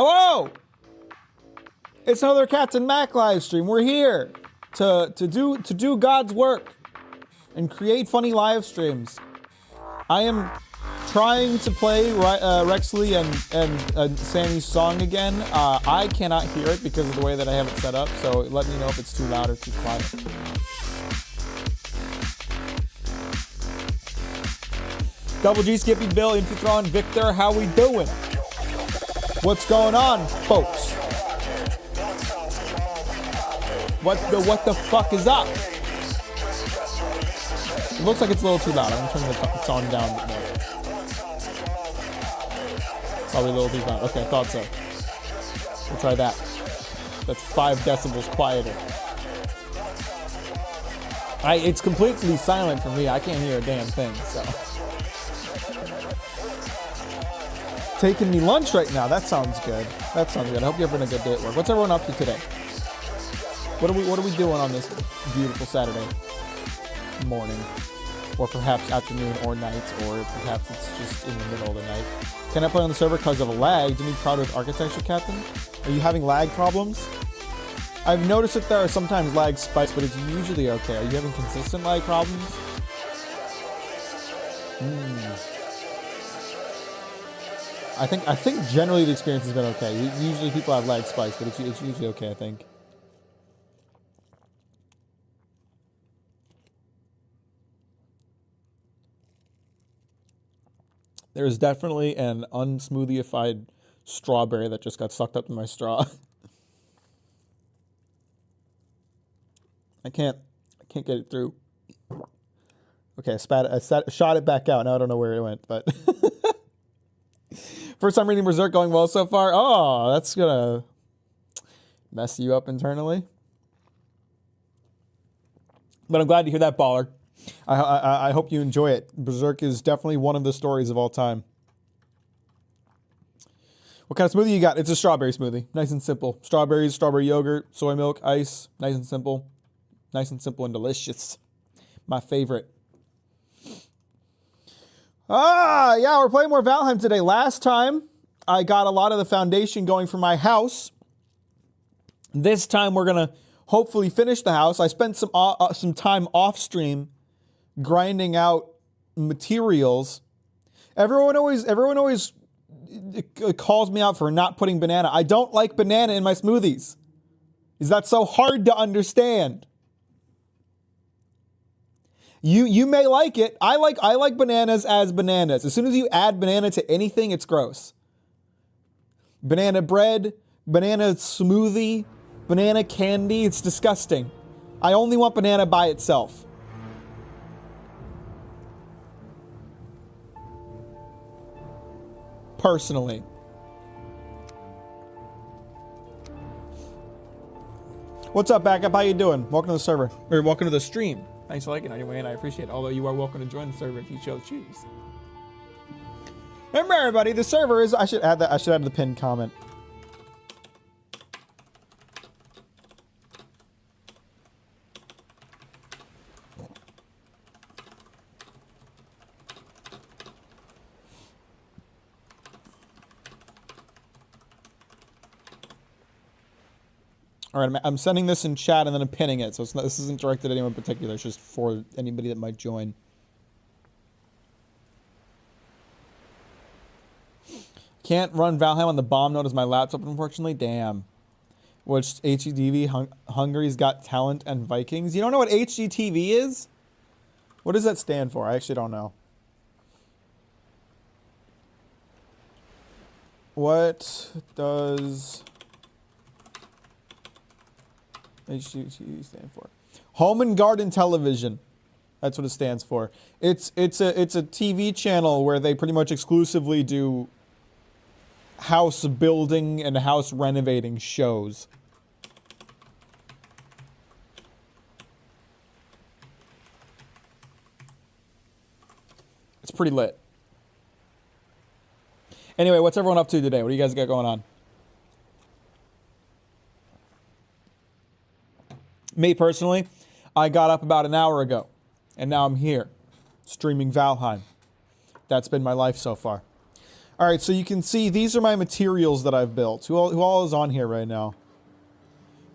Hello! It's another Cats and Mack live stream. We're here to do God's work and create funny live streams. I am trying to play Rexley and Sammy's song again. I cannot hear it because of the way that I have it set up, so let me know if it's too loud or too quiet. Double G, Skippy, Bill, Infutron, Victor, how we doing? What's going on, folks? What the fuck is up? It looks like it's a little too loud. I'm gonna turn the song down a bit more. Probably a little too loud. Okay, I thought so. We'll try that. That's 5 decibels quieter. It's completely silent for me. I can't hear a damn thing, so. Taking me lunch right now. That sounds good. That sounds good. I hope you're having a good day at work. What's everyone up to today? What are we doing on this beautiful Saturday morning? Or perhaps afternoon or night, or perhaps it's just in the middle of the night. Can I play on the server because of a lag? Do you need crowd with architecture, Captain? Are you having lag problems? I've noticed that there are sometimes lag spikes, but it's usually okay. Are you having consistent lag problems? I think generally the experience has been okay. Usually people have lag spikes, but it's usually okay, I think. There's definitely an unsmoothified strawberry that just got sucked up in my straw. I can't get it through. Okay, I shot it back out. Now I don't know where it went, but first time reading Berserk going well so far. Oh, that's gonna mess you up internally. But I'm glad to hear that, baller. I hope you enjoy it. Berserk is definitely one of the stories of all time. What kind of smoothie you got? It's a strawberry smoothie. Nice and simple. Strawberries, strawberry yogurt, soy milk, ice. Nice and simple. Nice and simple and delicious. My favorite. Yeah, we're playing more Valheim today. Last time, I got a lot of the foundation going for my house. This time, we're going to hopefully finish the house. I spent some time off stream grinding out materials. Everyone always calls me out for not putting banana. I don't like banana in my smoothies. Is that so hard to understand? You may like it. I like bananas as bananas. As soon as you add banana to anything, it's gross. Banana bread, banana smoothie, banana candy, it's disgusting. I only want banana by itself. Personally. What's up, Backup? How you doing? Welcome to the server. Or welcome to the stream. Thanks for liking it anyway, and I appreciate it. Although you are welcome to join the server if you choose. Remember, everybody, the server is... I should add the pinned comment. All right, I'm sending this in chat and then I'm pinning it. So this isn't directed at anyone in particular. It's just for anybody that might join. Can't run Valheim on the bomb node as my laptop, unfortunately. Damn. Which HGTV, Hungary's Got Talent, and Vikings. You don't know what HGTV is? What does that stand for? I actually don't know. What does HGTV stand for? Home and Garden Television. That's what it stands for. It's a TV channel where they pretty much exclusively do house building and house renovating shows. It's pretty lit. Anyway, what's everyone up to today? What do you guys got going on? Me personally, I got up about an hour ago, and now I'm here, streaming Valheim. That's been my life so far. All right, so you can see these are my materials that I've built. Who all is on here right now?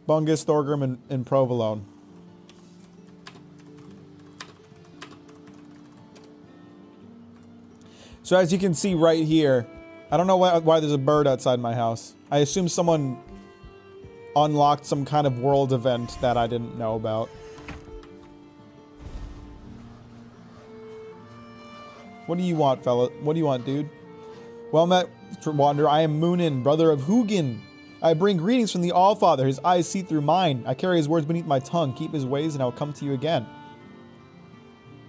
Bungus, Thorgrim, and Provolone. So as you can see right here, I don't know why there's a bird outside my house. I assume someone unlocked some kind of world event that I didn't know about. What do you want, fella? What do you want, dude? Well met, Wanderer. I am Moonin, brother of Hugin. I bring greetings from the Allfather. His eyes see through mine. I carry his words beneath my tongue. Keep his ways, and I will come to you again.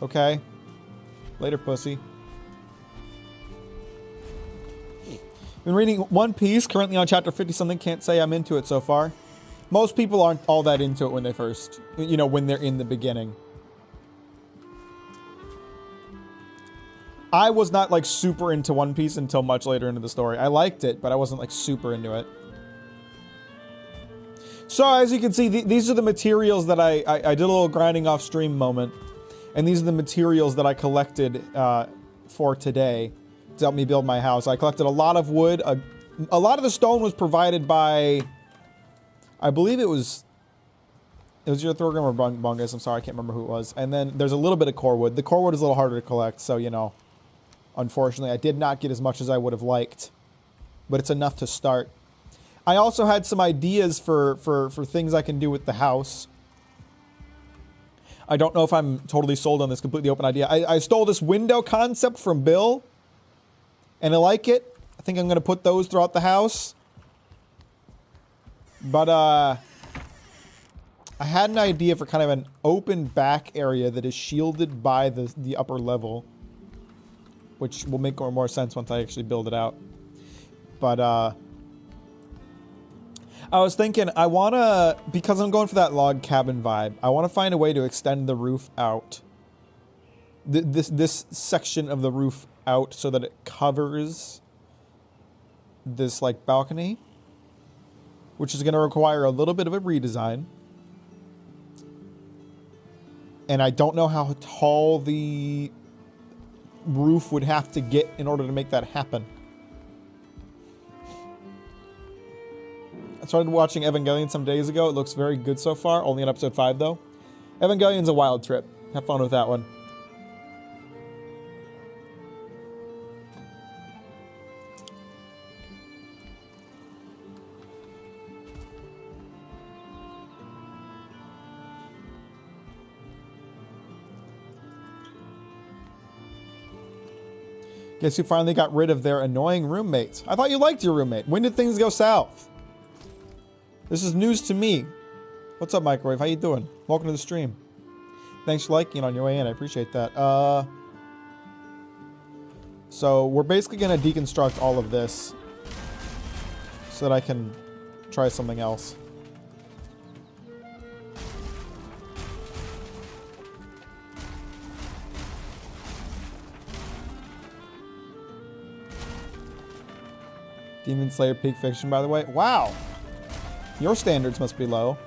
Okay. Later, pussy. Been reading One Piece, currently on chapter 50-something. Can't say I'm into it so far. Most people aren't all that into it when they first, you know, when they're in the beginning. I was not, like, super into One Piece until much later into the story. I liked it, but I wasn't, like, super into it. So, as you can see, these are the materials that I did a little grinding off stream moment. And these are the materials that I collected for today to help me build my house. I collected a lot of wood. A lot of the stone was provided by, I believe it was your Thorgrim or Bungus. I'm sorry, I can't remember who it was. And then there's a little bit of core wood. The core wood is a little harder to collect, so, you know, unfortunately, I did not get as much as I would have liked. But it's enough to start. I also had some ideas for things I can do with the house. I don't know if I'm totally sold on this completely open idea. I stole this window concept from Bill. And I like it. I think I'm going to put those throughout the house. But, I had an idea for kind of an open back area that is shielded by the upper level. Which will make more sense once I actually build it out. But, I was thinking, I want to, because I'm going for that log cabin vibe, I want to find a way to extend the roof out. This section of the roof out so that it covers this, like, balcony. Which is going to require a little bit of a redesign. And I don't know how tall the roof would have to get in order to make that happen. I started watching Evangelion some days ago. It looks very good so far. Only on episode 5, though. Evangelion's a wild trip. Have fun with that one. Guess who finally got rid of their annoying roommates? I thought you liked your roommate. When did things go south? This is news to me. What's up, Microwave? How you doing? Welcome to the stream. Thanks for liking it on your way in. I appreciate that. So we're basically going to deconstruct all of this so that I can try something else. Demon Slayer Peak Fiction, by the way. Wow! Your standards must be low.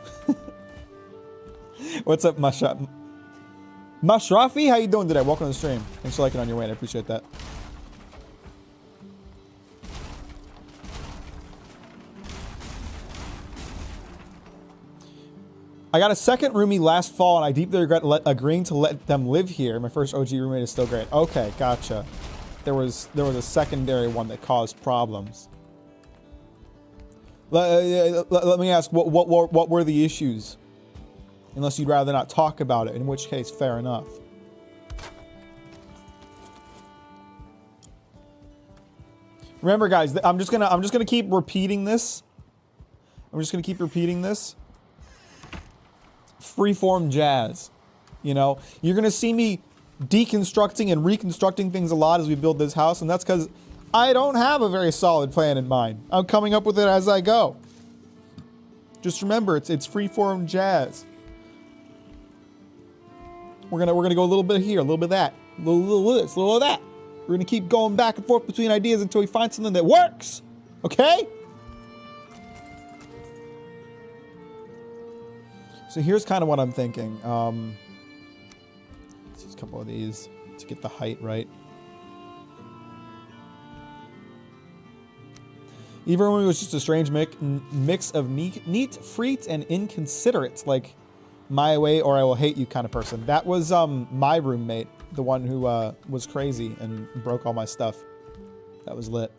What's up, Mashrafi? How you doing today? Welcome to the stream. Thanks for liking on your way. I appreciate that. I got a second roomie last fall, and I deeply regret agreeing to let them live here. My first OG roommate is still great. Okay, gotcha. There was a secondary one that caused problems. Let me ask, what were the issues? Unless you'd rather not talk about it, in which case, fair enough. Remember, guys, I'm just gonna keep repeating this. I'm just gonna keep repeating this. Freeform jazz. You know, you're gonna see me deconstructing and reconstructing things a lot as we build this house, and that's because I don't have a very solid plan in mind. I'm coming up with it as I go. Just remember, it's freeform jazz. We're gonna go a little bit here, a little bit of that, a little of this, a little of that. We're gonna keep going back and forth between ideas until we find something that works. Okay? So here's kind of what I'm thinking. Let's use a couple of these to get the height right. Even when it was just a strange mix of neat, freak, and inconsiderate, like my way or I will hate you kind of person. That was my roommate, the one who was crazy and broke all my stuff. That was lit.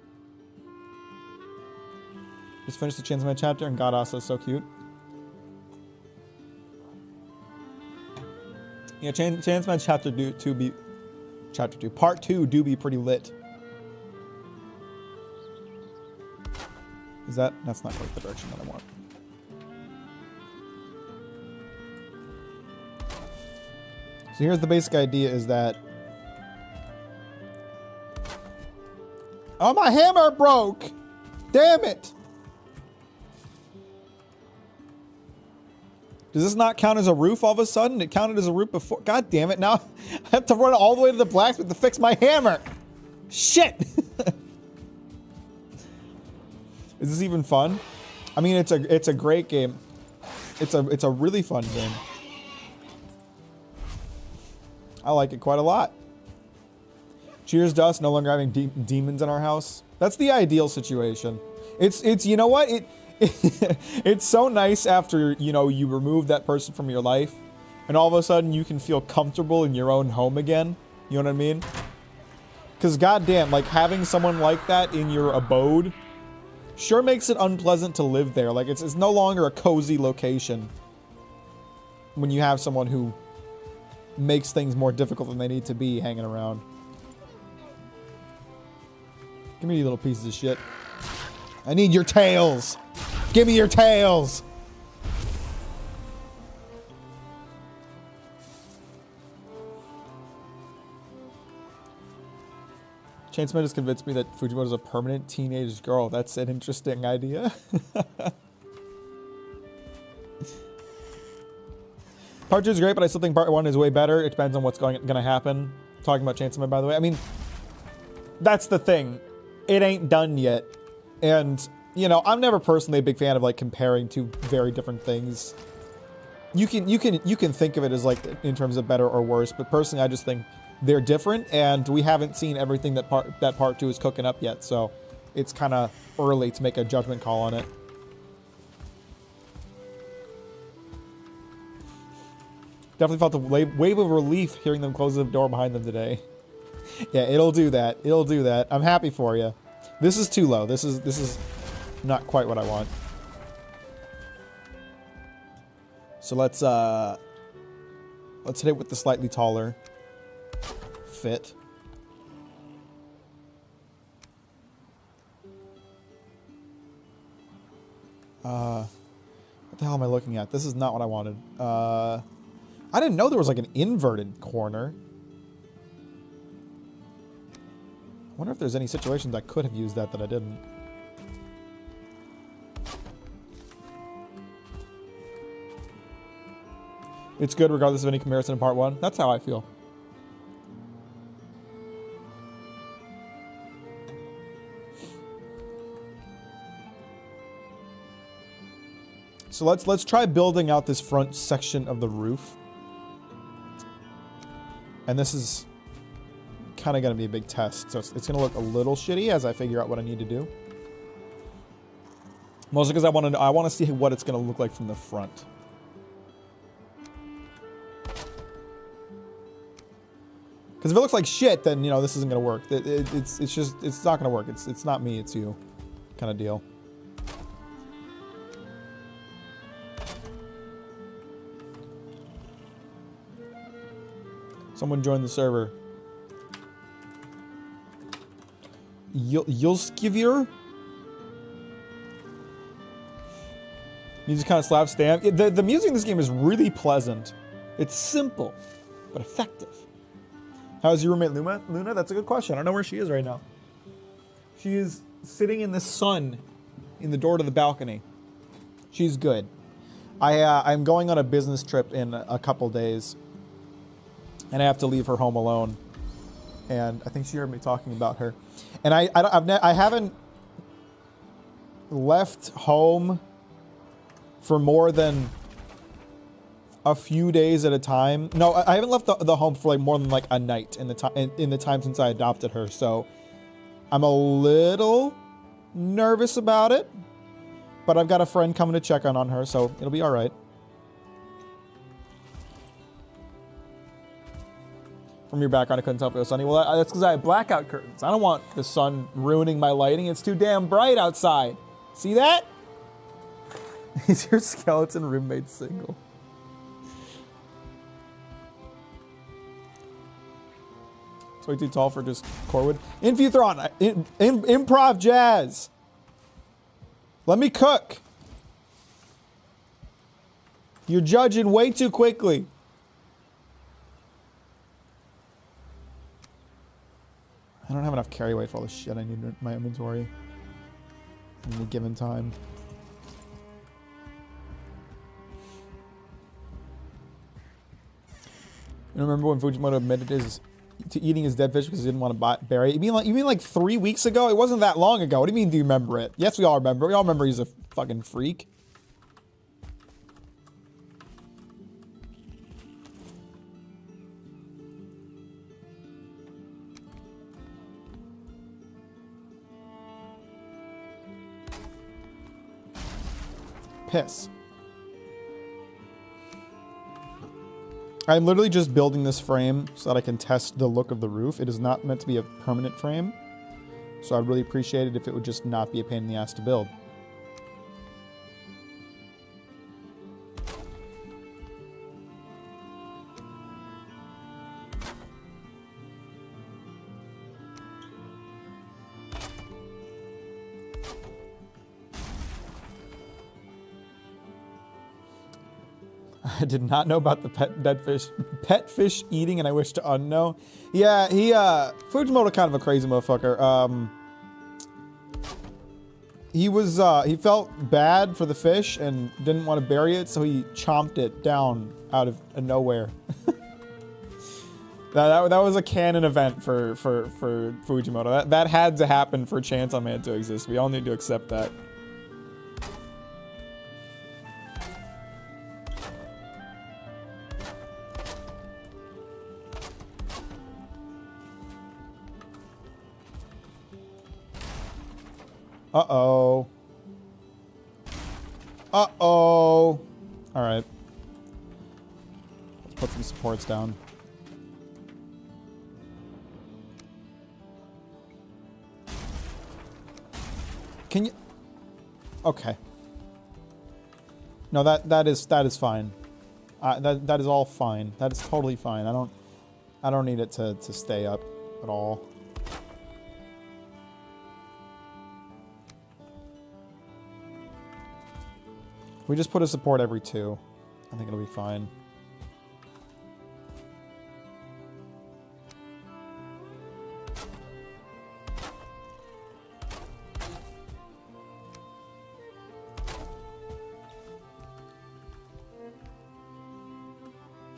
Just finished the Chainsaw Man chapter and God also so cute. Yeah, Chainsaw Man part 2 do be pretty lit. Is that's not quite the direction that I want. So here's the basic idea is that, oh, my hammer broke. Damn it. Does this not count as a roof all of a sudden? It counted as a roof before. God damn it. Now I have to run all the way to the blacksmith to fix my hammer. Shit. Is this even fun? I mean, it's a great game. It's a really fun game. I like it quite a lot. Cheers to us no longer having demons in our house. That's the ideal situation. It's you know what? It's so nice after, you know, you remove that person from your life and all of a sudden you can feel comfortable in your own home again. You know what I mean? Because goddamn, like having someone like that in your abode sure makes it unpleasant to live there. Like it's no longer a cozy location when you have someone who makes things more difficult than they need to be hanging around. Give me you little pieces of shit. I need your tails. Give me your tails. Chainsman has convinced me that Fujimoto's a permanent teenage girl. That's an interesting idea. Part 2 is great, but I still think part 1 is way better. It depends on what's going to happen. Talking about Chainsaw Man, by the way. I mean, that's the thing. It ain't done yet. And, you know, I'm never personally a big fan of, like, comparing two very different things. You can think of it as, like, in terms of better or worse, but personally, I just think they're different, and we haven't seen everything that part 2 is cooking up yet, so it's kind of early to make a judgment call on it. Definitely felt the wave of relief hearing them close the door behind them today. Yeah, it'll do that. It'll do that. I'm happy for you. This is too low. This is not quite what I want. So let's hit it with the slightly taller fit. What the hell am I looking at? This is not what I wanted. I didn't know there was like an inverted corner. I wonder if there's any situations I could have used that I didn't. It's good regardless of any comparison in part 1. That's how I feel. So let's try building out this front section of the roof. And this is kind of going to be a big test. So it's going to look a little shitty as I figure out what I need to do. Mostly because I want to see what it's going to look like from the front. Because if it looks like shit, then, you know, this isn't going to work. It's not going to work. It's not me, it's you kind of deal. Someone joined the server. Yulskivir? Music kind of slaps stamp. The music in this game is really pleasant. It's simple, but effective. How's your roommate Luna? Luna, that's a good question. I don't know where she is right now. She is sitting in the sun in the door to the balcony. She's good. I'm going on a business trip in a couple days. And I have to leave her home alone. And I think she heard me talking about her. And I haven't left home for more than a few days at a time. No, I haven't left the home for like more than like a night in the time since I adopted her. So I'm a little nervous about it. But I've got a friend coming to check on her, so it'll be all right. From your background, I couldn't tell if it was sunny. Well, that's because I have blackout curtains. I don't want the sun ruining my lighting. It's too damn bright outside. See that? Is your skeleton roommate single? It's way too tall for just Corwood. Infuthron, improv jazz. Let me cook. You're judging way too quickly. I don't have enough carry weight for all the shit I need in my inventory in any given time. You remember when Fujimoto admitted to eating his dead fish because he didn't want to bury it? You mean like 3 weeks ago? It wasn't that long ago. What do you mean, do you remember it? Yes, we all remember. We all remember he's a fucking freak. Piss. I'm literally just building this frame so that I can test the look of the roof. It is not meant to be a permanent frame, so I'd really appreciate it if it would just not be a pain in the ass to build. I did not know about the pet fish eating, and I wish to unknow. Yeah, Fujimoto kind of a crazy motherfucker. He felt bad for the fish and didn't want to bury it, so he chomped it down out of nowhere. that was a canon event for Fujimoto. That had to happen for Chainsaw Man to exist. We all need to accept that. Uh-oh. Uh-oh. Alright. Let's put some supports down. Can you... Okay. No, that is fine. That is all fine. That is totally fine. I don't need it to stay up at all. We just put a support every 2. I think it'll be fine.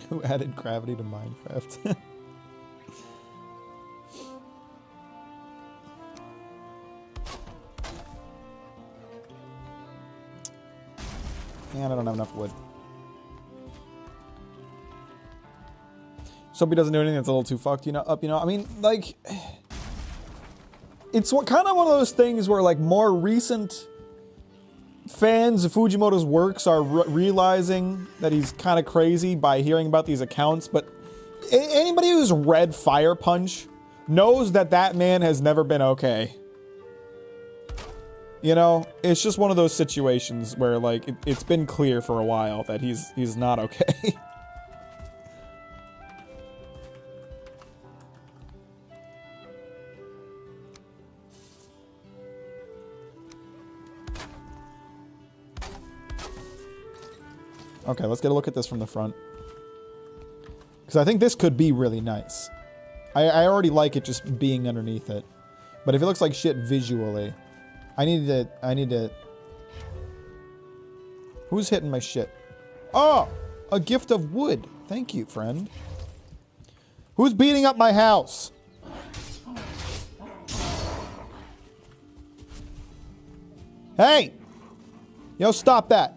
Who added gravity to Minecraft? And I don't have enough wood. So if he doesn't do anything that's a little too fucked, you know, I mean, like, it's kind of one of those things where, like, more recent fans of Fujimoto's works are realizing that he's kind of crazy by hearing about these accounts, but anybody who's read Fire Punch knows that that man has never been okay. You know, it's just one of those situations where, like, it's been clear for a while that he's not okay. Okay, let's get a look at this from the front. Because I think this could be really nice. I already like it just being underneath it. But if it looks like shit visually... I need to... Who's hitting my shit? Oh! A gift of wood. Thank you, friend. Who's beating up my house? Hey! Yo, stop that.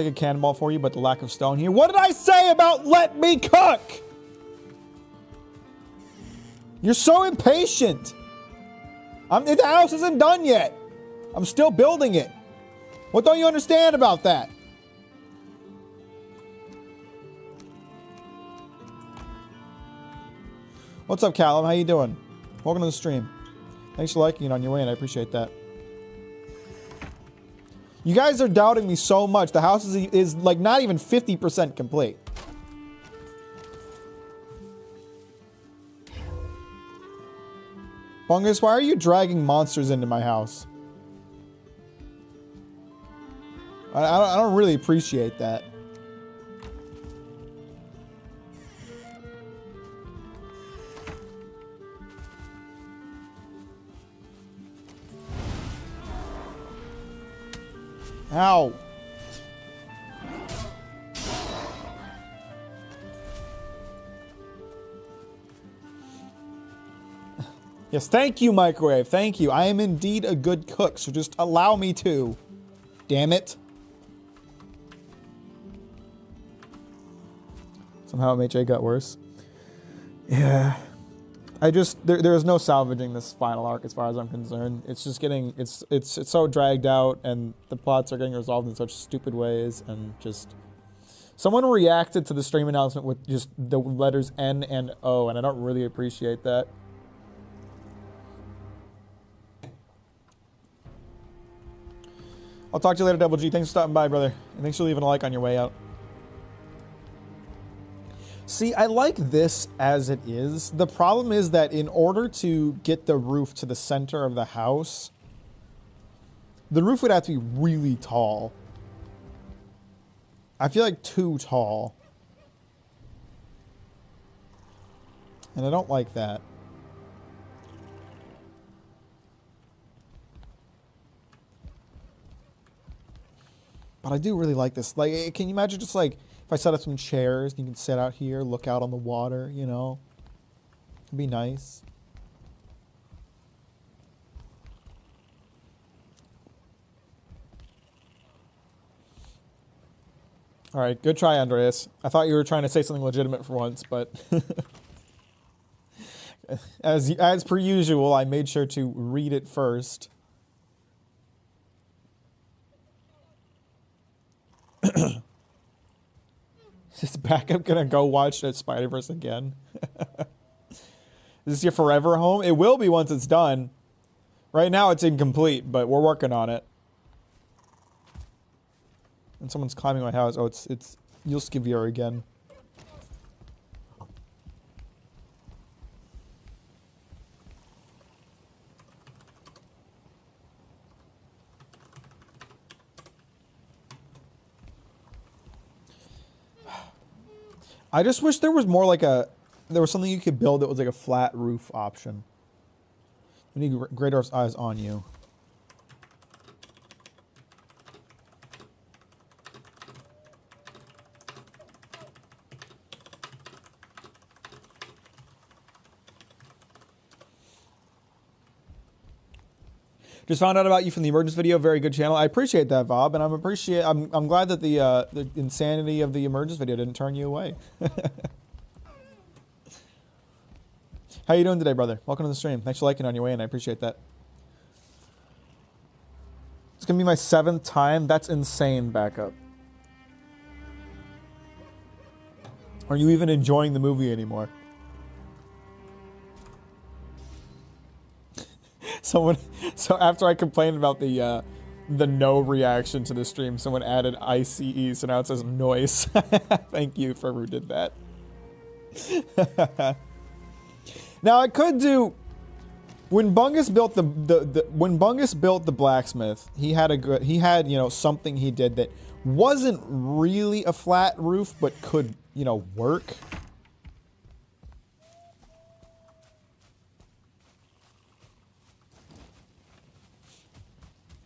take a cannonball for you, but the lack of stone here. What did I say about let me cook? You're so impatient. The house isn't done yet. I'm still building it. What don't you understand about that? What's up, Callum? How you doing? Welcome to the stream. Thanks for liking it on your way, and I appreciate that. You guys are doubting me so much. The house is like not even 50% complete. Bungus, why are you dragging monsters into my house? I don't really appreciate that. Ow. Yes, thank you, Microwave. Thank you. I am indeed a good cook, so just allow me to. Damn it. Somehow MHA got worse. Yeah. There is no salvaging this final arc as far as I'm concerned. It's just getting, it's so dragged out, and the plots are getting resolved in such stupid ways, and just... Someone reacted to the stream announcement with just the letters N and O, and I don't really appreciate that. I'll talk to you later, Double G. Thanks for stopping by, brother. And thanks for leaving a like on your way out. See, I like this as it is. The problem is that in order to get the roof to the center of the house, the roof would have to be really tall. I feel like too tall. And I don't like that. But I do really like this. Like, can you imagine just like, if I set up some chairs, and you can sit out here, look out on the water, you know? It'd be nice. All right, good try, Andreas. I thought you were trying to say something legitimate for once, but as per usual, I made sure to read it first. Is Backup gonna go watch Spider-Verse again? Is this your forever home? It will be once it's done. Right now it's incomplete, but we're working on it. And someone's climbing my house. Oh, it's Yulskivir again. I just wish there was more like there was something you could build that was like a flat roof option. We need Great Earth's eyes on you. Just found out about you from the emergence video. Very good channel. I appreciate that, Vob, and I'm glad that the insanity of the emergence video didn't turn you away. How you doing today, brother? Welcome to the stream. Thanks for liking on your way in. I appreciate that. It's gonna be my 7th time. That's insane, Backup. Are you even enjoying the movie anymore? So after I complained about the no reaction to the stream, someone added ICE, so now it says noise. Thank you for who did that. Now I could do, when Bungus built the blacksmith, he had you know, something he did that wasn't really a flat roof but could, you know, work.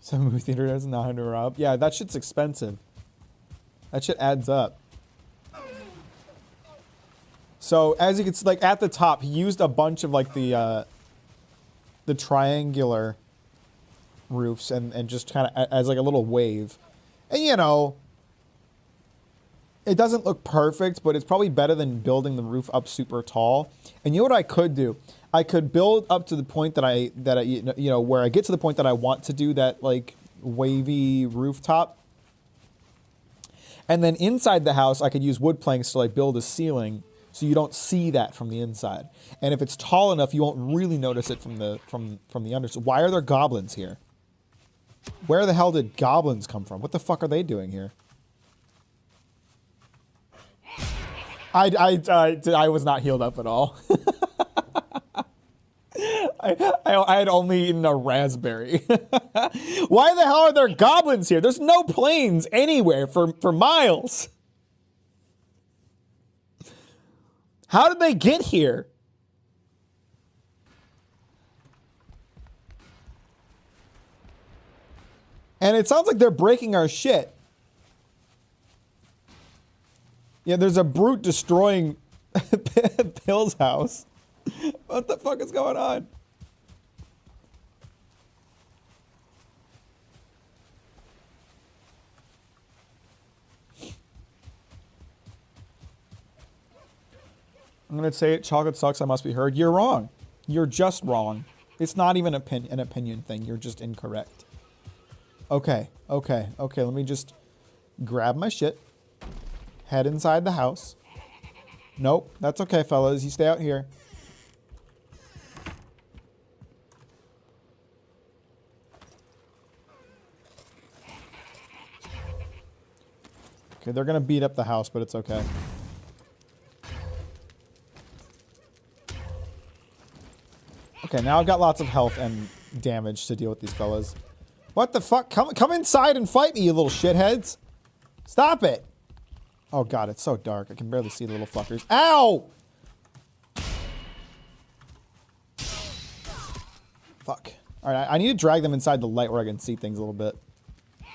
Some movie theater does not interrupt. Yeah, that shit's expensive. That shit adds up. So as you can see, like at the top, he used a bunch of like the triangular roofs and just kind of as like a little wave, and you know, It doesn't look perfect, but it's probably better than building the roof up super tall. And you know what I could do? I could build up to the point that I where I get to the point that I want to do that like wavy rooftop. And then inside the house, I could use wood planks to like build a ceiling so you don't see that from the inside. And if it's tall enough, you won't really notice it from the under. So why are there goblins here? Where the hell did goblins come from? What the fuck are they doing here? I was not healed up at all. I had only eaten a raspberry. Why the hell are there goblins here? There's no planes anywhere for miles. How did they get here? And it sounds like they're breaking our shit. Yeah, there's a brute destroying Bill's house. What the fuck is going on? I'm going to say it. Chocolate sucks. I must be heard. You're wrong. You're just wrong. It's not even an opinion thing. You're just incorrect. Okay. Let me just grab my shit. Head inside the house. Nope. That's okay, fellas. You stay out here. Okay, they're going to beat up the house, but it's okay. Okay, now I've got lots of health and damage to deal with these fellas. What the fuck? Come inside and fight me, you little shitheads. Stop it. Oh god, it's so dark. I can barely see the little fuckers. Ow! Fuck. Alright, I need to drag them inside the light where I can see things a little bit.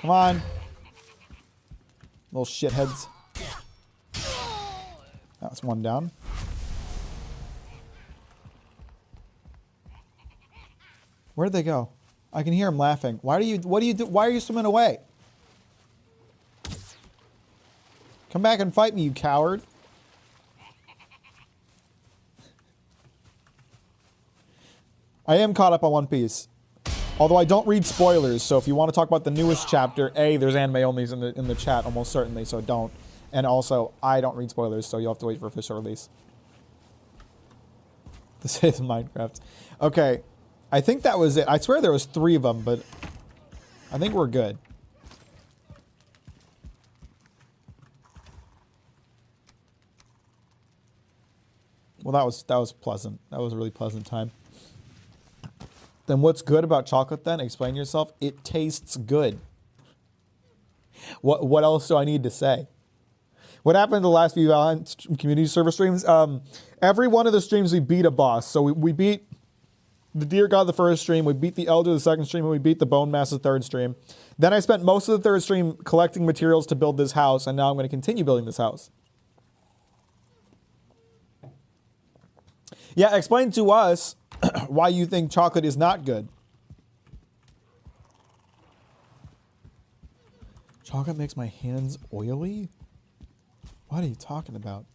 Come on. Little shitheads. That's one down. Where'd they go? I can hear them laughing. What do you do? Why are you swimming away? Come back and fight me, you coward. I am caught up on One Piece. Although I don't read spoilers, so if you want to talk about the newest chapter, A, there's anime onlys in the chat, almost certainly, so don't. And also, I don't read spoilers, so you'll have to wait for official release. This is Minecraft. Okay, I think that was it. I swear there was 3 of them, but I think we're good. Well, that was pleasant. That was a really pleasant time. Then what's good about chocolate then? Explain yourself. It tastes good. What else do I need to say? What happened in the last few Valheim community server streams? Every one of the streams we beat a boss. So we beat the Deer God the first stream, we beat the Elder the second stream, and we beat the Bone Mass the third stream. Then I spent most of the third stream collecting materials to build this house, and now I'm going to continue building this house. Yeah, explain to us why you think chocolate is not good. Chocolate makes my hands oily? What are you talking about?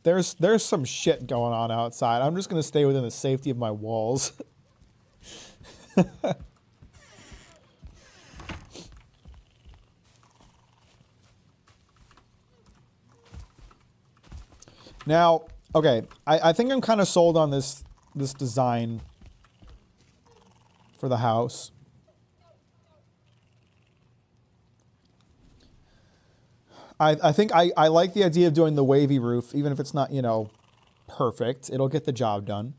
There's some shit going on outside. I'm just going to stay within the safety of my walls. Now, okay, I think I'm kind of sold on this design for the house. I think I like the idea of doing the wavy roof, even if it's not, you know, perfect. It'll get the job done.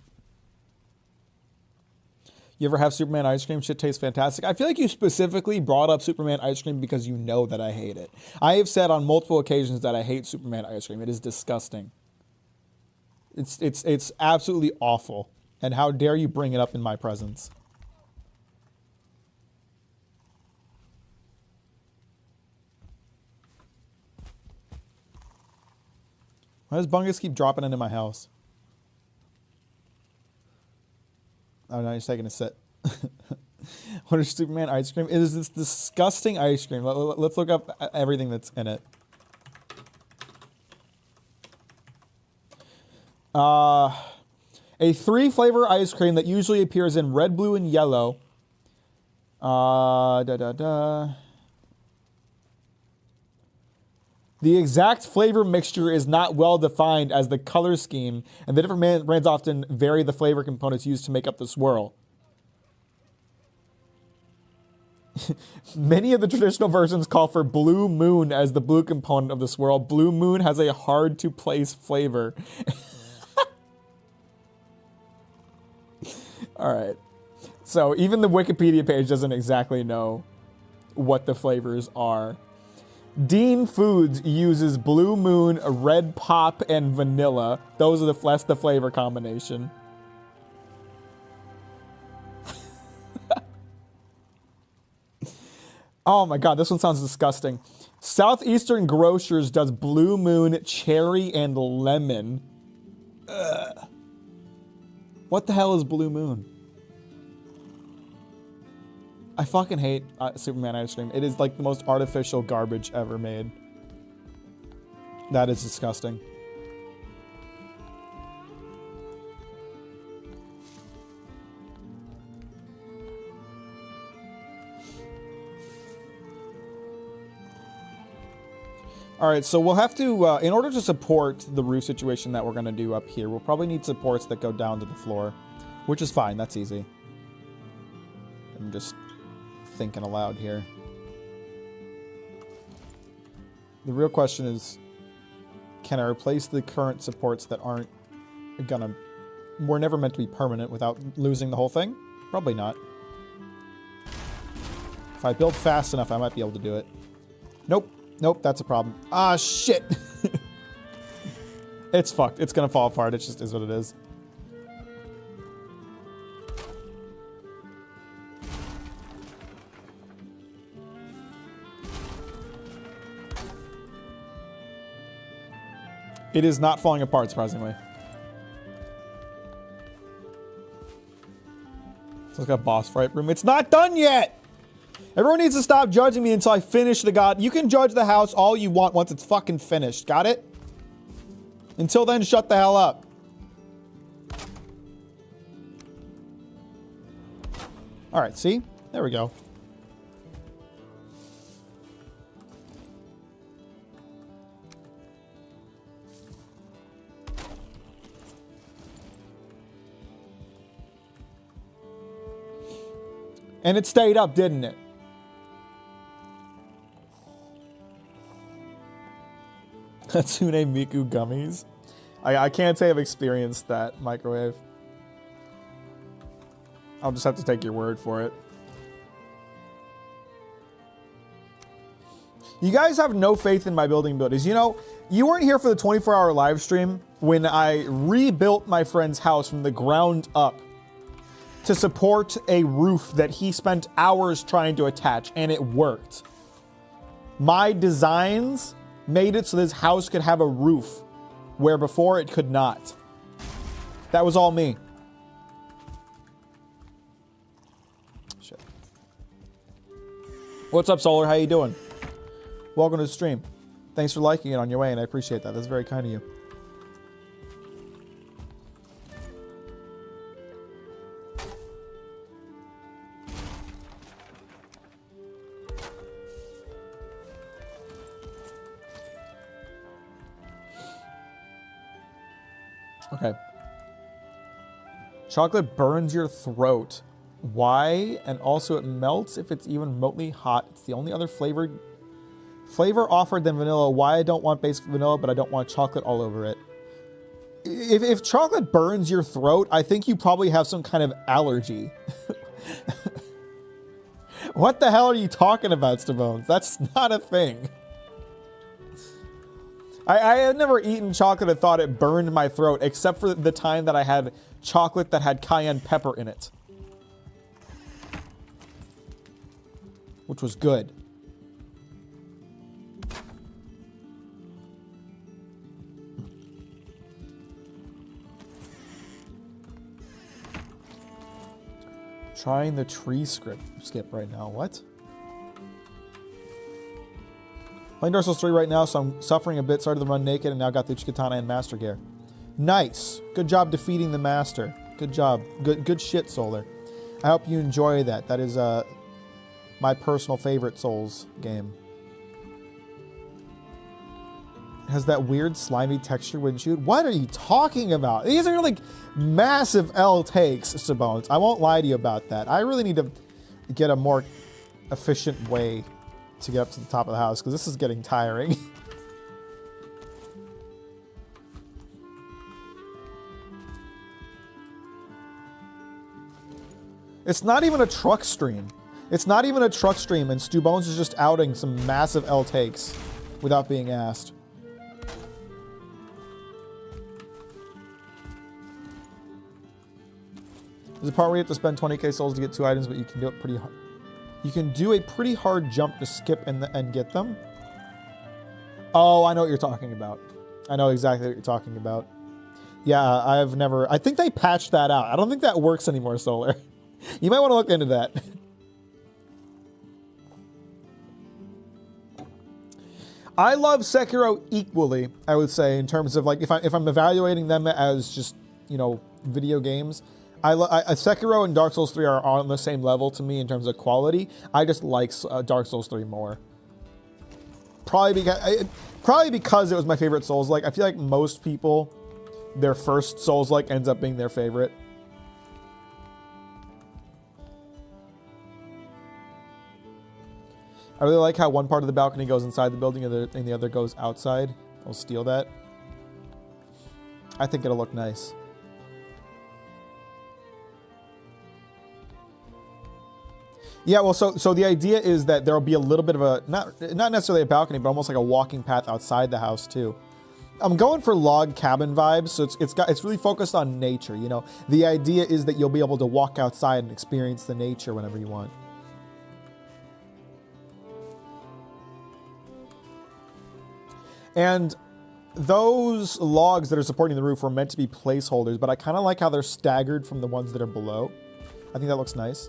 You ever have Superman ice cream? Shit tastes fantastic. I feel like you specifically brought up Superman ice cream because you know that I hate it. I have said on multiple occasions that I hate Superman ice cream. It is disgusting. It's absolutely awful. And how dare you bring it up in my presence? Why does Bungus keep dropping into my house? Oh no, he's taking a sit. What is Superman ice cream? It is this disgusting ice cream. Let's look up everything that's in it. A 3-flavor ice cream that usually appears in red, blue, and yellow. The exact flavor mixture is not well defined as the color scheme, and the different brands often vary the flavor components used to make up the swirl. Many of the traditional versions call for Blue Moon as the blue component of the swirl. Blue Moon has a hard-to-place flavor. All right. So even the Wikipedia page doesn't exactly know what the flavors are. Dean Foods uses Blue Moon, Red Pop, and Vanilla. Those are that's the flavor combination. Oh my god, this one sounds disgusting. Southeastern Grocers does Blue Moon, Cherry, and Lemon. Ugh. What the hell is Blue Moon? I fucking hate Superman ice cream. It is like the most artificial garbage ever made. That is disgusting. All right, so we'll have to, in order to support the roof situation that we're going to do up here, we'll probably need supports that go down to the floor, which is fine. That's easy. I'm just thinking aloud here. The real question is, can I replace the current supports that aren't gonna, were never meant to be permanent without losing the whole thing? Probably not. If I build fast enough, I might be able to do it. Nope. Nope, that's a problem. Ah, shit. It's fucked. It's gonna fall apart. It just is what it is. It is not falling apart, surprisingly. It's like a boss fight room. It's not done yet! Everyone needs to stop judging me until I finish the god. You can judge the house all you want once it's fucking finished. Got it? Until then, shut the hell up. All right, see? There we go. And it stayed up, didn't it? Hatsune Miku gummies. I can't say I've experienced that microwave. I'll just have to take your word for it. You guys have no faith in my building abilities. You know, you weren't here for the 24-hour live stream when I rebuilt my friend's house from the ground up to support a roof that he spent hours trying to attach, and it worked. My designs made it so this house could have a roof where before it could not. That was all me. Shit. What's up, Solar? How you doing? Welcome to the stream. Thanks for liking it on your way, and I appreciate that. That's very kind of you. Okay. Chocolate burns your throat. Why? And also it melts if it's even remotely hot. It's the only other flavor offered than vanilla. Why I don't want basic vanilla, but I don't want chocolate all over it. If chocolate burns your throat, I think you probably have some kind of allergy. What the hell are you talking about, Stabones? That's not a thing. I had never eaten chocolate and thought it burned my throat, except for the time that I had chocolate that had cayenne pepper in it. Which was good. Trying the tree skip right now. What? Playing Dark Souls 3 right now, so I'm suffering a bit. Started to run naked and now got the Katana and Master Gear. Nice. Good job defeating the Master. Good job. Good shit, Solar. I hope you enjoy that. That is my personal favorite Souls game. It has that weird slimy texture when you shoot. What are you talking about? These are like massive L takes, Sabones. I won't lie to you about that. I really need to get a more efficient way to get up to the top of the house because this is getting tiring. It's not even a truck stream. It's not even a truck stream, and Stu Bones is just outing some massive L takes without being asked. There's a part where you have to spend 20k souls to get 2 items, but you can do it pretty hard. You can do a pretty hard jump to skip and get them. Oh, I know what you're talking about. I know exactly what you're talking about. Yeah, I've never... I think they patched that out. I don't think that works anymore, Solar. You might want to look into that. I love Sekiro equally, I would say, in terms of like if I'm evaluating them as just, you know, video games. Sekiro and Dark Souls 3 are on the same level to me in terms of quality. I just like Dark Souls 3 more. Probably because it was my favorite Souls-like. I feel like most people, their first Souls-like ends up being their favorite. I really like how one part of the balcony goes inside the building and the other goes outside. I'll steal that. I think it'll look nice. Yeah, well, so the idea is that there'll be a little bit of a, not necessarily a balcony, but almost like a walking path outside the house too. I'm going for log cabin vibes, so it's really focused on nature, you know. The idea is that you'll be able to walk outside and experience the nature whenever you want. And those logs that are supporting the roof were meant to be placeholders, but I kind of like how they're staggered from the ones that are below. I think that looks nice.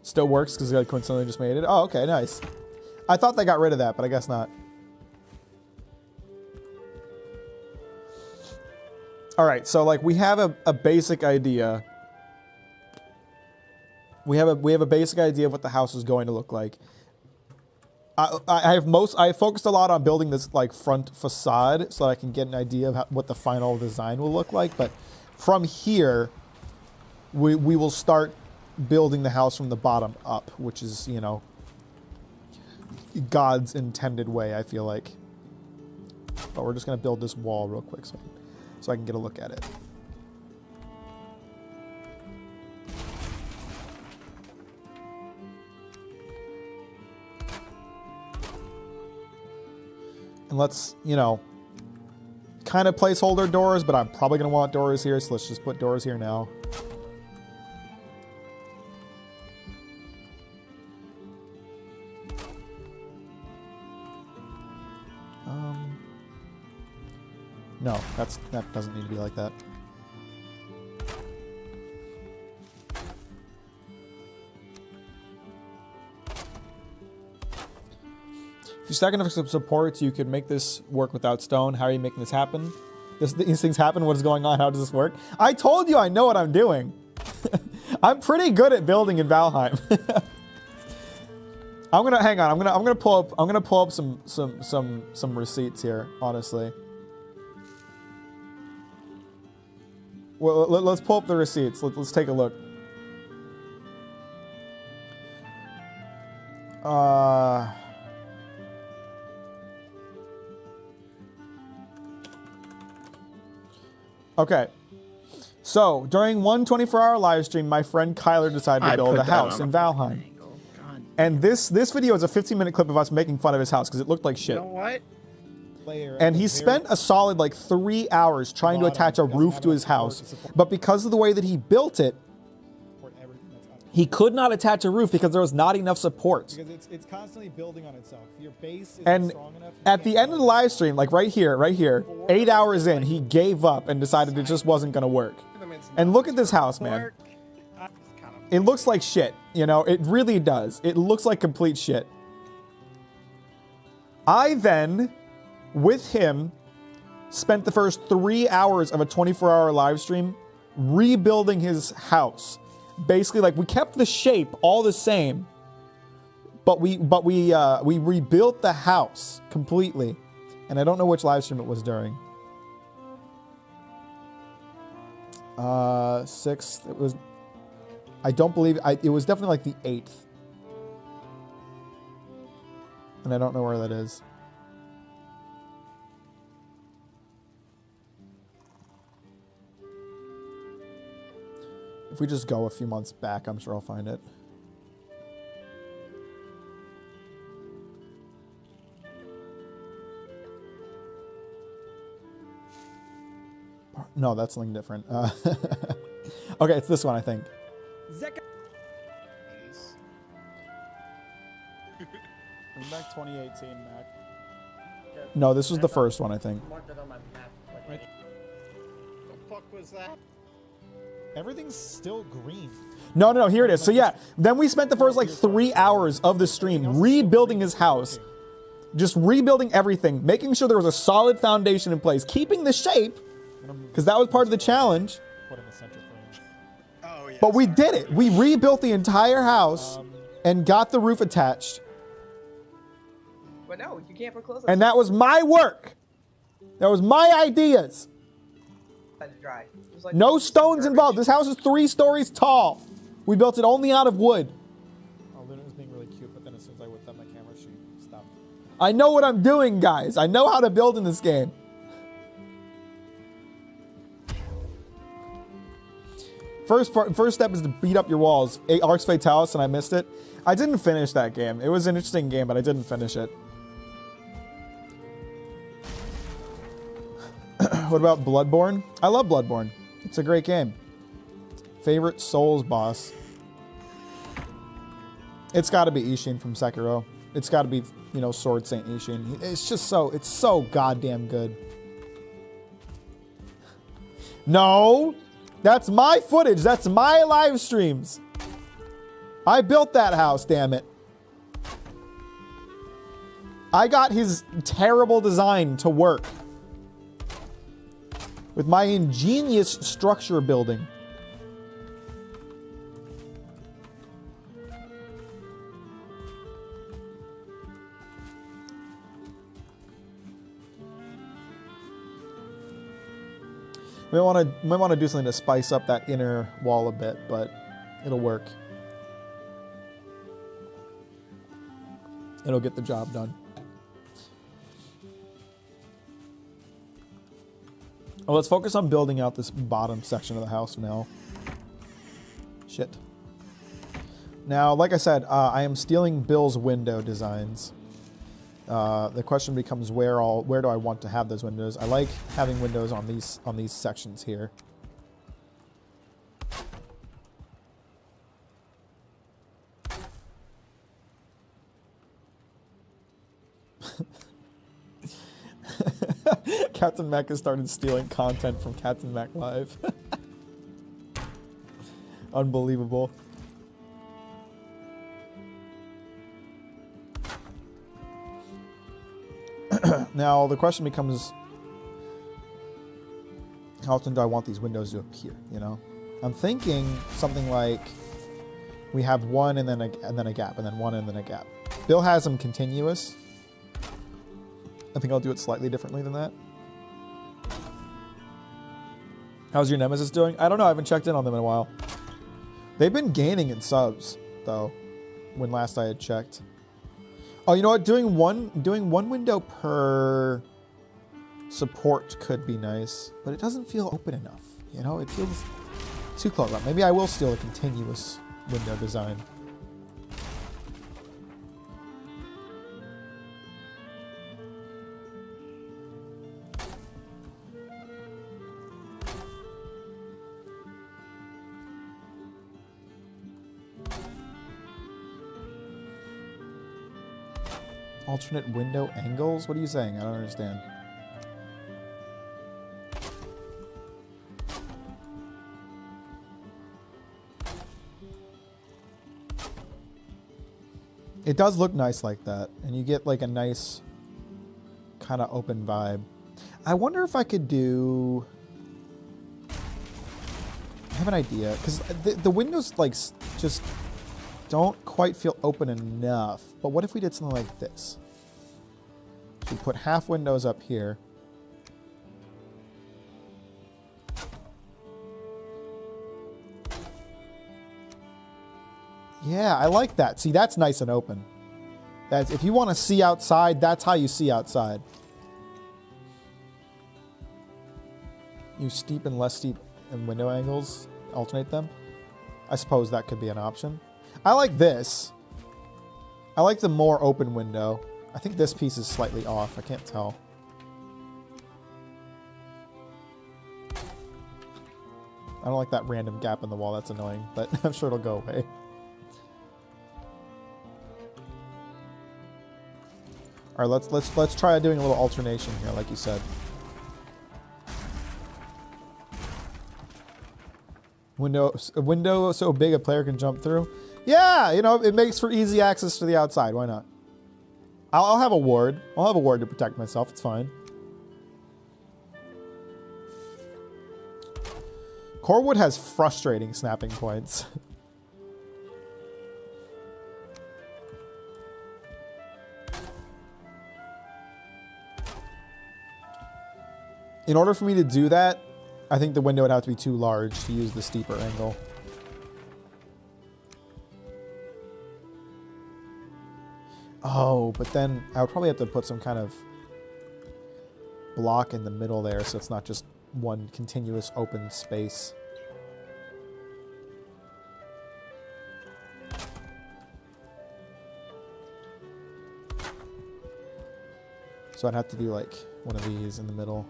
Still works because I coincidentally just made it. Oh, okay, nice. I thought they got rid of that, but I guess not. All right, so like we have a basic idea. We have a basic idea of what the house is going to look like. I focused a lot on building this like front facade so that I can get an idea of what the final design will look like. But from here, we will start building the house from the bottom up, which is, you know, God's intended way, I feel like. But we're just gonna build this wall real quick so I can get a look at it. And let's, you know, kind of placeholder doors, but I'm probably going to want doors here, so let's just put doors here now. No, that doesn't need to be like that. If you stack enough supports, you could make this work without stone. How are you making this happen? These things happen. What is going on? How does this work? I told you I know what I'm doing. I'm pretty good at building in Valheim. I'm gonna hang on. I'm gonna pull up some receipts here. Honestly, well, let's pull up the receipts. Let's take a look. Okay, so during one 24-hour live stream, my friend Kyler decided to build a house in Valheim. And this video is a 15-minute clip of us making fun of his house because it looked like shit. You know what? And he spent a solid like 3 hours trying to attach a roof to his house. But because of the way that he built it, He could not attach a roof because there was not enough support. Because it's constantly building on itself. Your base isn't And strong enough. at the end of the live stream, like right here, 8 hours in, he gave up and decided it just wasn't going to work. And look at this house, man. It looks like shit, you know? It really does. It looks like complete shit. I then, with him, spent the first 3 hours of a 24-hour live stream rebuilding his house. Basically, like, we kept the shape all the same, but we rebuilt the house completely. And I don't know which live stream it was during. 6th. It was. I don't believe it was definitely like the 8th. And I don't know where that is. If we just go a few months back, I'm sure I'll find it. No, that's something different. Okay, it's this one, I think. Bring back 2018, Mac. No, this was the first one, I think. What the fuck was that? Everything's still green. No, here it is. So yeah, then we spent the first like 3 hours of the stream rebuilding his house. Just rebuilding everything, making sure there was a solid foundation in place, keeping the shape, because that was part of the challenge. Put in the center frame. Oh, yeah. But we did it. We rebuilt the entire house and got the roof attached. But no, you can't put clothes And that was my work. That was my ideas. to dry. Like No stones involved. This house is 3 stories tall. We built it only out of wood. Oh, Luna was being really cute, but then as soon as I whipped up my camera, she stopped. I know what I'm doing, guys. I know how to build in this game. First step is to beat up your walls. Arx Fatalis, and I missed it. I didn't finish that game. It was an interesting game, but I didn't finish it. What about Bloodborne? I love Bloodborne. It's a great game. Favorite Souls boss? It's got to be Ishin from Sekiro. It's got to be, you know, Sword Saint Ishin. It's just it's so goddamn good. No, that's my footage. That's my live streams. I built that house, damn it. I got his terrible design to work with my ingenious structure building. We might want to do something to spice up that inner wall a bit, but it'll work. It'll get the job done. Well, let's focus on building out this bottom section of the house now. Shit. Now, like I said, I am stealing Bill's window designs. The question becomes where do I want to have those windows? I like having windows on these sections here. Captain Mack has started stealing content from Captain Mack Live. Unbelievable. Now, the question becomes, how often do I want these windows to appear, you know? I'm thinking something like we have one and then a gap, and then one and then a gap. Bill has them continuous. I think I'll do it slightly differently than that. How's your Nemesis doing? I don't know. I haven't checked in on them in a while. They've been gaining in subs, though, when last I had checked. Oh, you know what? Doing one window per support could be nice, but it doesn't feel open enough. You know, it feels too close up. Maybe I will steal a continuous window design. Alternate window angles? What are you saying? I don't understand. It does look nice like that, and you get like a nice kind of open vibe. I wonder if I could do... I have an idea, because the windows like just don't quite feel open enough. But what if we did something like this? So we put half windows up here. Yeah, I like that. See, that's nice and open. That's, if you want to see outside, that's how you see outside. You steep and less steep and window angles, alternate them. I suppose that could be an option. I like this. I like the more open window. I think this piece is slightly off. I can't tell. I don't like that random gap in the wall. That's annoying, but I'm sure it'll go away. All right, let's try doing a little alternation here, like you said. A window so big a player can jump through. Yeah, you know, it makes for easy access to the outside. Why not? I'll have a ward. I'll have a ward to protect myself. It's fine. Corewood has frustrating snapping points. In order for me to do that, I think the window would have to be too large to use the steeper angle. Oh, but then I would probably have to put some kind of block in the middle there so it's not just one continuous open space. So I'd have to do like one of these in the middle.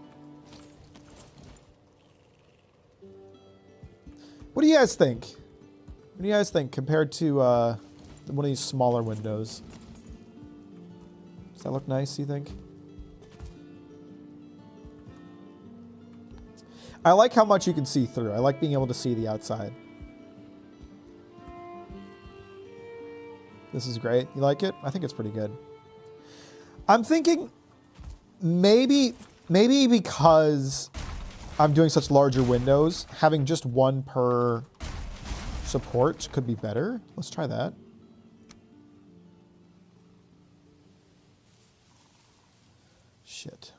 What do you guys think? What do you guys think compared to one of these smaller windows? Does that look nice, you think? I like how much you can see through. I like being able to see the outside. This is great. You like it? I think it's pretty good. I'm thinking maybe because I'm doing such larger windows, having just one per support could be better. Let's try that. Shit.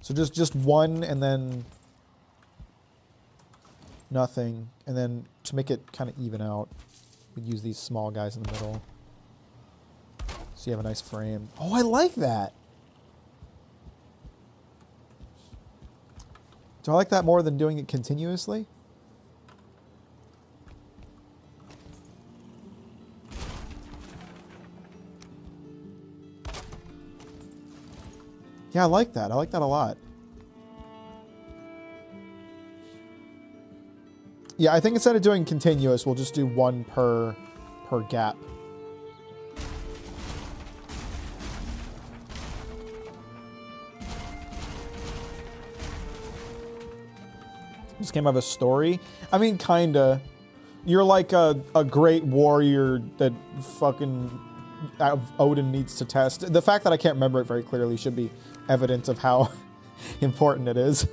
So just one and then nothing. And then to make it kind of even out, we'd use these small guys in the middle. So you have a nice frame. Oh, I like that. Do I like that more than doing it continuously? Yeah, I like that. I like that a lot. Yeah, I think instead of doing continuous, we'll just do one per gap. This game have a story? I mean, kinda. You're like a great warrior that fucking Odin needs to test. The fact that I can't remember it very clearly should be evidence of how important it is.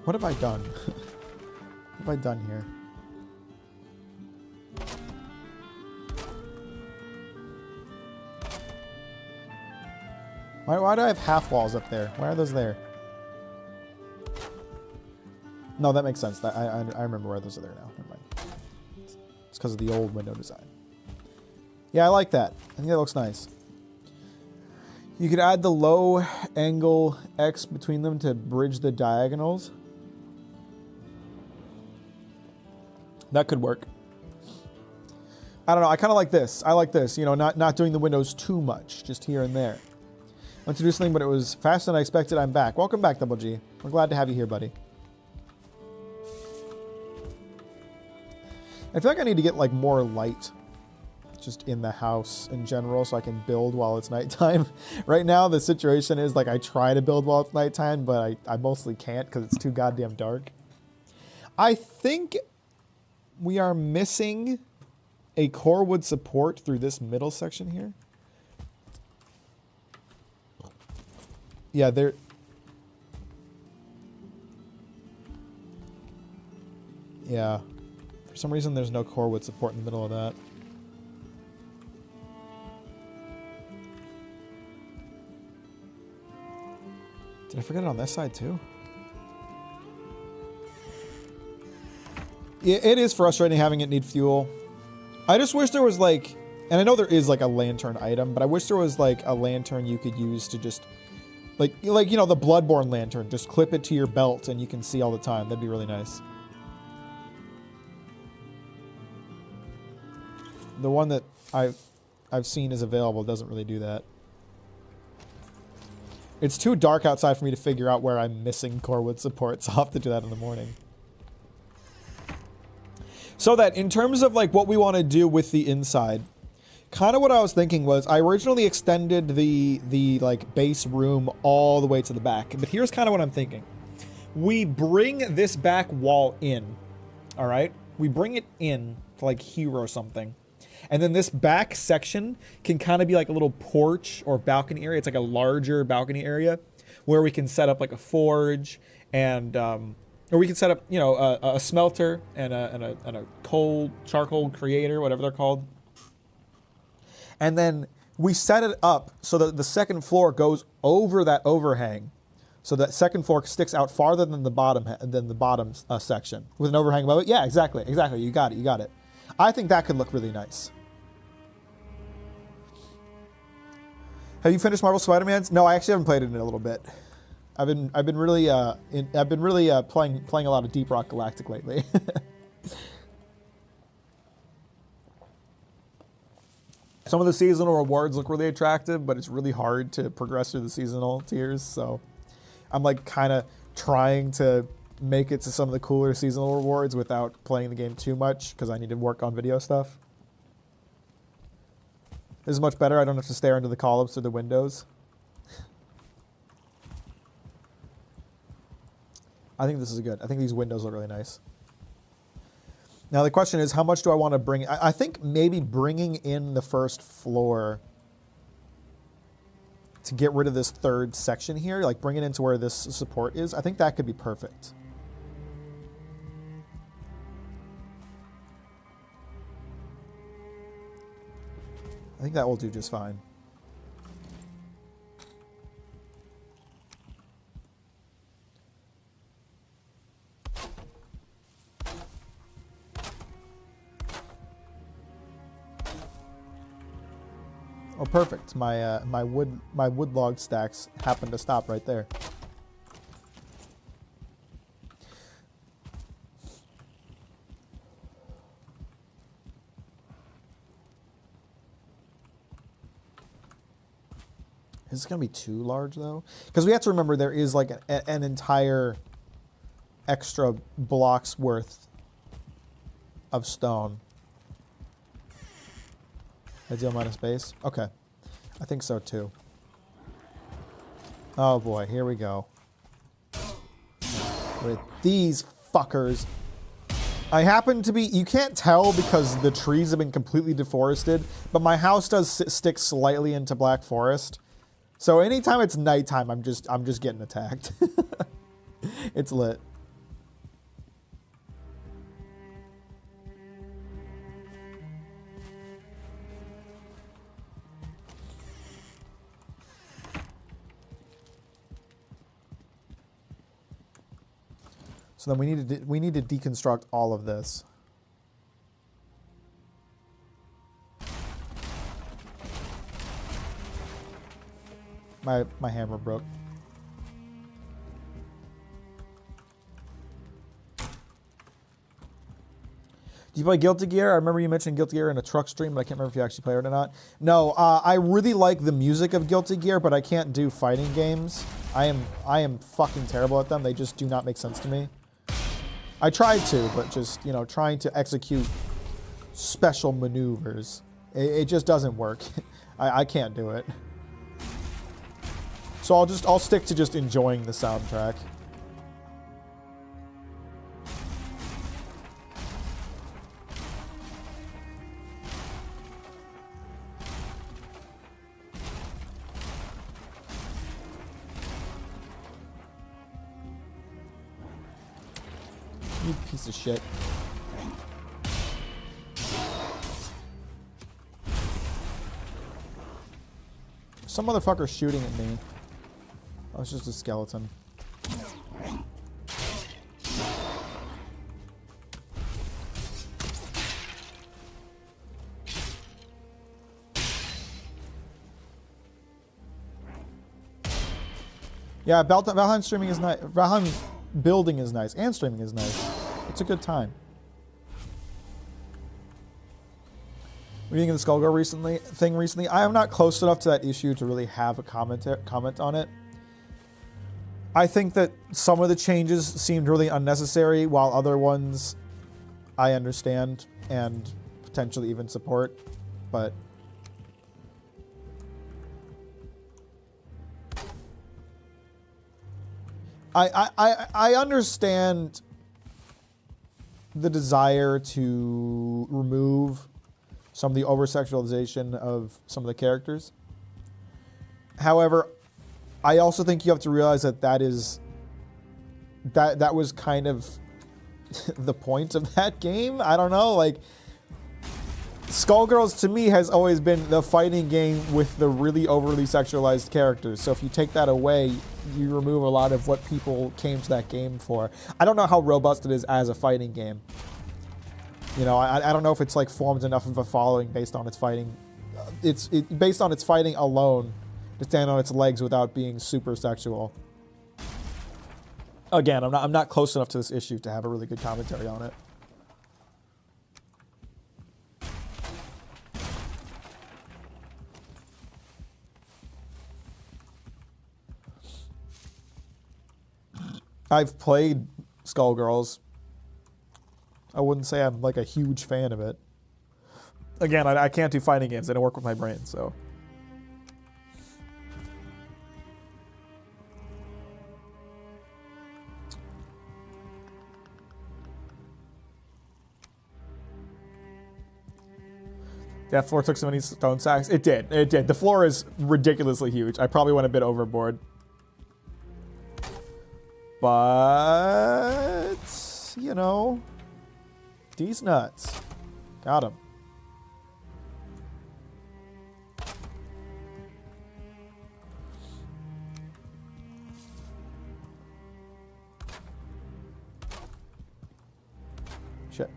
What have I done? What have I done here? Why do I have half walls up there? Why are those there? No, that makes sense. I remember why those are there now. Never mind. It's because of the old window design. Yeah, I like that. I think that looks nice. You could add the low angle X between them to bridge the diagonals. That could work. I don't know. I kind of like this. I like this. You know, not doing the windows too much, just here and there. I went to do something, but it was faster than I expected. I'm back. Welcome back, Double G. We're glad to have you here, buddy. I feel like I need to get like more light just in the house in general so I can build while it's nighttime. Right now, the situation is like I try to build while it's nighttime, but I mostly can't because it's too goddamn dark. I think we are missing a core wood support through this middle section here. Yeah, there... Yeah. For some reason, there's no core wood support in the middle of that. Did I forget it on this side, too? Yeah, it is frustrating having it need fuel. I just wish there was, like... And I know there is, like, a lantern item, but I wish there was, like, a lantern you could use to just... Like, you know, the Bloodborne lantern. Just clip it to your belt and you can see all the time. That'd be really nice. The one that I've seen is available doesn't really do that. It's too dark outside for me to figure out where I'm missing core wood support, so I'll have to do that in the morning. So that in terms of like what we want to do with the inside, kind of what I was thinking was I originally extended the like base room all the way to the back, but here's kind of what I'm thinking. We bring this back wall in, all right? We bring it in to like here or something. And then this back section can kind of be like a little porch or balcony area. It's like a larger balcony area where we can set up like a forge and, or we can set up, you know, a smelter and a coal, charcoal creator, whatever they're called. And then we set it up so that the second floor goes over that overhang. So that second floor sticks out farther than the bottom section with an overhang above it. Yeah, exactly. You got it. I think that could look really nice. Have you finished Marvel Spider-Man's? No, I actually haven't played it in a little bit. I've been really playing a lot of Deep Rock Galactic lately. Some of the seasonal rewards look really attractive, but it's really hard to progress through the seasonal tiers. So I'm like kind of trying to make it to some of the cooler seasonal rewards without playing the game too much because I need to work on video stuff. This is much better. I don't have to stare into the columns through the windows. I think this is good. I think these windows look really nice. Now the question is, how much do I want to bring? I think maybe bringing in the first floor to get rid of this third section here, like bring it into where this support is. I think that could be perfect. I think that will do just fine. Oh, perfect. My wood log stacks happen to stop right there. Is this going to be too large, though? Because we have to remember there is like an entire extra block's worth of stone. Ideal minus base? Okay. I think so, too. Oh, boy. Here we go. With these fuckers. I happen to be... You can't tell because the trees have been completely deforested, but my house does stick slightly into Black Forest. So anytime it's nighttime, I'm just getting attacked. It's lit. So then we need to deconstruct all of this. My hammer broke. Do you play Guilty Gear? I remember you mentioned Guilty Gear in a truck stream, but I can't remember if you actually play it or not. No, I really like the music of Guilty Gear, but I can't do fighting games. I am fucking terrible at them. They just do not make sense to me. I tried to, but just, you know, trying to execute special maneuvers, it just doesn't work. I can't do it. So I'll stick to just enjoying the soundtrack. You piece of shit. Some motherfucker shooting at me. Oh, it's just a skeleton. Yeah, Valheim streaming is nice. Valheim building is nice, and streaming is nice. It's a good time. What do you think of the Skullgirl thing recently? I am not close enough to that issue to really have a comment on it. I think that some of the changes seemed really unnecessary, while other ones I understand and potentially even support, but I understand the desire to remove some of the over-sexualization of some of the characters. However, I also think you have to realize that that was kind of the point of that game. I don't know, like, Skullgirls to me has always been the fighting game with the really overly sexualized characters. So if you take that away, you remove a lot of what people came to that game for. I don't know how robust it is as a fighting game. You know, I don't know if it's like formed enough of a following based on its fighting. Based on its fighting alone to stand on its legs without being super sexual. Again, I'm not close enough to this issue to have a really good commentary on it. I've played Skullgirls. I wouldn't say I'm like a huge fan of it. Again, I can't do fighting games. They don't work with my brain, so. That floor took so many stone sacks. It did. It did. The floor is ridiculously huge. I probably went a bit overboard. But, you know, these nuts. Got him. Shit.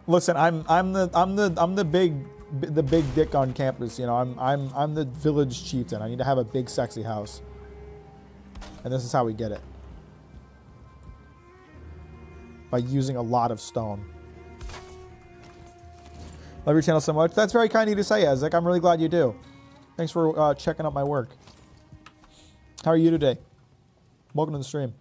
Listen, I'm the big dick on campus, you know. I'm the village chieftain. I need to have a big sexy house. And this is how we get it. By using a lot of stone. Love your channel so much. That's very kind of you to say, Ezek. I'm really glad you do. Thanks for checking out my work. How are you today? Welcome to the stream.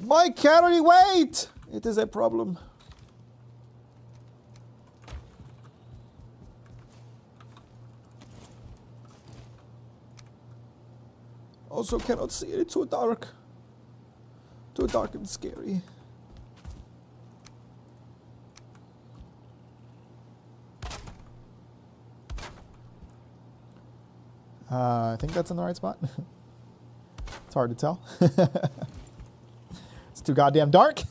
My calorie weight! It is a problem. Also cannot see it, it's too dark. Too dark and scary. I think that's in the right spot. It's hard to tell. It's too goddamn dark.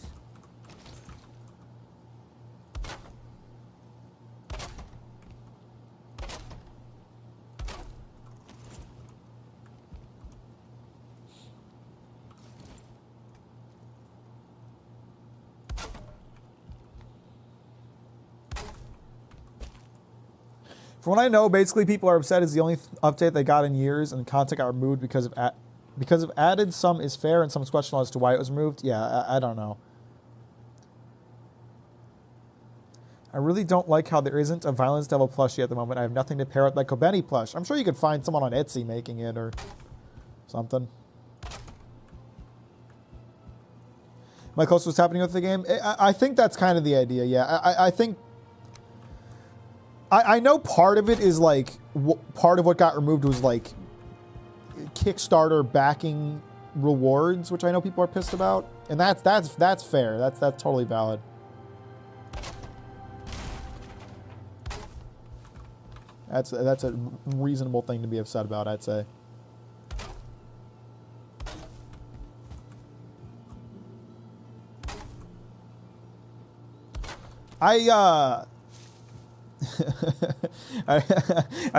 From what I know, basically people are upset it's the only update they got in years, and content got removed because of added. Some is fair and some is questionable as to why it was removed. Yeah, I don't know. I really don't like how there isn't a Violence Devil plushie at the moment. I have nothing to pair with my Kobeni plush. I'm sure you could find someone on Etsy making it or something. Am I close to what's happening with the game? I think that's kind of the idea, yeah. I think... I know part of it is like... part of what got removed was like... Kickstarter backing rewards, which I know people are pissed about. And that's fair. That's totally valid. That's a reasonable thing to be upset about, I'd say. I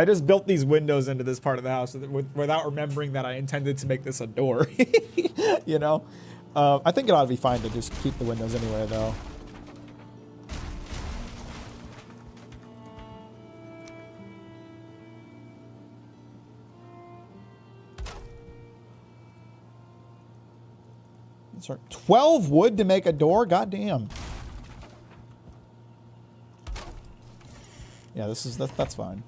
just built these windows into this part of the house without remembering that I intended to make this a door. You know? I think it ought to be fine to just keep the windows anyway, though. Sorry, 12 wood to make a door? God damn. Yeah, that's fine.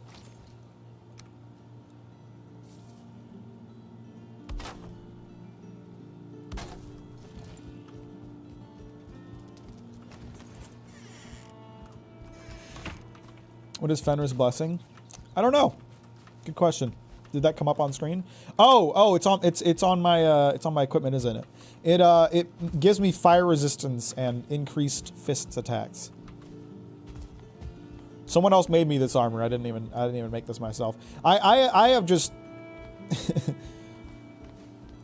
What is Fenrir's blessing? I don't know. Good question. Did that come up on screen? Oh, it's on my equipment, isn't it? It gives me fire resistance and increased fist attacks. Someone else made me this armor. I didn't even make this myself. I have just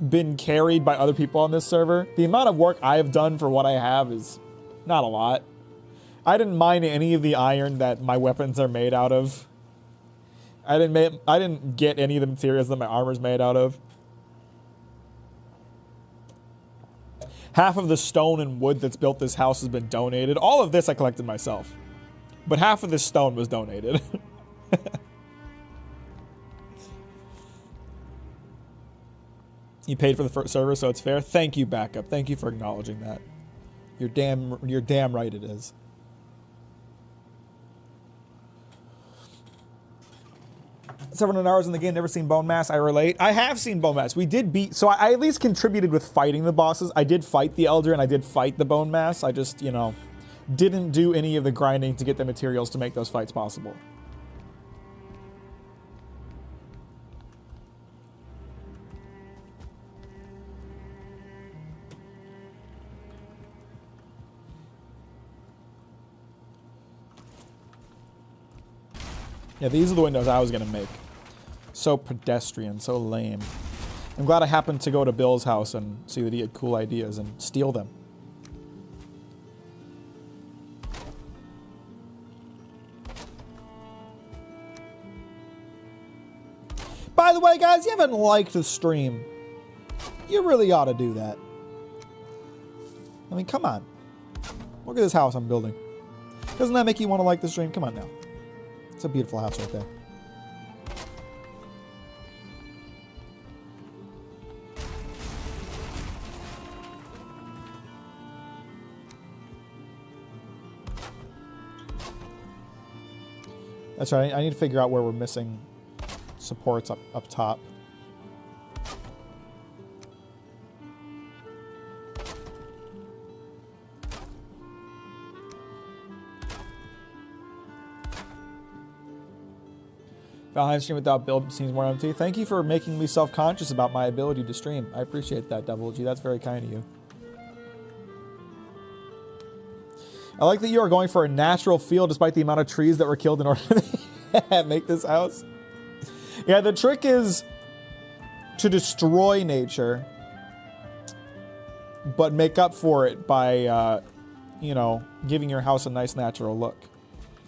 been carried by other people on this server. The amount of work I have done for what I have is not a lot. I didn't mine any of the iron that my weapons are made out of. I didn't get any of the materials that my armor's made out of. Half of the stone and wood that's built this house has been donated. All of this I collected myself. But half of this stone was donated. You paid for the first server, so it's fair. Thank you, Backup. Thank you for acknowledging that. You're damn right it is. $700 hours in the game, never seen Bone Mass. I relate. I have seen Bone Mass. We did beat, so I at least contributed with fighting the bosses. I did fight the Elder and I did fight the Bone Mass. I just, you know, didn't do any of the grinding to get the materials to make those fights possible. Yeah, these are the windows I was going to make. So pedestrian, so lame. I'm glad I happened to go to Bill's house and see that he had cool ideas and steal them. By the way, guys, you haven't liked the stream. You really ought to do that. I mean, come on. Look at this house I'm building. Doesn't that make you want to like the stream? Come on now. It's a beautiful house right there. That's right. I need to figure out where we're missing supports up top. Valheim stream without build seems more empty. Thank you for making me self-conscious about my ability to stream. I appreciate that, Double G. That's very kind of you. I like that you are going for a natural feel despite the amount of trees that were killed in order to make this house. Yeah, the trick is to destroy nature but make up for it by, you know, giving your house a nice natural look.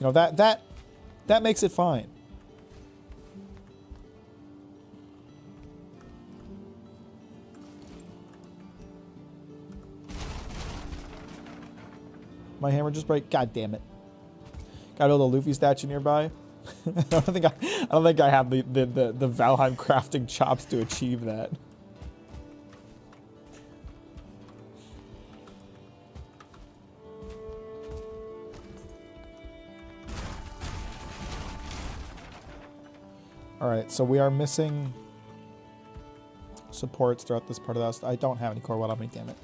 You know, that makes it fine. My hammer just break. God damn it! Got a little Luffy statue nearby. I don't think I have the Valheim crafting chops to achieve that. All right, so we are missing supports throughout this part of the house. I don't have any core weld on me, damn it.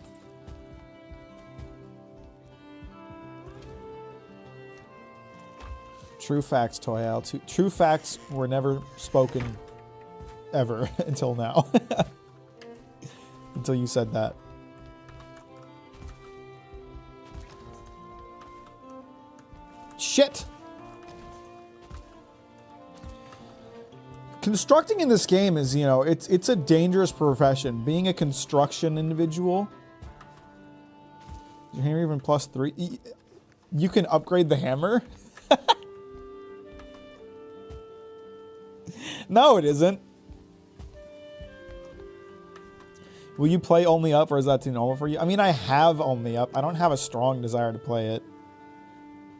True facts, Toyal. True facts were never spoken ever until now. Until you said that. Shit! Constructing in this game is, you know, it's a dangerous profession. Being a construction individual. Is your hammer even +3? You can upgrade the hammer? No, it isn't. Will you play Only Up, or is that too normal for you? I mean, I have Only Up. I don't have a strong desire to play it.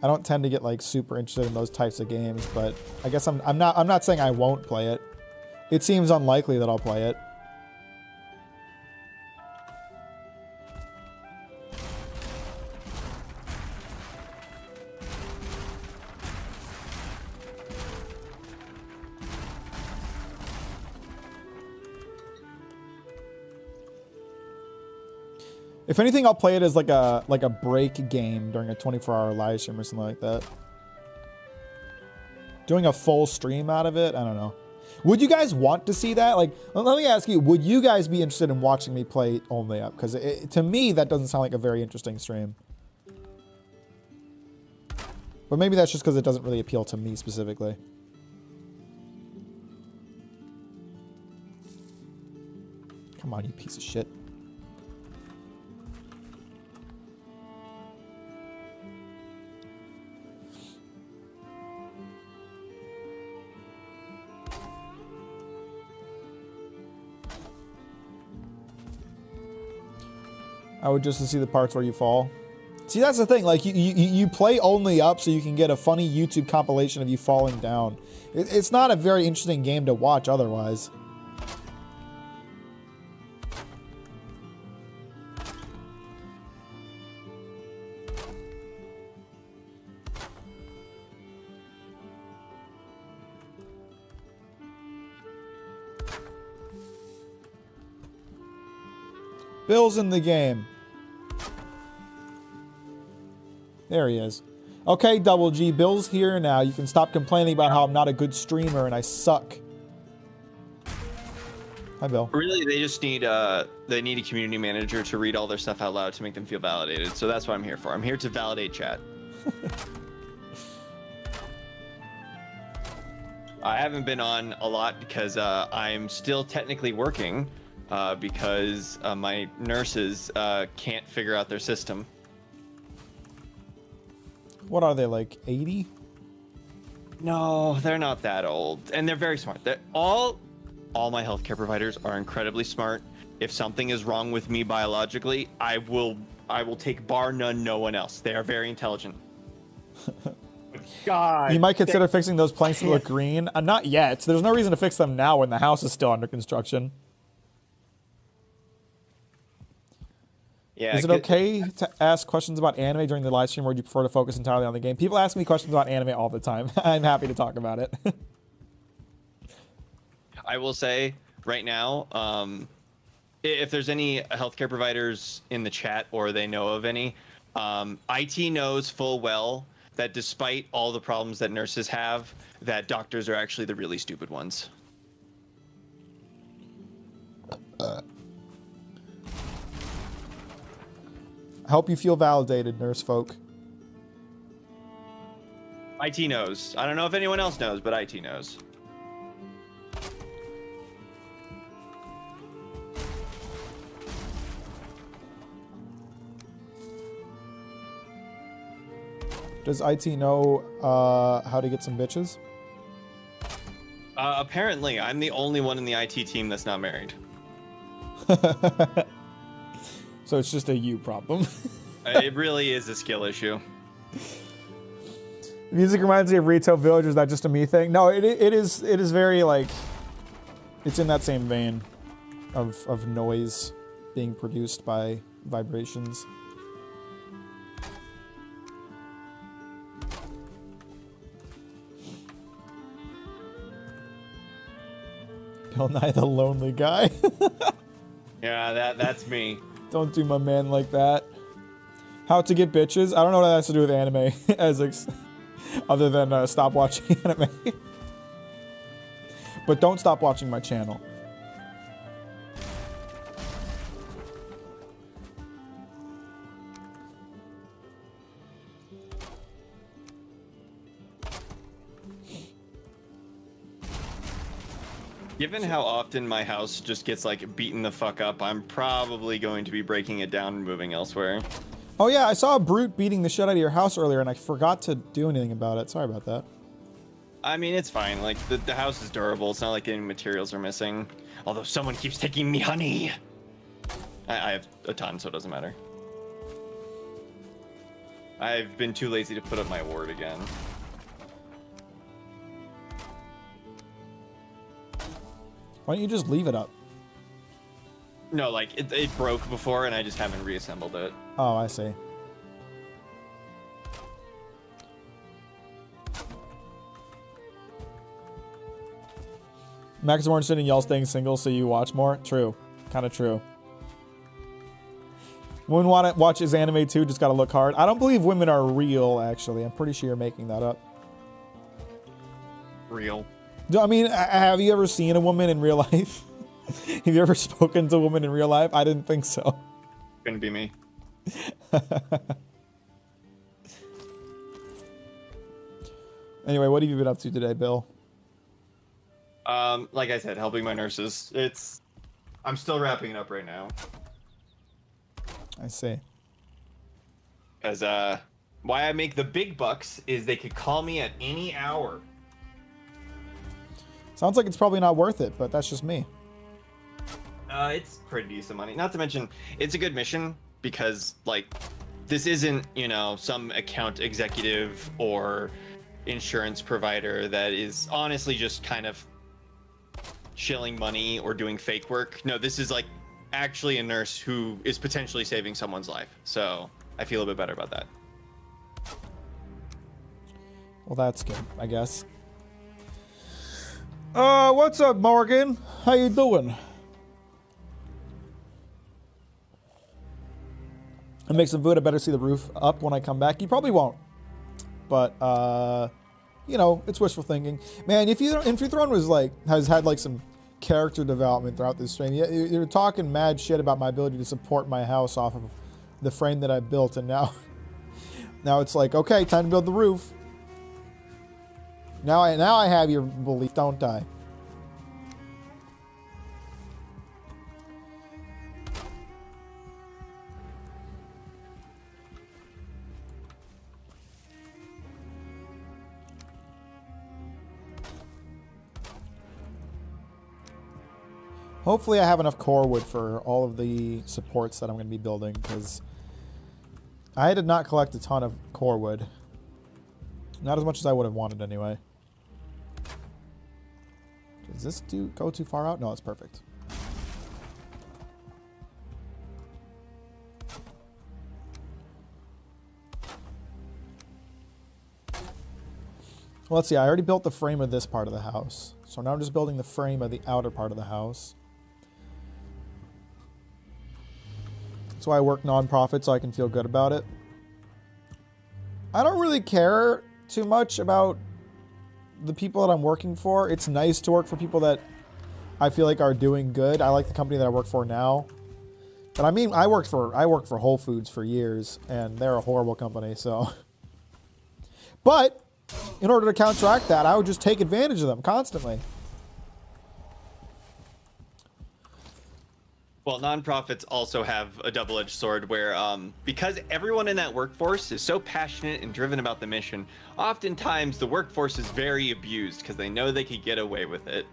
I don't tend to get like super interested in those types of games, but I guess I'm not saying I won't play it. It seems unlikely that I'll play it. If anything, I'll play it as like a break game during a 24-hour live stream or something like that. Doing a full stream out of it, I don't know. Would you guys want to see that? Like, let me ask you, would you guys be interested in watching me play Only Up? Because to me, that doesn't sound like a very interesting stream. But maybe that's just because it doesn't really appeal to me specifically. Come on, you piece of shit. I would just to see the parts where you fall. See, that's the thing. Like, you play Only Up so you can get a funny YouTube compilation of you falling down. It's not a very interesting game to watch otherwise. Bill's in the game. There he is. Okay, Double G, Bill's here now. You can stop complaining about how I'm not a good streamer and I suck. Hi, Bill. Really, they just need a community manager to read all their stuff out loud to make them feel validated. So that's what I'm here for. I'm here to validate chat. I haven't been on a lot because I'm still technically working. Because my nurses can't figure out their system. What are they, like 80? No, they're not that old, and they're very smart. All my healthcare providers are incredibly smart. If something is wrong with me biologically, I will take bar none, no one else. They are very intelligent. God, you might consider fixing those planks to look green. Not yet. There's no reason to fix them now when the house is still under construction. Yeah, is it okay to ask questions about anime during the live stream, or would you prefer to focus entirely on the game? People ask me questions about anime all the time. I'm happy to talk about it. I will say right now, if there's any healthcare providers in the chat or they know of any, IT knows full well that despite all the problems that nurses have, that doctors are actually the really stupid ones. I hope you feel validated, nurse folk. IT knows. I don't know if anyone else knows, but IT knows. Does IT know how to get some bitches? Apparently, I'm the only one in the IT team that's not married. So it's just a you problem. It really is a skill issue. Music reminds me of Retail Village. Is that just a me thing? No, it is very like, it's in that same vein of noise being produced by vibrations. Bill Nye the lonely guy. Yeah, that's me. Don't do my man like that. How to get bitches? I don't know what that has to do with anime, other than stop watching anime. But don't stop watching my channel. Given how often my house just gets like beaten the fuck up, I'm probably going to be breaking it down and moving elsewhere. Oh yeah, I saw a brute beating the shit out of your house earlier and I forgot to do anything about it. Sorry about that. I mean, it's fine. Like, the house is durable. It's not like any materials are missing. Although someone keeps taking me honey. I have a ton, so it doesn't matter. I've been too lazy to put up my ward again. Why don't you just leave it up? No, like, it broke before and I just haven't reassembled it. Oh, I see. Max is more interested in y'all staying single so you watch more? True. Kind of true. Women want to watch his anime too, just gotta look hard. I don't believe women are real, actually. I'm pretty sure you're making that up. Real. I mean, have you ever seen a woman in real life? Have you ever spoken to a woman in real life? I didn't think so. Couldn't be me. Anyway, what have you been up to today, Bill? Like I said, helping my nurses. I'm still wrapping it up right now. I see. Because, why I make the big bucks is they could call me at any hour. Sounds like it's probably not worth it, but that's just me. It's pretty decent money. Not to mention, it's a good mission because, like, this isn't, you know, some account executive or insurance provider that is honestly just kind of shilling money or doing fake work. No, this is, like, actually a nurse who is potentially saving someone's life. So I feel a bit better about that. Well, that's good, I guess. What's up, Morgan? How you doing? I make some food. I better see the roof up when I come back. You probably won't, but you know, it's wishful thinking. Man, if your throne was like has had like some character development throughout this stream, you're talking mad shit about my ability to support my house off of the frame that I built, and now it's like, okay, time to build the roof. Now I have your belief, don't I? Hopefully I have enough core wood for all of the supports that I'm going to be building, because I did not collect a ton of core wood. Not as much as I would have wanted anyway. Does this go too far out? No, it's perfect. Well, let's see. I already built the frame of this part of the house. So now I'm just building the frame of the outer part of the house. That's why I work non-profit, so I can feel good about it. I don't really care too much about the people that I'm working for. It's nice to work for people that I feel like are doing good. I like the company that I work for now. But I mean, I worked for Whole Foods for years, and they're a horrible company, so. But in order to counteract that, I would just take advantage of them constantly. Well, nonprofits also have a double-edged sword where, because everyone in that workforce is so passionate and driven about the mission, oftentimes the workforce is very abused because they know they could get away with it.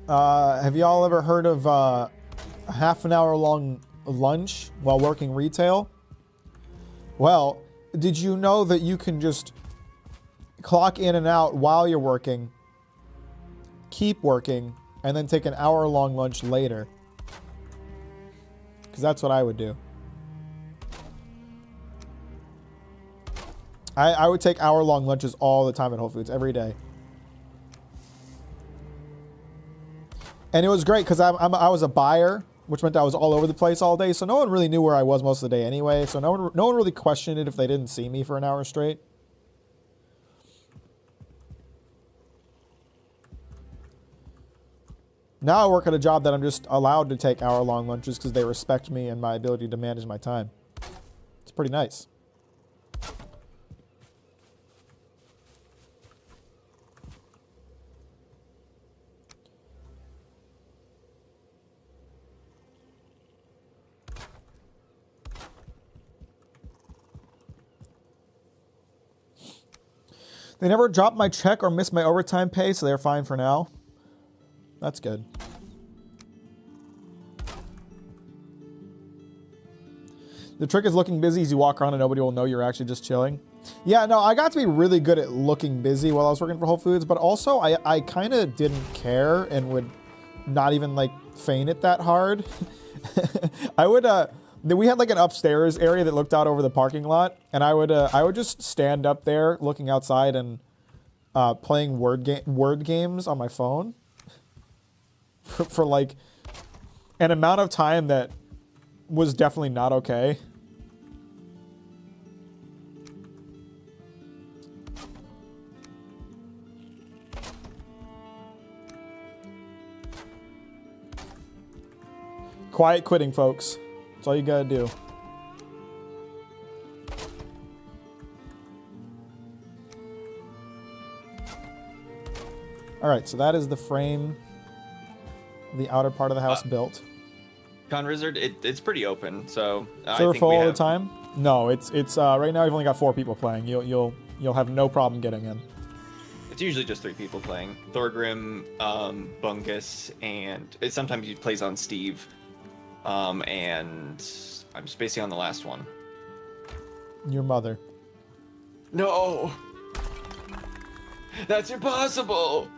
Have y'all ever heard of a half an hour long lunch while working retail? Well, did you know that you can just clock in and out while you're working, keep working, and then take an hour-long lunch later? Because that's what I would do. I would take hour-long lunches all the time at Whole Foods, every day. And it was great because I was a buyer, which meant I was all over the place all day, so no one really knew where I was most of the day anyway, so no one really questioned it if they didn't see me for an hour straight. Now I work at a job that I'm just allowed to take hour-long lunches because they respect me and my ability to manage my time. It's pretty nice. They never dropped my check or missed my overtime pay, so they're fine for now. That's good. The trick is looking busy as you walk around and nobody will know you're actually just chilling. Yeah, no, I got to be really good at looking busy while I was working for Whole Foods, but also I kind of didn't care and would not even like feign it that hard. I would, we had like an upstairs area that looked out over the parking lot, and I would just stand up there looking outside and playing word games on my phone for like an amount of time that was definitely not okay. Quiet quitting, folks. That's all you gotta do. All right, so that is the frame, the outer part of the house built. Conrizard, it's pretty open, so I Server think full we all the have... time? No, it's right now. You've only got 4 people playing. You'll have no problem getting in. It's usually just 3 people playing. Thorgrim, Bungus, and sometimes he plays on Steve. And I'm spacing on the last one. Your mother. No! That's impossible!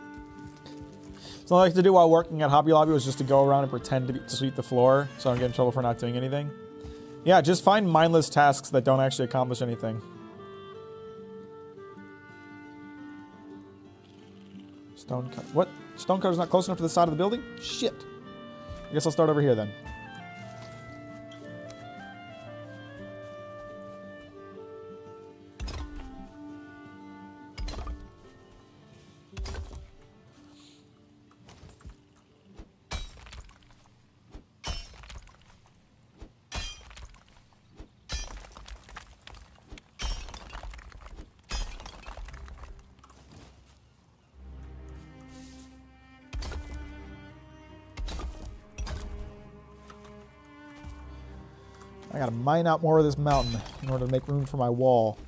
So what I like to do while working at Hobby Lobby was just to go around and pretend to sweep the floor, so I don't get in trouble for not doing anything. Yeah, just find mindless tasks that don't actually accomplish anything. Stonecutter. What? Stonecutter's not close enough to the side of the building? Shit. I guess I'll start over here then. I gotta mine out more of this mountain in order to make room for my wall.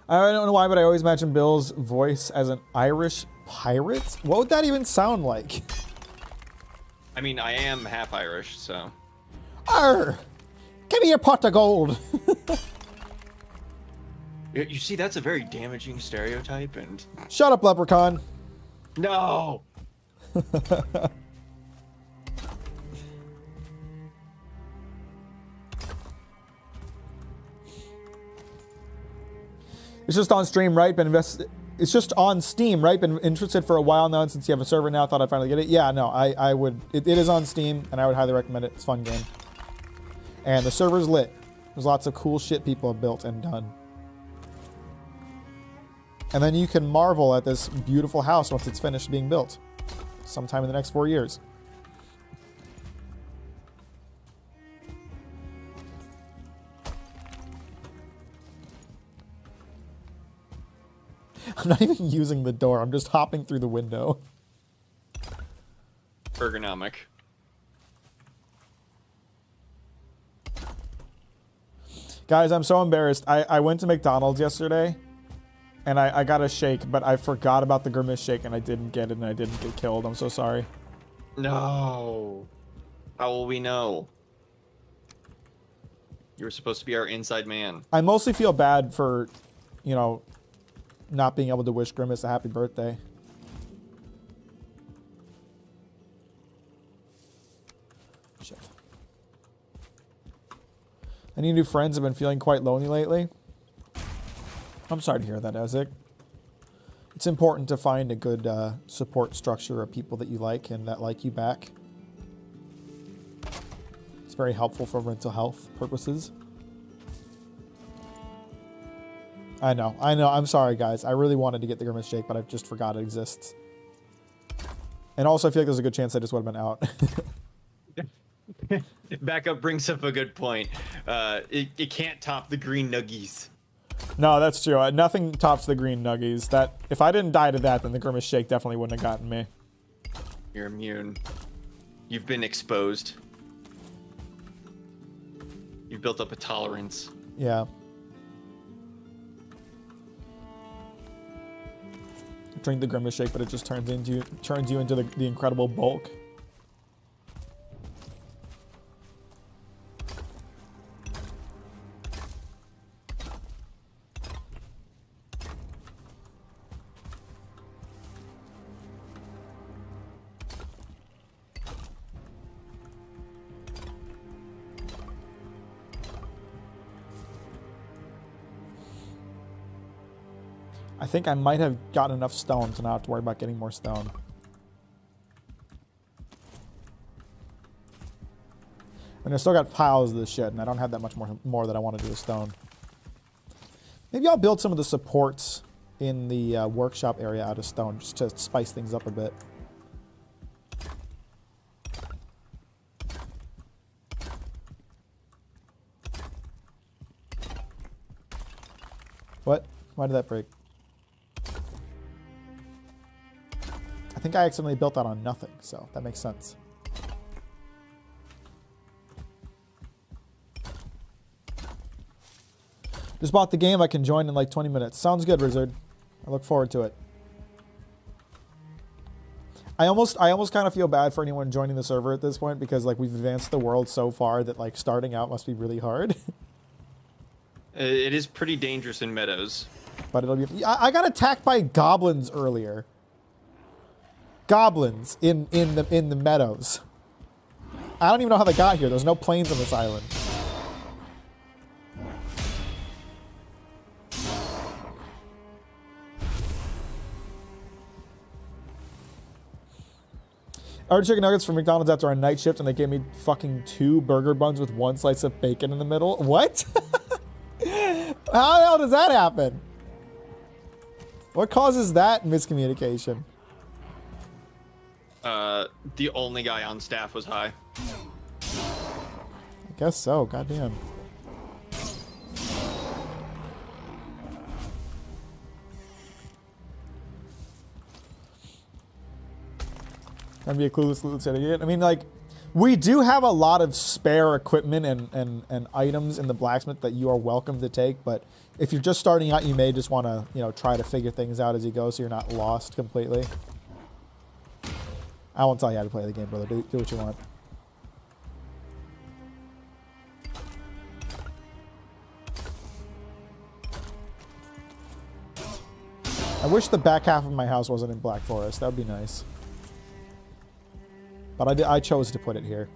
I don't know why, but I always imagine Bill's voice as an Irish pirate. What would that even sound like? I mean, I am half Irish, so... Arr! Give me your pot of gold! You see, that's a very damaging stereotype, and... Shut up, leprechaun! No! It's just on stream, right? It's just on Steam, right? Been interested for a while now, and since you have a server now, thought I'd finally get it. Yeah, no, I would. It is on Steam, and I would highly recommend it. It's a fun game. And the server's lit. There's lots of cool shit people have built and done. And then you can marvel at this beautiful house once it's finished being built. Sometime in the next 4 years. I'm not even using the door. I'm just hopping through the window. Ergonomic. Guys, I'm so embarrassed. I went to McDonald's yesterday, and I got a shake, but I forgot about the Grimace shake, and I didn't get it, and I didn't get killed. I'm so sorry. No. How will we know? You were supposed to be our inside man. I mostly feel bad for, you know, not being able to wish Grimace a happy birthday. Shit. Any new friends have been feeling quite lonely lately? I'm sorry to hear that, Ezek. It's important to find a good support structure of people that you like and that like you back. It's very helpful for mental health purposes. I know. I'm sorry, guys. I really wanted to get the Grimace shake, but I just forgot it exists. And also, I feel like there's a good chance I just would have been out. Backup brings up a good point. It can't top the green nuggies. No, that's true. Nothing tops the green nuggies. That if I didn't die to that, then the Grimace shake definitely wouldn't have gotten me. You're immune. You've been exposed. You've built up a tolerance. Yeah. Drink the Grimace shake, but it just turns you into the incredible bulk. I think I might have gotten enough stone to not have to worry about getting more stone. And I still got piles of this shit, and I don't have that much more that I want to do with stone. Maybe I'll build some of the supports in the workshop area out of stone, just to spice things up a bit. What? Why did that break? I think I accidentally built that on nothing, so that makes sense. Just bought the game. I can join in like 20 minutes. Sounds good, Wizard. I look forward to it. I almost kind of feel bad for anyone joining the server at this point because like we've advanced the world so far that like starting out must be really hard. It is pretty dangerous in meadows. But it'll be. I got attacked by goblins earlier. Goblins in the meadows. I don't even know how they got here. There's no plains on this island. I ordered chicken nuggets from McDonald's after our night shift, and they gave me fucking 2 burger buns with 1 slice of bacon in the middle. What? How the hell does that happen? What causes that miscommunication? The only guy on staff was high. I guess so. Goddamn. Gonna be a clueless loot idiot. I mean, like, we do have a lot of spare equipment and items in the blacksmith that you are welcome to take, but if you're just starting out, you may just want to, you know, try to figure things out as you go so you're not lost completely. I won't tell you how to play the game, brother. Do what you want. I wish the back half of my house wasn't in Black Forest. That would be nice. But I chose to put it here.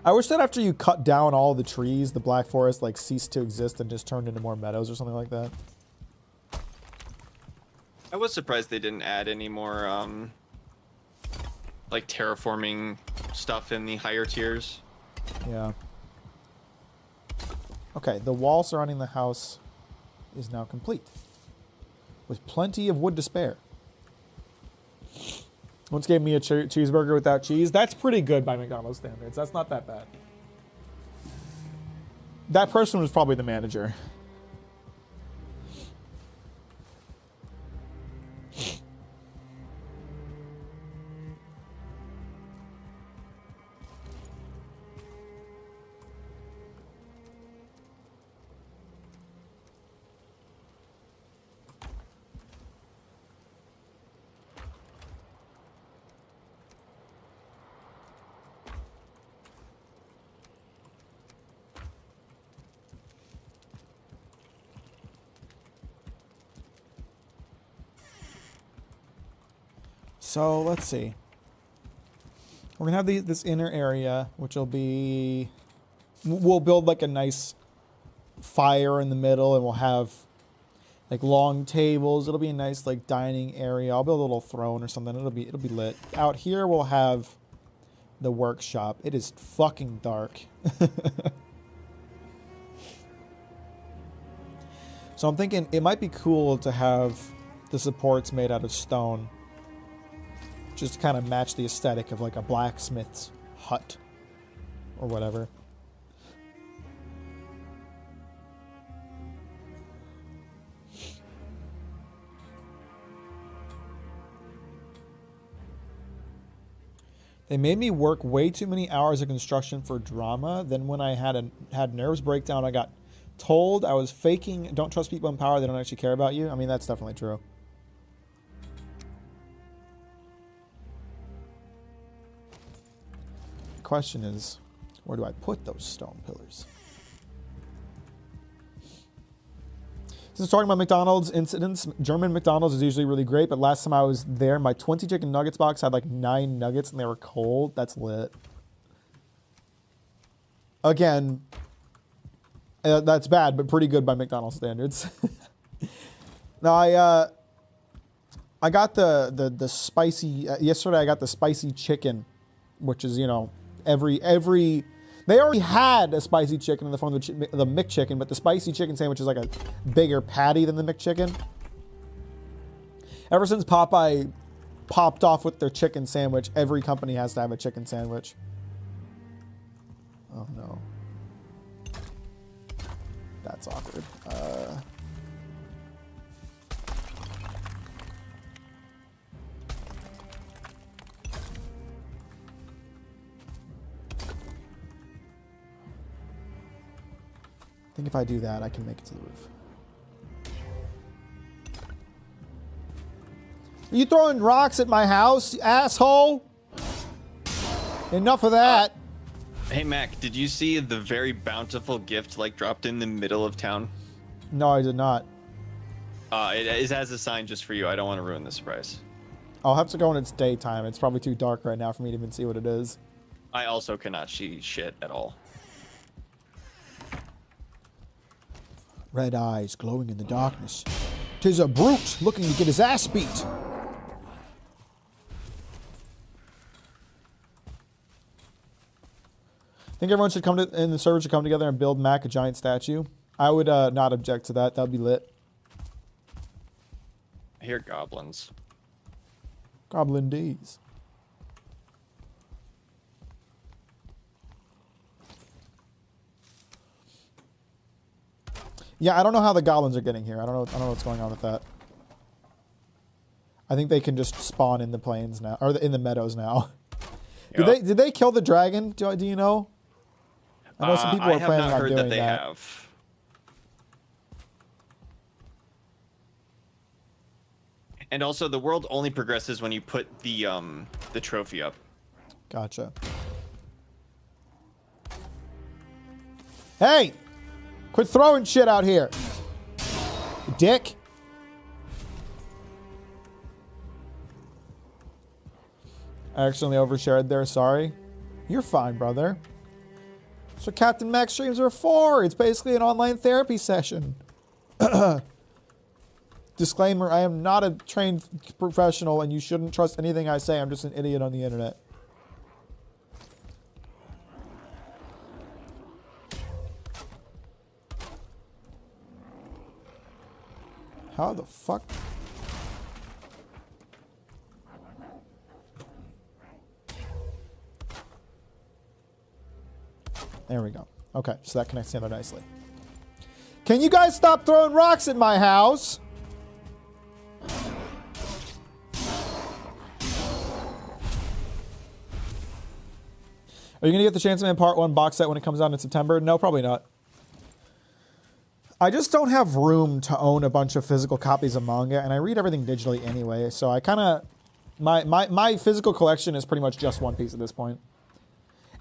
I wish that after you cut down all the trees, the Black Forest like ceased to exist and just turned into more meadows or something like that. I was surprised they didn't add any more, like, terraforming stuff in the higher tiers. Yeah. Okay, the wall surrounding the house is now complete. With plenty of wood to spare. Once gave me a cheeseburger without cheese. That's pretty good by McDonald's standards. That's not that bad. That person was probably the manager. So let's see. We're gonna have this inner area, which will be. We'll build like a nice fire in the middle, and we'll have like long tables. It'll be a nice like dining area. I'll build a little throne or something. It'll be lit. Out here we'll have the workshop. It is fucking dark. So I'm thinking it might be cool to have the supports made out of stone. Just to kind of match the aesthetic of like a blacksmith's hut or whatever. They made me work way too many hours of construction for drama. Then when I had nerves breakdown, I got told I was faking. Don't trust people in power. They don't actually care about you. I mean, that's definitely true. The question is, where do I put those stone pillars? Since talking about McDonald's incidents, German McDonald's is usually really great, but last time I was there, my 20 chicken nuggets box had like 9 nuggets and they were cold. That's lit. Again, that's bad, but pretty good by McDonald's standards. Now I got the spicy yesterday. I got the spicy chicken, which is, you know, every they already had a spicy chicken in the form of the McChicken, but the spicy chicken sandwich is like a bigger patty than the McChicken. Ever since Popeye popped off with their chicken sandwich, every company has to have a chicken sandwich. Oh no. That's awkward. I think if I do that, I can make it to the roof. Are you throwing rocks at my house, you asshole? Enough of that. Hey, Mac, did you see the very bountiful gift like dropped in the middle of town? No, I did not. It has a sign just for you. I don't want to ruin the surprise. I'll have to go when it's daytime. It's probably too dark right now for me to even see what it is. I also cannot see shit at all. Red eyes glowing in the darkness. 'Tis a brute looking to get his ass beat. I think everyone should in the server should come together and build Mack a giant statue. I would not object to that. That'd be lit. I hear goblins. Goblin D's. Yeah, I don't know how the goblins are getting here. I don't know what's going on with that. I think they can just spawn in the plains now, or in the meadows now. Did they kill the dragon? Do you know? I know some people are planning on doing that. They have. And also, the world only progresses when you put the trophy up. Gotcha. Hey! Quit throwing shit out here, you dick. I accidentally overshared there, sorry. You're fine, brother. That's what Captain Mack streams are for. It's basically an online therapy session. Disclaimer, I am not a trained professional and you shouldn't trust anything I say. I'm just an idiot on the internet. How the fuck? There we go. Okay, so that connects together nicely. Can you guys stop throwing rocks at my house? Are you going to get the Chance Man Part 1 box set when it comes out in September? No, probably not. I just don't have room to own a bunch of physical copies of manga, and I read everything digitally anyway, so I kind of... My physical collection is pretty much just One Piece at this point.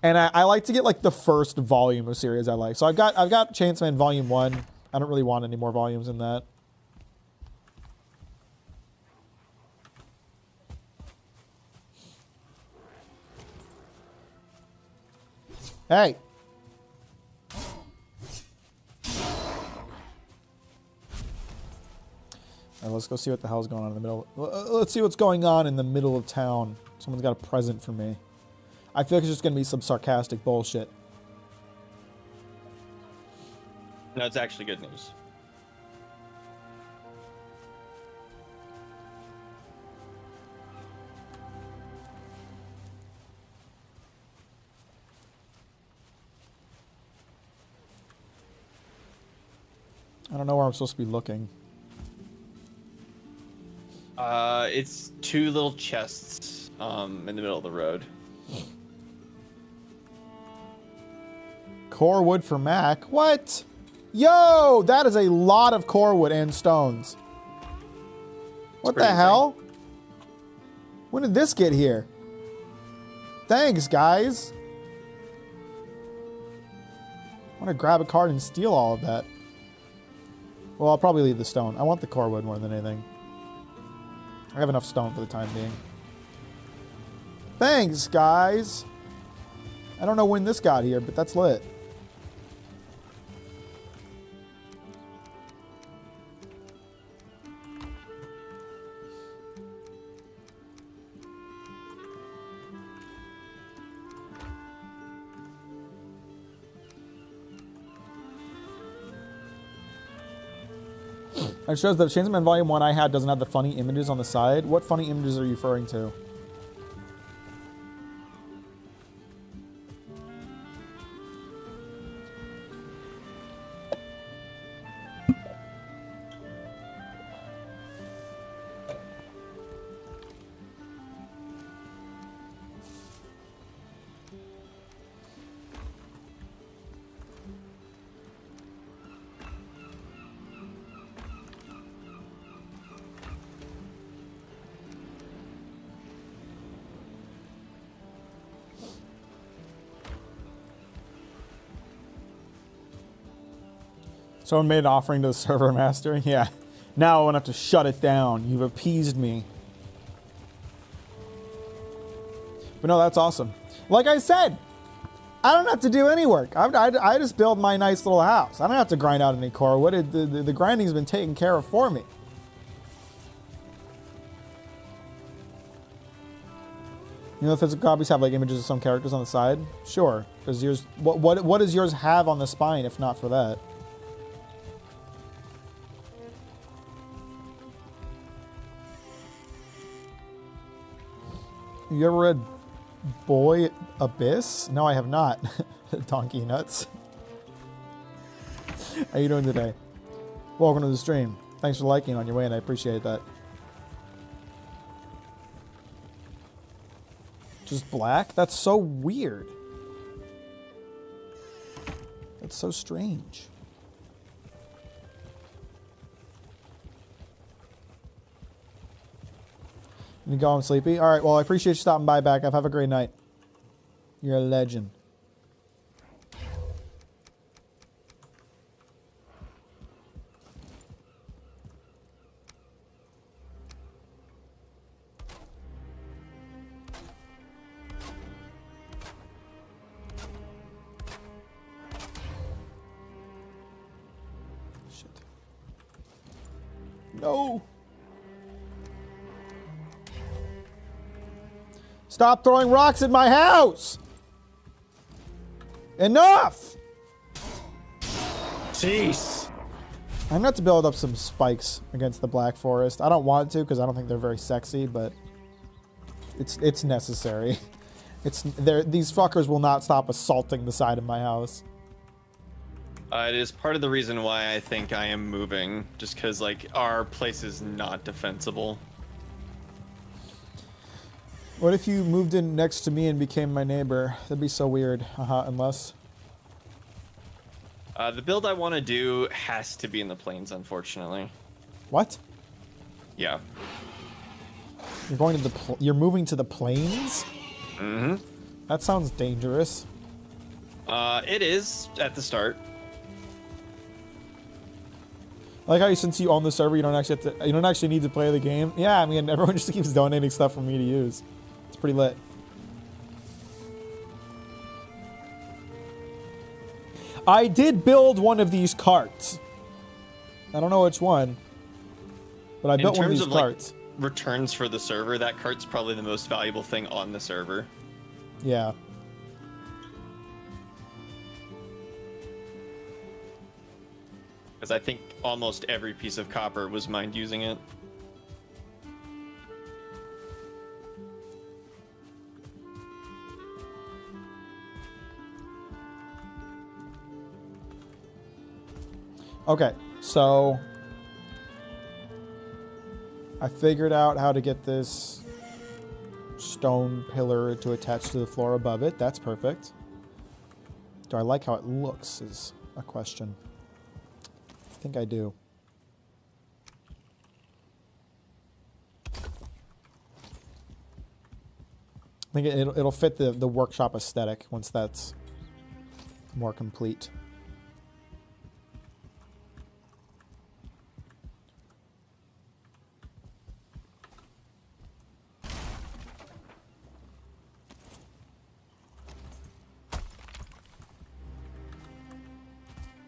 And I like to get, like, the first volume of series I like. So I've got Chance Man Volume 1. I don't really want any more volumes in that. Hey. All right, let's go see what the hell's going on in the middle. Let's see what's going on in the middle of town. Someone's got a present for me. I feel like it's just going to be some sarcastic bullshit. No, it's actually good news. I don't know where I'm supposed to be looking. It's 2 little chests in the middle of the road. Core wood for Mack. What? Yo, that is a lot of core wood and stones. What the pretty hell? When did this get here? Thanks, guys. I want to grab a card and steal all of that. Well, I'll probably leave the stone. I want the core wood more than anything. I have enough stone for the time being. Thanks, guys. I don't know when this got here, but that's lit. It shows that Chainsaw Man Volume 1 I had doesn't have the funny images on the side. What funny images are you referring to? Someone made an offering to the server master? Yeah. Now I won't have to shut it down. You've appeased me. But no, that's awesome. Like I said, I don't have to do any work. I just build my nice little house. I don't have to grind out any core wood. The grinding's been taken care of for me. You know, the physical copies have like images of some characters on the side? Sure. Does yours, what does yours have on the spine if not for that? You ever read Boy Abyss? No, I have not. Donkey nuts. How you doing today? Welcome to the stream. Thanks for liking on your way, and I appreciate that. Just black? That's so weird. That's so strange. You go home sleepy? Alright, well, I appreciate you stopping by back. Have a great night. You're a legend. Shit. No! Stop throwing rocks at my house! Enough! Jeez. I'm gonna have to build up some spikes against the Black Forest. I don't want to because I don't think they're very sexy, but it's necessary. These fuckers will not stop assaulting the side of my house. It is part of the reason why I think I am moving, just because like our place is not defensible. What if you moved in next to me and became my neighbor? That'd be so weird. Unless... The build I want to do has to be in the plains, unfortunately. What? Yeah. You're going to you're moving to the plains? Mm-hmm. That sounds dangerous. It is at the start. I like how since you own the server, you don't actually need to play the game. Yeah, I mean, everyone just keeps donating stuff for me to use. It's pretty lit. I did build one of these carts. I don't know which one, but I built one of these carts. Like, returns for the server, that cart's probably the most valuable thing on the server. Yeah. Because I think almost every piece of copper was mined using it. Okay, so I figured out how to get this stone pillar to attach to the floor above it. That's perfect. Do I like how it looks is a question. I think I do. I think it'll fit the workshop aesthetic once that's more complete.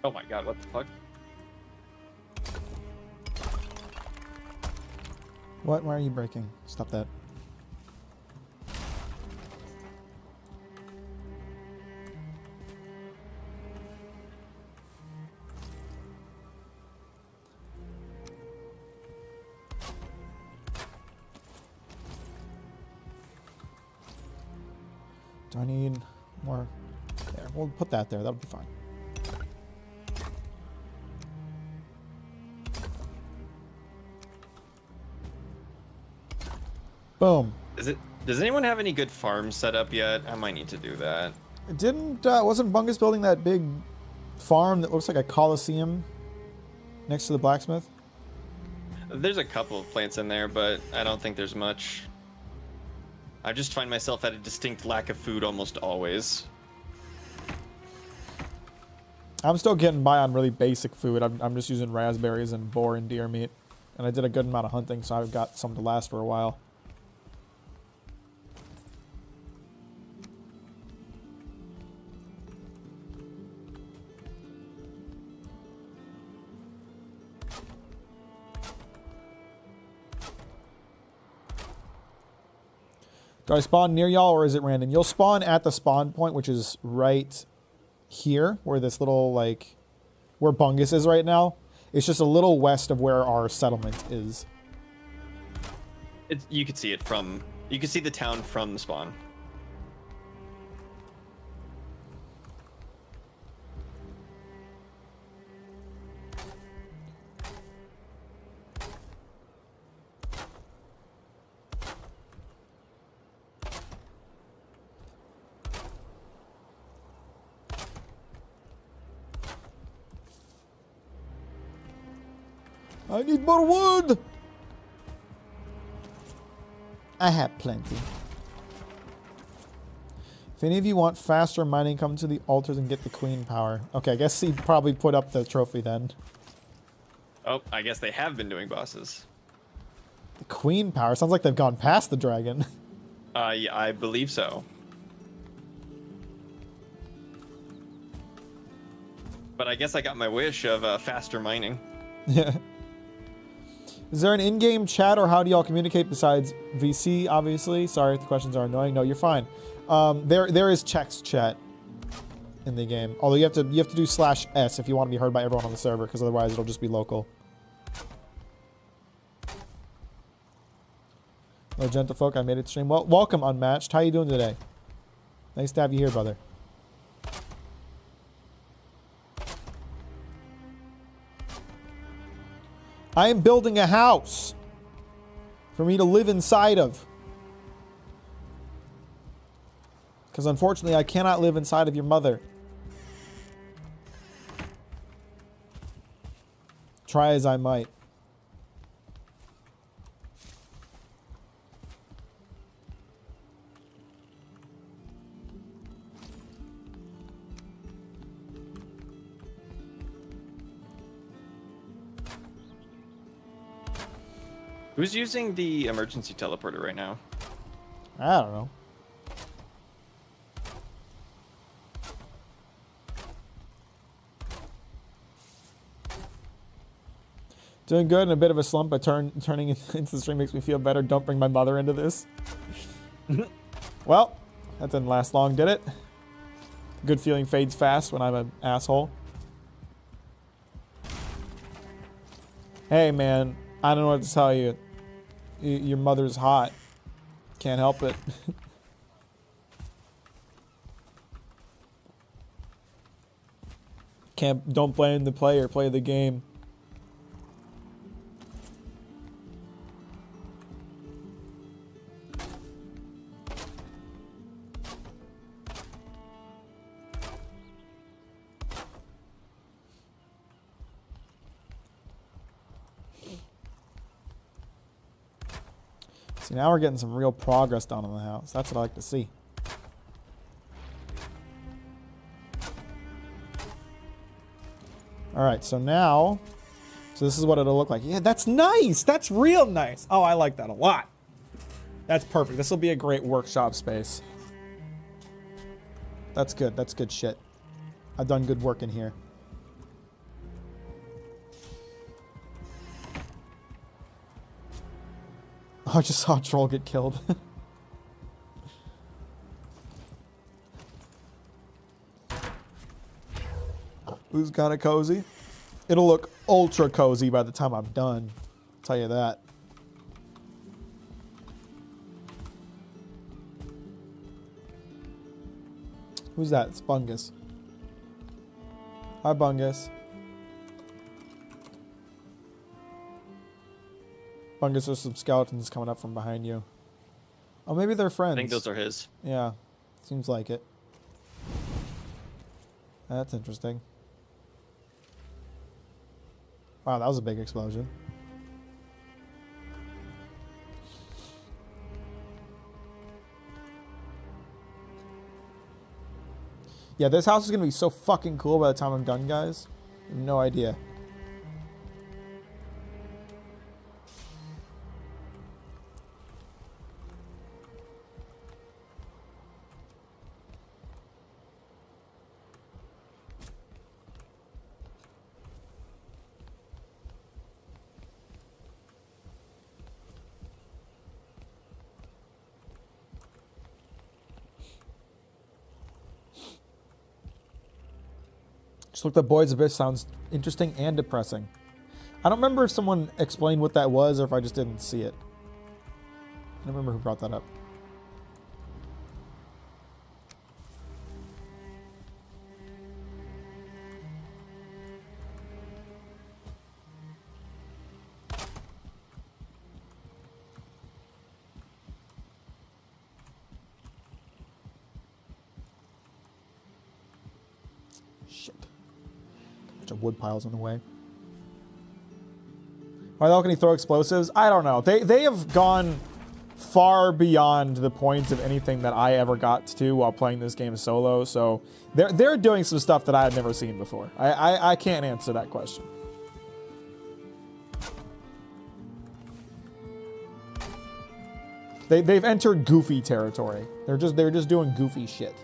Oh my god, what the fuck? What? Why are you breaking? Stop that. Do I need more? There. We'll put that there. That'll be fine. Boom. Does anyone have any good farms set up yet? I might need to do that. Wasn't Bungus building that big farm that looks like a coliseum next to the blacksmith? There's a couple of plants in there, but I don't think there's much. I just find myself at a distinct lack of food almost always. I'm still getting by on really basic food. I'm just using raspberries and boar and deer meat. And I did a good amount of hunting, so I've got something to last for a while. Do I spawn near y'all or is it random? You'll spawn at the spawn point, which is right here, where this little, like, where Bungus is right now. It's just a little west of where our settlement is. You could see it from, you can see the town from the spawn. I need more wood! I have plenty. If any of you want faster mining, come to the altars and get the queen power. Okay, I guess he probably put up the trophy then. Oh, I guess they have been doing bosses. The queen power? Sounds like they've gone past the dragon. Yeah, I believe so. But I guess I got my wish of faster mining. Yeah. Is there an in-game chat or how do y'all communicate besides VC, obviously? Sorry if the questions are annoying. No, you're fine. There is text chat in the game. Although you have to do /s if you want to be heard by everyone on the server, because otherwise it'll just be local. Hello, gentlefolk. I made it stream. Well, welcome, Unmatched. How you doing today? Nice to have you here, brother. I am building a house for me to live inside of. Because unfortunately, I cannot live inside of your mother. Try as I might. Who's using the emergency teleporter right now? I don't know. Doing good in a bit of a slump, but turning into the stream makes me feel better. Don't bring my mother into this. Well, that didn't last long, did it? Good feeling fades fast when I'm an asshole. Hey, man, I don't know what to tell you. Your mother's hot. Can't help it. Don't blame the player, play the game. See, now we're getting some real progress done on the house. That's what I like to see. All right, so now, this is what it'll look like. Yeah, that's nice. That's real nice. Oh, I like that a lot. That's perfect. This will be a great workshop space. That's good. That's good shit. I've done good work in here. Oh, I just saw a troll get killed. Who's got it cozy? It'll look ultra cozy by the time I'm done. I'll tell you that. Who's that? It's Bungus. Hi, Bungus. Bungus, there's some skeletons coming up from behind you. Oh, maybe they're friends. I think those are his. Yeah, seems like it. That's interesting. Wow, that was a big explosion. Yeah, this house is going to be so fucking cool by the time I'm done, guys. I have no idea. Just looked at Boys Abyss. Sounds interesting and depressing. I don't remember if someone explained what that was or if I just didn't see it. I don't remember who brought that up. Shit. Bunch of wood piles in the way. Why the hell can he throw explosives? I don't know. They have gone far beyond the point of anything that I ever got to while playing this game solo. So they're doing some stuff that I had never seen before. I can't answer that question. They've entered goofy territory. They're just doing goofy shit.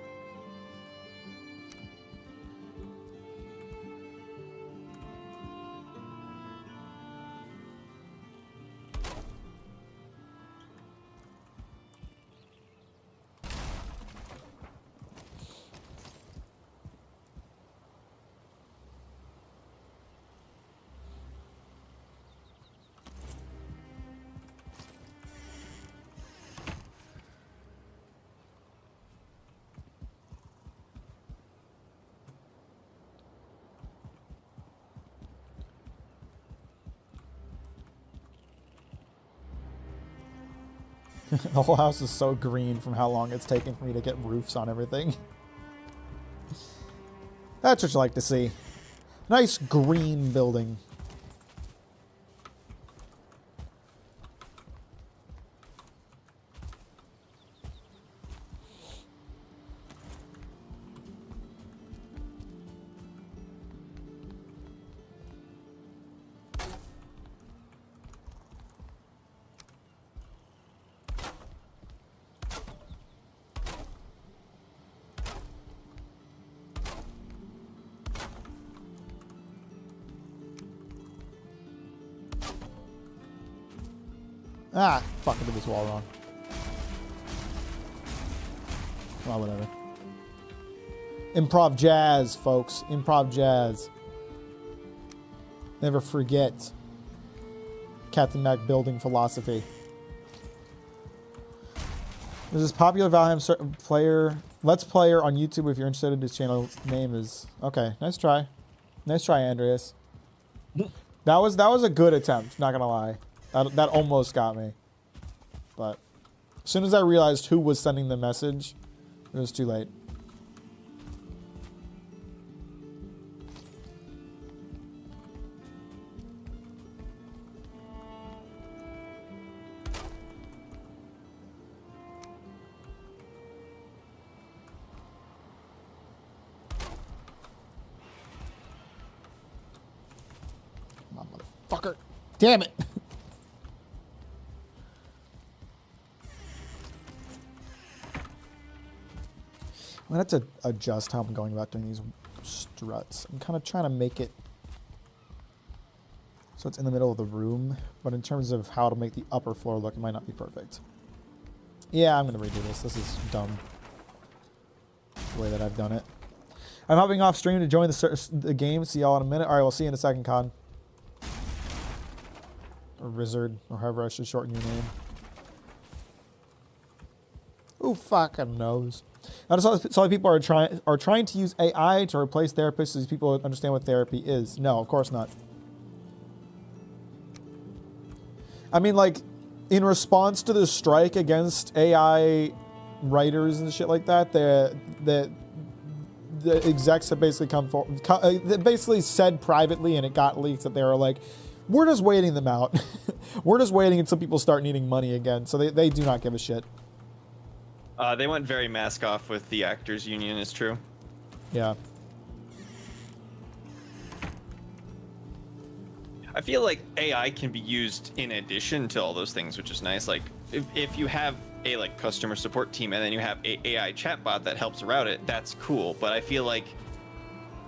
The whole house is so green from how long it's taken for me to get roofs on everything. That's what you like to see. Nice green building. Ah, fuck, I did this wall wrong. Well, whatever. Improv jazz, folks. Improv jazz. Never forget Captain Mack building philosophy. There's this popular Valheim player, Let's Player on YouTube if you're interested in his channel. His name is... Okay, nice try. Nice try, Andreas. That was a good attempt, not gonna lie. That almost got me. But as soon as I realized who was sending the message, it was too late. Motherfucker. Damn it. I'm gonna have to adjust how I'm going about doing these struts. I'm kind of trying to make it so it's in the middle of the room, but in terms of how to make the upper floor look, it might not be perfect. Yeah, I'm gonna redo this. This is dumb, the way that I've done it. I'm hopping off stream to join the game. See y'all in a minute. All right, we'll see you in a second, Con. Or Rizzard, or however I should shorten your name. Who fucking knows? I just saw people are trying to use AI to replace therapists so these people understand what therapy is. No, of course not. I mean, like, in response to the strike against AI writers and shit like that, the execs have basically they basically said privately, and it got leaked, that they were like, we're just waiting them out. We're just waiting until people start needing money again. So they do not give a shit. They went very mask off with the actors union, is true. Yeah. I feel like AI can be used in addition to all those things, which is nice. Like if you have a like customer support team and then you have a AI chatbot that helps route it, that's cool. But I feel like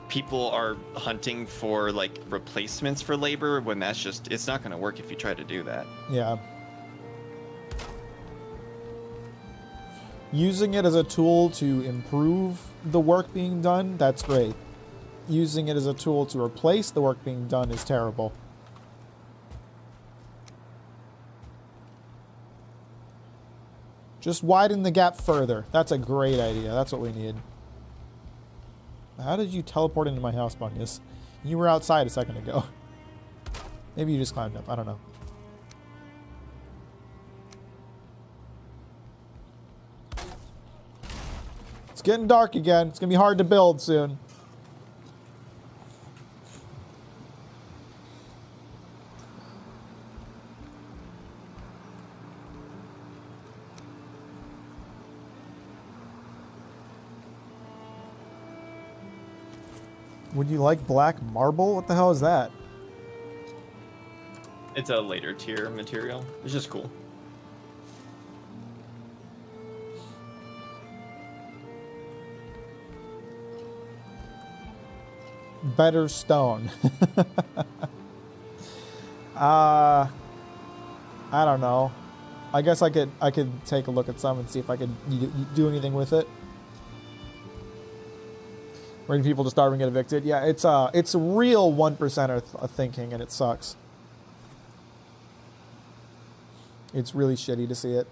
people are hunting for like replacements for labor when that's just, it's not going to work if you try to do that. Yeah. Using it as a tool to improve the work being done, that's great. Using it as a tool to replace the work being done is terrible. Just widen the gap further. That's a great idea. That's what we need. How did you teleport into my house, Bungus? You were outside a second ago. Maybe you just climbed up. I don't know. It's getting dark again. It's going to be hard to build soon. Would you like black marble? What the hell is that? It's a later tier material. It's just cool. Better stone. I don't know. I guess I could take a look at some and see if I could do anything with it. Or any people to starve and get evicted. Yeah, it's a real 1%er thinking, and it sucks. It's really shitty to see it.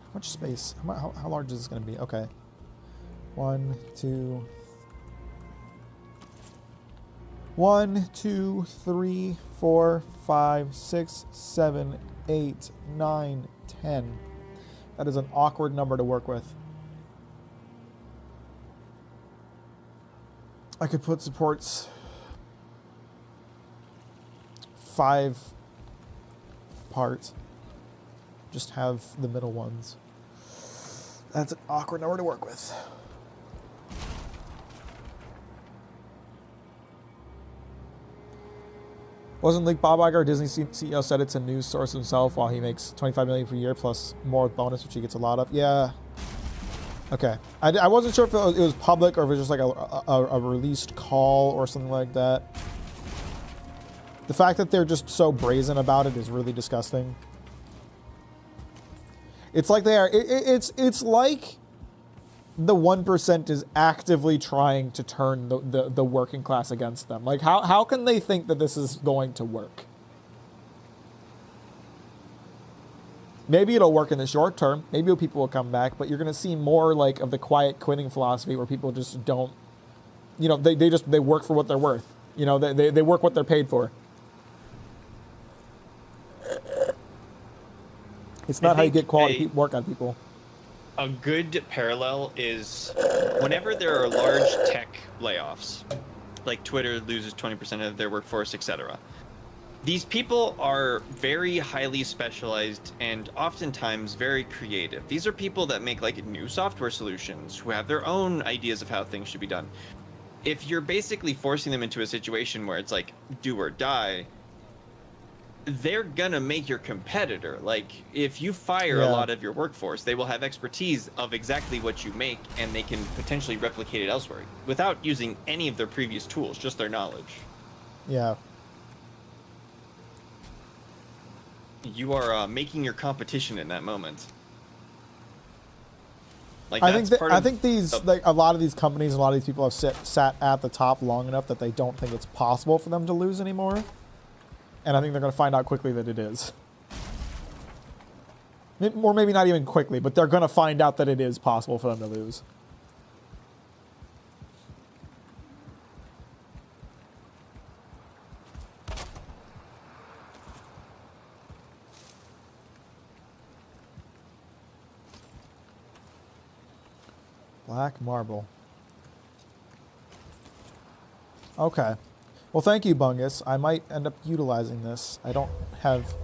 How much space? How large is this going to be? Okay. 1, 2, 3, 4, 5, 6, 7, 8, 9, 10. That is an awkward number to work with. I could put supports 5 apart. Just have the middle ones. That's an awkward number to work with. Wasn't Luke Bob Iger, Disney CEO, said it's a news source himself while he makes $25 million per year plus more with bonus, which he gets a lot of? Yeah. Okay. I wasn't sure if it was public or if it was just like a released call or something like that. The fact that they're just so brazen about it is really disgusting. It's like they are. It's like the 1% is actively trying to turn the working class against them. Like, how can they think that this is going to work? Maybe it'll work in the short term. Maybe people will come back, but you're going to see more like of the quiet quitting philosophy where people just don't, you know, they work for what they're worth. You know, they work what they're paid for. It's not how you get quality work on people. A good parallel is whenever there are large tech layoffs, like Twitter loses 20% of their workforce, etc. These people are very highly specialized and oftentimes very creative. These are people that make like new software solutions, who have their own ideas of how things should be done. If you're basically forcing them into a situation where it's like do or die, they're gonna make your competitor. Like, if you fire a lot of your workforce, they will have expertise of exactly what you make, and they can potentially replicate it elsewhere without using any of their previous tools, just their knowledge. Yeah. You are making your competition in that moment. Like, I think these like a lot of these companies, a lot of these people have sat at the top long enough that they don't think it's possible for them to lose anymore. And I think they're going to find out quickly that it is. Or maybe not even quickly, but they're going to find out that it is possible for them to lose. Black marble. Okay. Well, thank you, Bungus. I might end up utilizing this. I don't have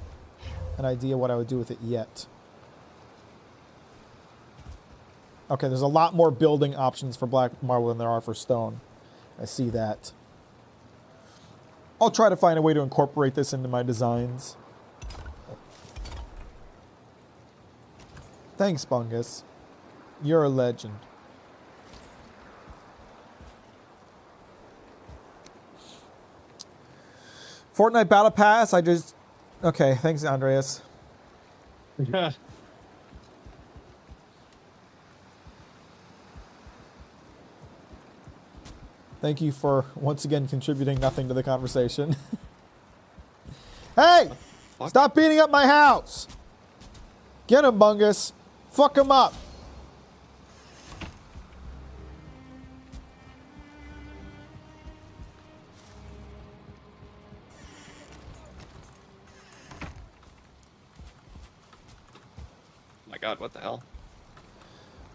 an idea what I would do with it yet. Okay, there's a lot more building options for black marble than there are for stone. I see that. I'll try to find a way to incorporate this into my designs. Thanks, Bungus. You're a legend. Fortnite Battle Pass, okay, thanks, Andreas. Thank you for, once again, contributing nothing to the conversation. Hey! Stop beating up my house! Get him, Bungus. Fuck him up. God, what the hell?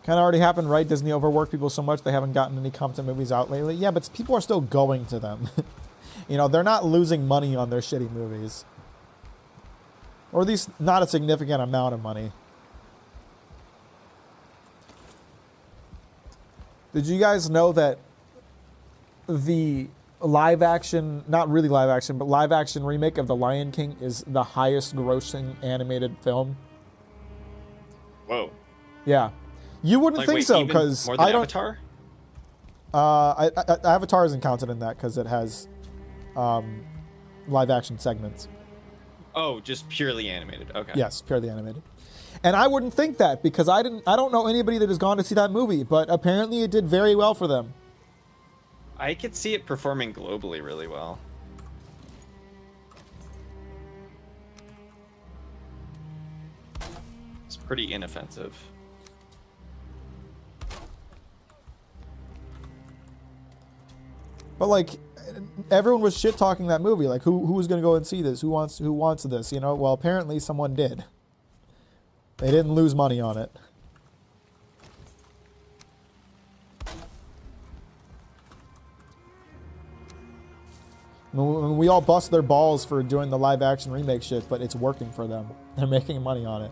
Kind of already happened, right? Disney overworked people so much they haven't gotten any competent movies out lately. Yeah, but people are still going to them. You know, they're not losing money on their shitty movies. Or at least not a significant amount of money. Did you guys know that the live action, not really live action, but live action remake of The Lion King is the highest grossing animated film? Whoa. Yeah. You wouldn't think so, because I don't... Avatar? Avatar isn't counted in that because it has live action segments. Oh, just purely animated. Okay. Yes, purely animated. And I wouldn't think that because I don't know anybody that has gone to see that movie, but apparently it did very well for them. I could see it performing globally really well. It's pretty inoffensive. But like, everyone was shit talking that movie. Like, who was gonna go and see this? Who wants this? You know. Well, apparently someone did. They didn't lose money on it. We all bust their balls for doing the live action remake shit, but it's working for them. They're making money on it.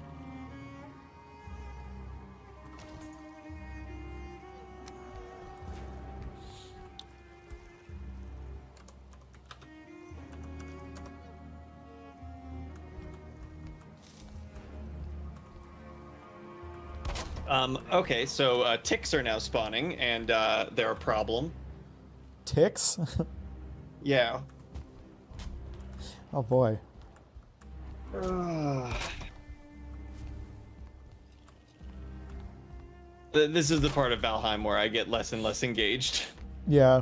Okay, so ticks are now spawning, and they're a problem. Ticks? Yeah. Oh boy. This is the part of Valheim where I get less and less engaged. Yeah.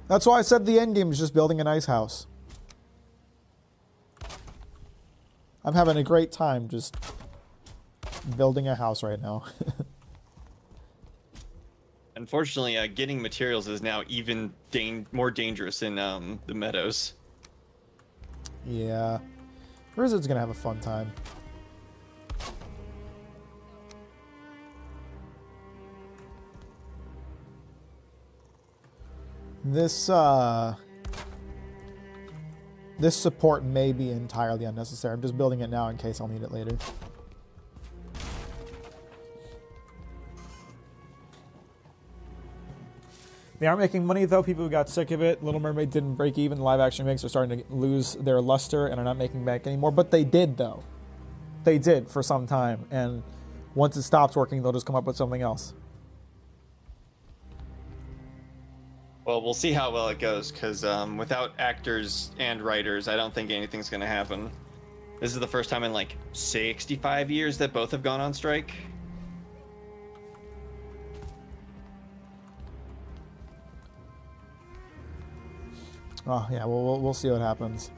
That's why I said the end game is just building a nice house. I'm having a great time just building a house right now. Unfortunately, getting materials is now even more dangerous in the meadows. Yeah. Wizard's gonna have a fun time. This support may be entirely unnecessary. I'm just building it now in case I'll need it later. They are making money though. People who got sick of it. Little Mermaid didn't break even. Live action remakes are starting to lose their luster and are not making back anymore. But they did though. They did for some time. And once it stops working, they'll just come up with something else. Well, we'll see how well it goes, because without actors and writers, I don't think anything's going to happen. This is the first time in like 65 years that both have gone on strike. Oh yeah, we'll see what happens.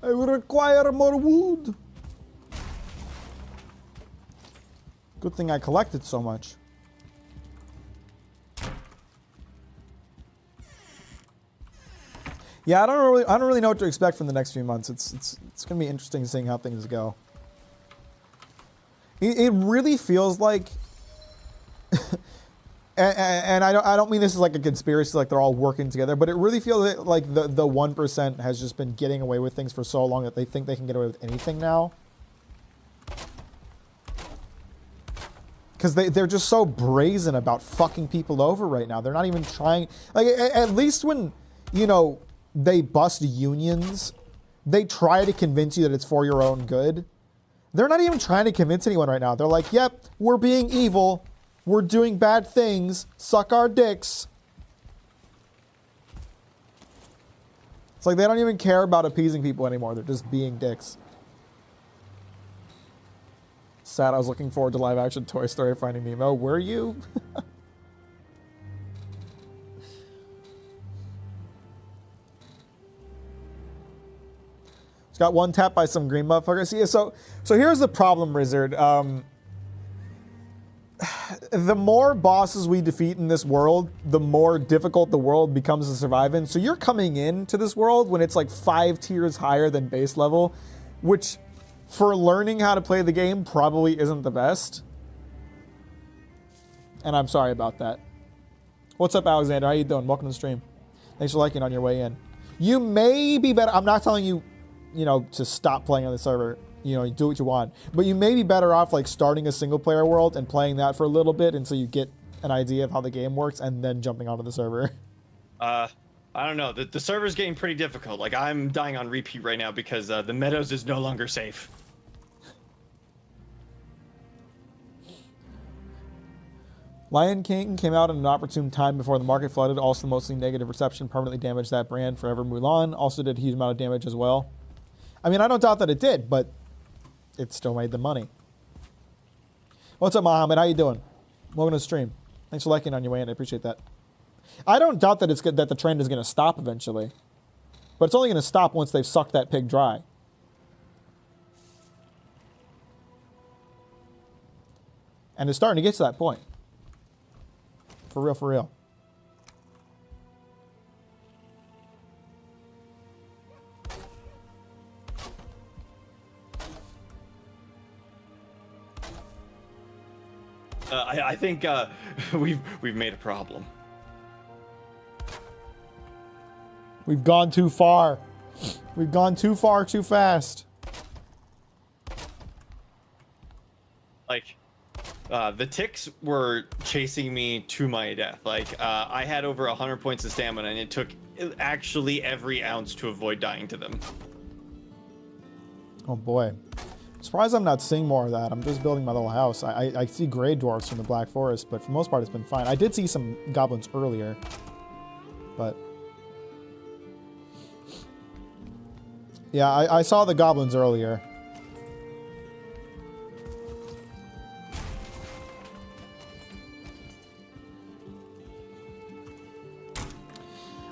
I will require more wood. Good thing I collected so much. Yeah, I don't really know what to expect from the next few months. It's gonna be interesting seeing how things go. It really feels like, and I don't mean this is like a conspiracy, like they're all working together, but it really feels like the 1% has just been getting away with things for so long that they think they can get away with anything now. Because they're just so brazen about fucking people over right now. They're not even trying, like, at least when, you know, they bust unions, they try to convince you that it's for your own good. They're not even trying to convince anyone right now. They're like, yep, we're being evil. We're doing bad things. Suck our dicks. It's like they don't even care about appeasing people anymore. They're just being dicks. Sad, I was looking forward to live action Toy Story Finding Nemo. Were you? It's got one tap by some green motherfuckers. Yeah, so here's the problem, Rizzard. The more bosses we defeat in this world, the more difficult the world becomes to survive in. So you're coming into this world when it's like 5 tiers higher than base level, which for learning how to play the game probably isn't the best. And I'm sorry about that. What's up, Alexander? How you doing? Welcome to the stream. Thanks for liking on your way in. You may be better. I'm not telling you, you know, to stop playing on the server. You know, do what you want. But you may be better off like starting a single player world and playing that for a little bit until you get an idea of how the game works and then jumping onto the server. I don't know. The server's getting pretty difficult. Like, I'm dying on repeat right now because the Meadows is no longer safe. Lion King came out at an opportune time before the market flooded. Also, mostly negative reception permanently damaged that brand. Forever Mulan also did a huge amount of damage as well. I mean, I don't doubt that it did, but it still made the money. What's up, Mohammed? How you doing? Welcome to the stream. Thanks for liking on your way in. I appreciate that. I don't doubt that that the trend is going to stop eventually, but it's only going to stop once they've sucked that pig dry. And it's starting to get to that point. For real, for real. I think we've made a problem. We've gone too far. We've gone too far too fast. Like, the ticks were chasing me to my death. Like, I had over 100 points of stamina, and it took actually every ounce to avoid dying to them. Oh boy. I'm surprised I'm not seeing more of that. I'm just building my little house. I see gray dwarfs from the Black Forest, but for the most part it's been fine. I did see some goblins earlier, but... yeah, I saw the goblins earlier.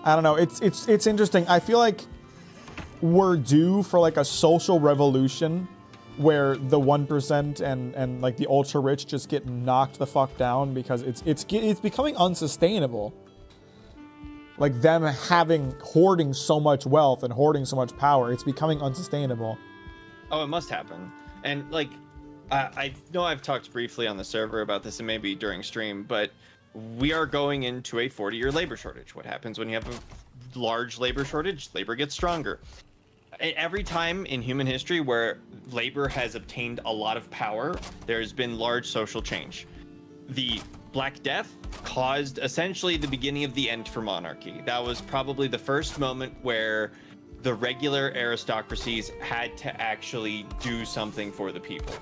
I don't know. It's interesting. I feel like we're due for like a social revolution where the 1% and like the ultra rich just get knocked the fuck down because it's becoming unsustainable. Like them hoarding so much wealth and hoarding so much power, it's becoming unsustainable. Oh, it must happen. And like, I know I've talked briefly on the server about this and maybe during stream, but we are going into a 40-year labor shortage. What happens when you have a large labor shortage? Labor gets stronger. Every time in human history where labor has obtained a lot of power, there's been large social change. The Black Death caused essentially the beginning of the end for monarchy. That was probably the first moment where the regular aristocracies had to actually do something for the people.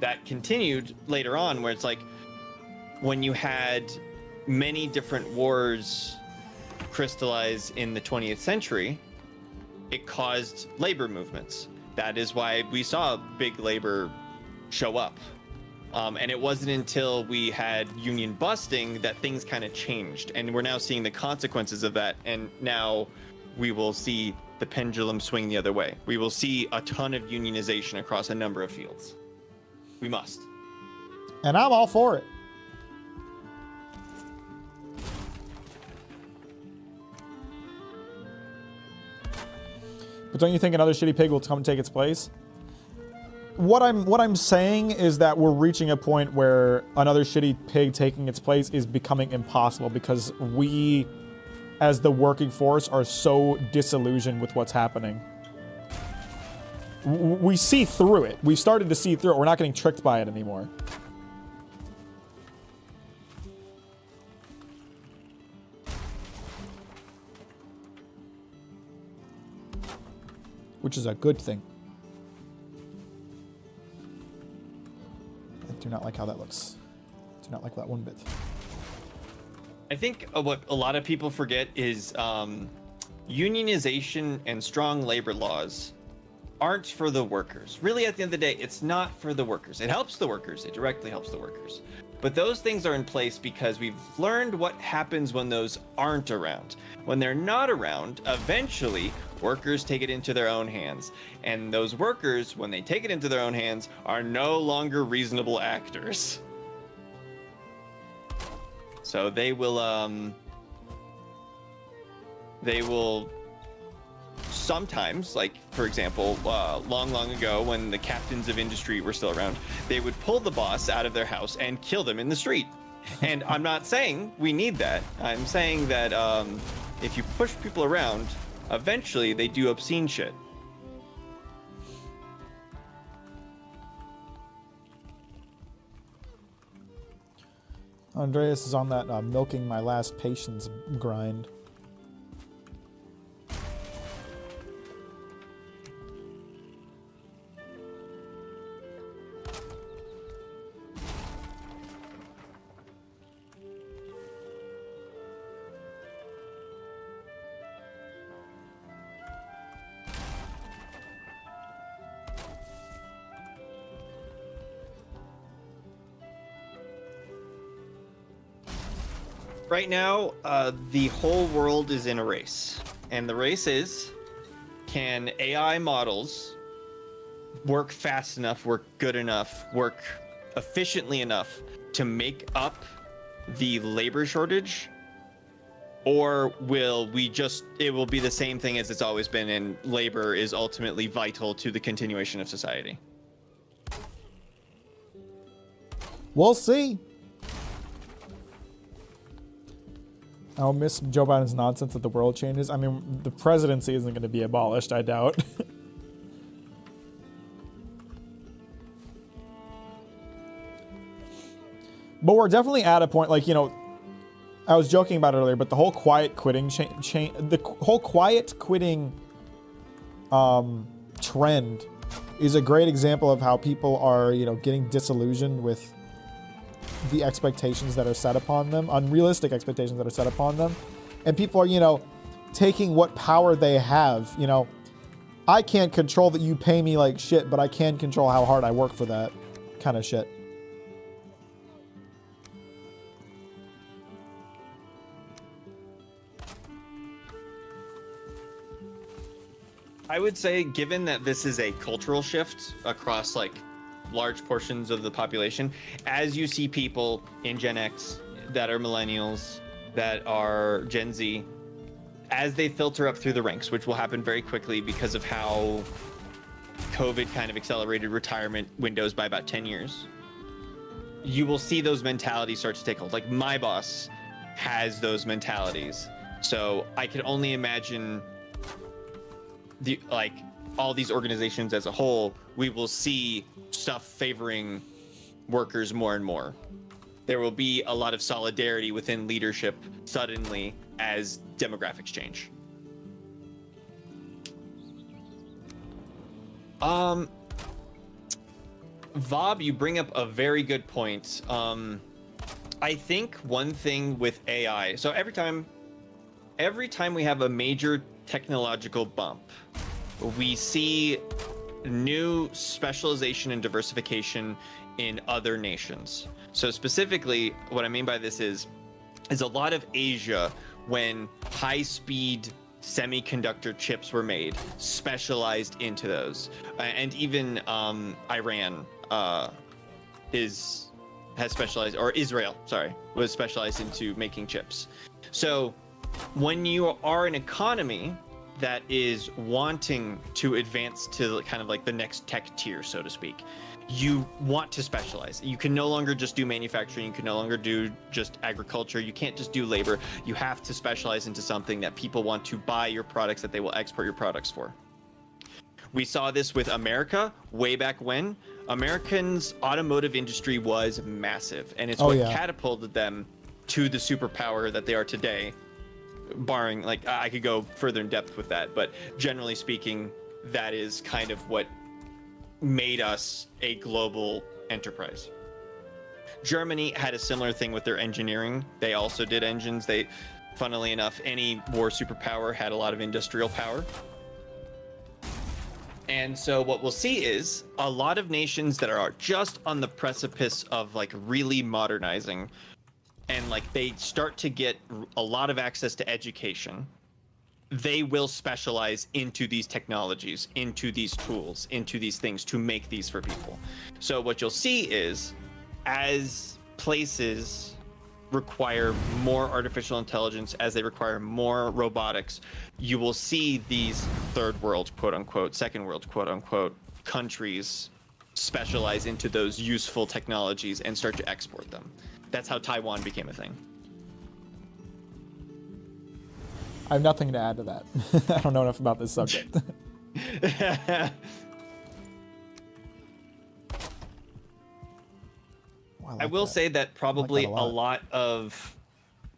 That continued later on, where it's like when you had many different wars crystallize in the 20th century, it caused labor movements. That is why we saw big labor show up. And it wasn't until we had union busting that things kind of changed. And we're now seeing the consequences of that. And now we will see the pendulum swing the other way. We will see a ton of unionization across a number of fields. We must. And I'm all for it. But don't you think another shitty pig will come and take its place? What I'm saying is that we're reaching a point where another shitty pig taking its place is becoming impossible because we, as the working force, are so disillusioned with what's happening. We see through it. We've started to see through it. We're not getting tricked by it anymore. Which is a good thing. I do not like how that looks. Do not like that one bit. I think what a lot of people forget is unionization and strong labor laws aren't for the workers. Really, at the end of the day, it's not for the workers. It helps the workers. It directly helps the workers. But those things are in place because we've learned what happens when those aren't around. When they're not around, eventually workers take it into their own hands. And those workers, when they take it into their own hands, are no longer reasonable actors. So they will sometimes, like for example, long ago when the captains of industry were still around, they would pull the boss out of their house and kill them in the street. And I'm not saying we need that. I'm saying that if you push people around, eventually they do obscene shit. Andreas is on that milking my last patience grind. Right now, the whole world is in a race. And the race is, can AI models work fast enough, work good enough, work efficiently enough to make up the labor shortage? Or will it will be the same thing as it's always been, and labor is ultimately vital to the continuation of society? We'll see. I'll miss Joe Biden's nonsense that the world changes. I mean, the presidency isn't going to be abolished, I doubt. But we're definitely at a point, like, you know, I was joking about it earlier, but the whole quiet quitting whole quiet quitting trend is a great example of how people are, you know, getting disillusioned with the expectations that are set upon them, unrealistic expectations that are set upon them. And people are, you know, taking what power they have. You know, I can't control that you pay me like shit, but I can control how hard I work for that kind of shit. I would say, given that this is a cultural shift across like large portions of the population, as you see people in Gen X that are millennials, that are Gen Z, as they filter up through the ranks, which will happen very quickly because of how COVID kind of accelerated retirement windows by about 10 years, you will see those mentalities start to take hold. Like my boss has those mentalities. So I can only imagine all these organizations as a whole, we will see stuff favoring workers more and more. There will be a lot of solidarity within leadership suddenly as demographics change. Vob, you bring up a very good point. I think one thing with AI, so every time we have a major technological bump, we see new specialization and diversification in other nations. So specifically, what I mean by this is a lot of Asia, when high-speed semiconductor chips were made, specialized into those, and even Iran has specialized, or Israel, sorry, was specialized into making chips. So when you are an economy that is wanting to advance to kind of like the next tech tier, so to speak, you want to specialize. You can no longer just do manufacturing. You can no longer do just agriculture. You can't just do labor. You have to specialize into something that people want to buy your products, that they will export your products for. We saw this with America way back when. Americans' automotive industry was massive, and it's what catapulted them to the superpower that they are today. Barring, like, I could go further in depth with that, but generally speaking, that is kind of what made us a global enterprise. Germany had a similar thing with their engineering. They also did engines. They, funnily enough, any war superpower had a lot of industrial power. And so what we'll see is a lot of nations that are just on the precipice of like really modernizing, and like they start to get a lot of access to education, they will specialize into these technologies, into these tools, into these things to make these for people. So what you'll see is, as places require more artificial intelligence, as they require more robotics, you will see these third world, quote unquote, second world, quote unquote, countries specialize into those useful technologies and start to export them. That's how Taiwan became a thing. I have nothing to add to that. I don't know enough about this subject. I will say that probably a lot of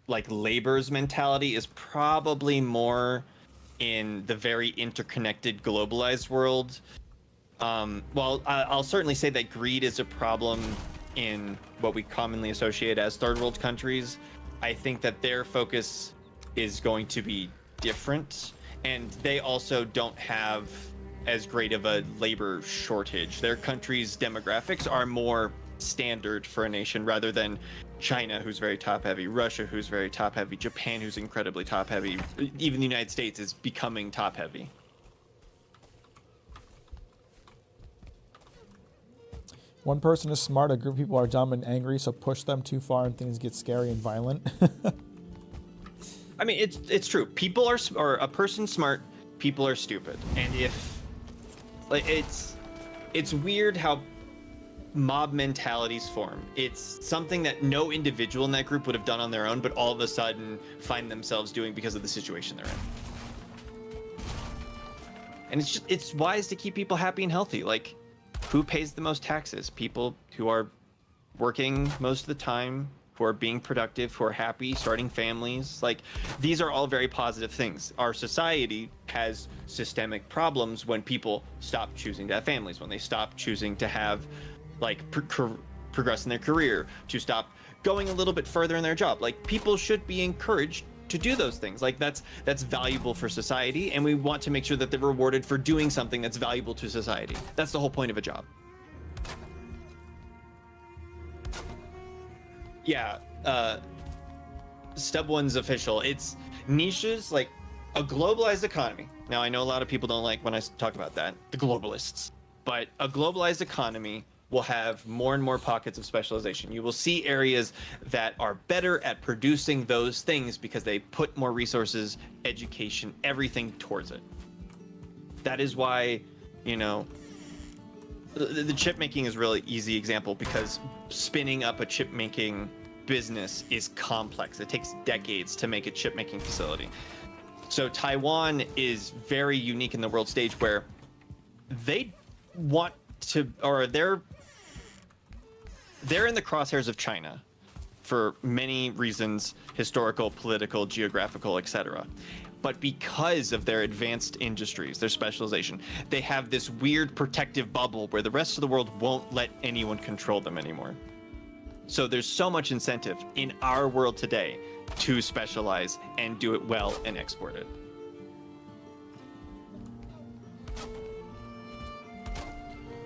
like labor's mentality is probably more in the very interconnected, globalized world. Well, I'll certainly say that greed is a problem in what we commonly associate as third world countries. I think that their focus is going to be different, and they also don't have as great of a labor shortage. Their country's demographics are more standard for a nation, rather than China, who's very top heavy, Russia, who's very top heavy, Japan, who's incredibly top heavy. Even the United States is becoming top heavy. One person is smart, a group of people are dumb and angry, so push them too far and things get scary and violent. I mean, it's true. People are, or a person smart, people are stupid. And if, like, it's weird how mob mentalities form. It's something that no individual in that group would have done on their own, but all of a sudden find themselves doing because of the situation they're in. And it's wise to keep people happy and healthy. Like, who pays the most taxes? People who are working most of the time, who are being productive, who are happy, starting families. Like, these are all very positive things. Our society has systemic problems when people stop choosing to have families, when they stop choosing to have, like, progress in their career, to stop going a little bit further in their job. Like, people should be encouraged to do those things. Like, that's valuable for society, and we want to make sure that they're rewarded for doing something that's valuable to society. That's the whole point of a job. Yeah, Stub 1's official. It's niches, like a globalized economy. Now, I know a lot of people don't like when I talk about that, the globalists, but a globalized economy will have more and more pockets of specialization. You will see areas that are better at producing those things because they put more resources, education, everything towards it. That is why, you know, the chip making is a really easy example, because spinning up a chip making business is complex. It takes decades to make a chip making facility. So Taiwan is very unique in the world stage, where they want to, or they're in the crosshairs of China for many reasons: historical, political, geographical, etc. But because of their advanced industries, their specialization, they have this weird protective bubble where the rest of the world won't let anyone control them anymore. So there's so much incentive in our world today to specialize and do it well and export it.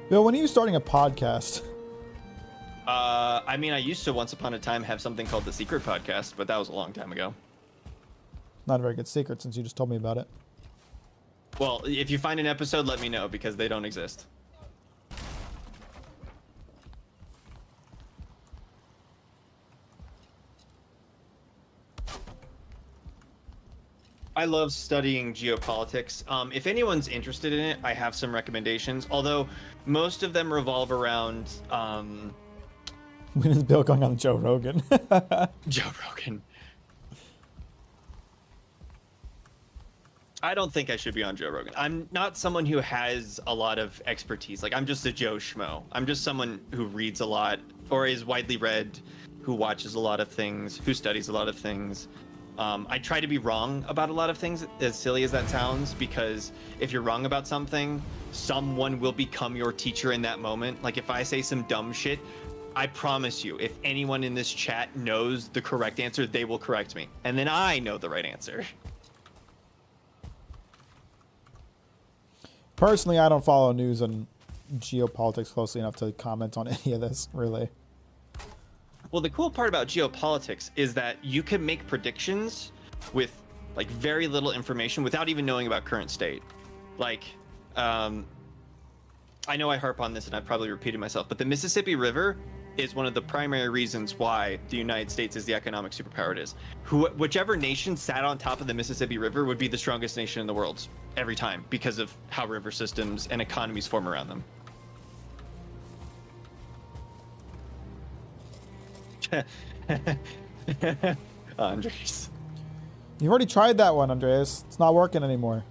Bill, when are you starting a podcast? I mean, I used to once upon a time have something called The Secret Podcast, but that was a long time ago. Not a very good secret, since you just told me about it. Well, if you find an episode, let me know, because they don't exist. I love studying geopolitics. If anyone's interested in it, I have some recommendations, although most of them revolve around When is Bill going on Joe Rogan? Joe Rogan. I don't think I should be on Joe Rogan. I'm not someone who has a lot of expertise. Like, I'm just a Joe Schmo. I'm just someone who reads a lot, or is widely read, who watches a lot of things, who studies a lot of things. I try to be wrong about a lot of things, as silly as that sounds, because if you're wrong about something, someone will become your teacher in that moment. Like, if I say some dumb shit, I promise you, if anyone in this chat knows the correct answer, they will correct me. And then I know the right answer. Personally, I don't follow news and geopolitics closely enough to comment on any of this, really. Well, the cool part about geopolitics is that you can make predictions with, like, very little information without even knowing about current state. Like, I know I harp on this and I've probably repeated myself, but the Mississippi River is one of the primary reasons why the United States is the economic superpower it is. Whichever nation sat on top of the Mississippi River would be the strongest nation in the world every time, because of how river systems and economies form around them. Andres. You've already tried that one, Andreas. It's not working anymore.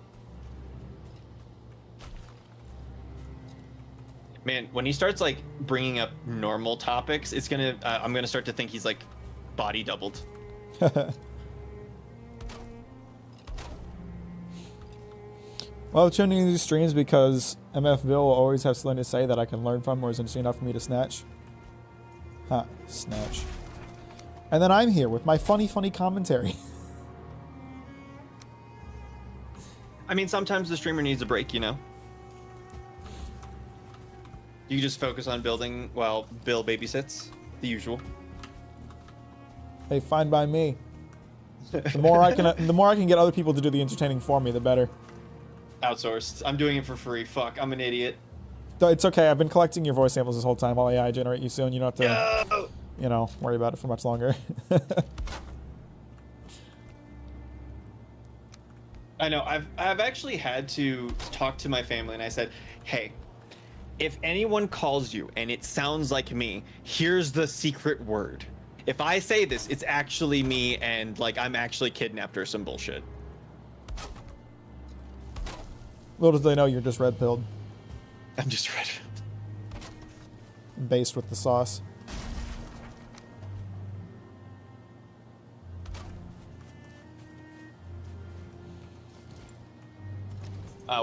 Man, when he starts, like, bringing up normal topics, it's gonna I'm gonna start to think he's, like, body doubled. Well, I'm tuning in these streams because MF Bill will always have something to say that I can learn from, or is interesting enough for me to snatch. Huh, snatch. And then I'm here with my funny commentary. I mean, sometimes the streamer needs a break, you know? You just focus on building while Bill babysits, the usual. Hey, fine by me. The more I can get other people to do the entertaining for me, the better. Outsourced. I'm doing it for free. Fuck, I'm an idiot. It's okay. I've been collecting your voice samples this whole time. While AI generate you soon, you don't have to, No! you know, worry about it for much longer. I know. I've actually had to talk to my family, and I said, hey, if anyone calls you and it sounds like me, here's the secret word. If I say this, it's actually me and like I'm actually kidnapped or some bullshit. Little do they know you're just red pilled, I'm just ready. based with the sauce.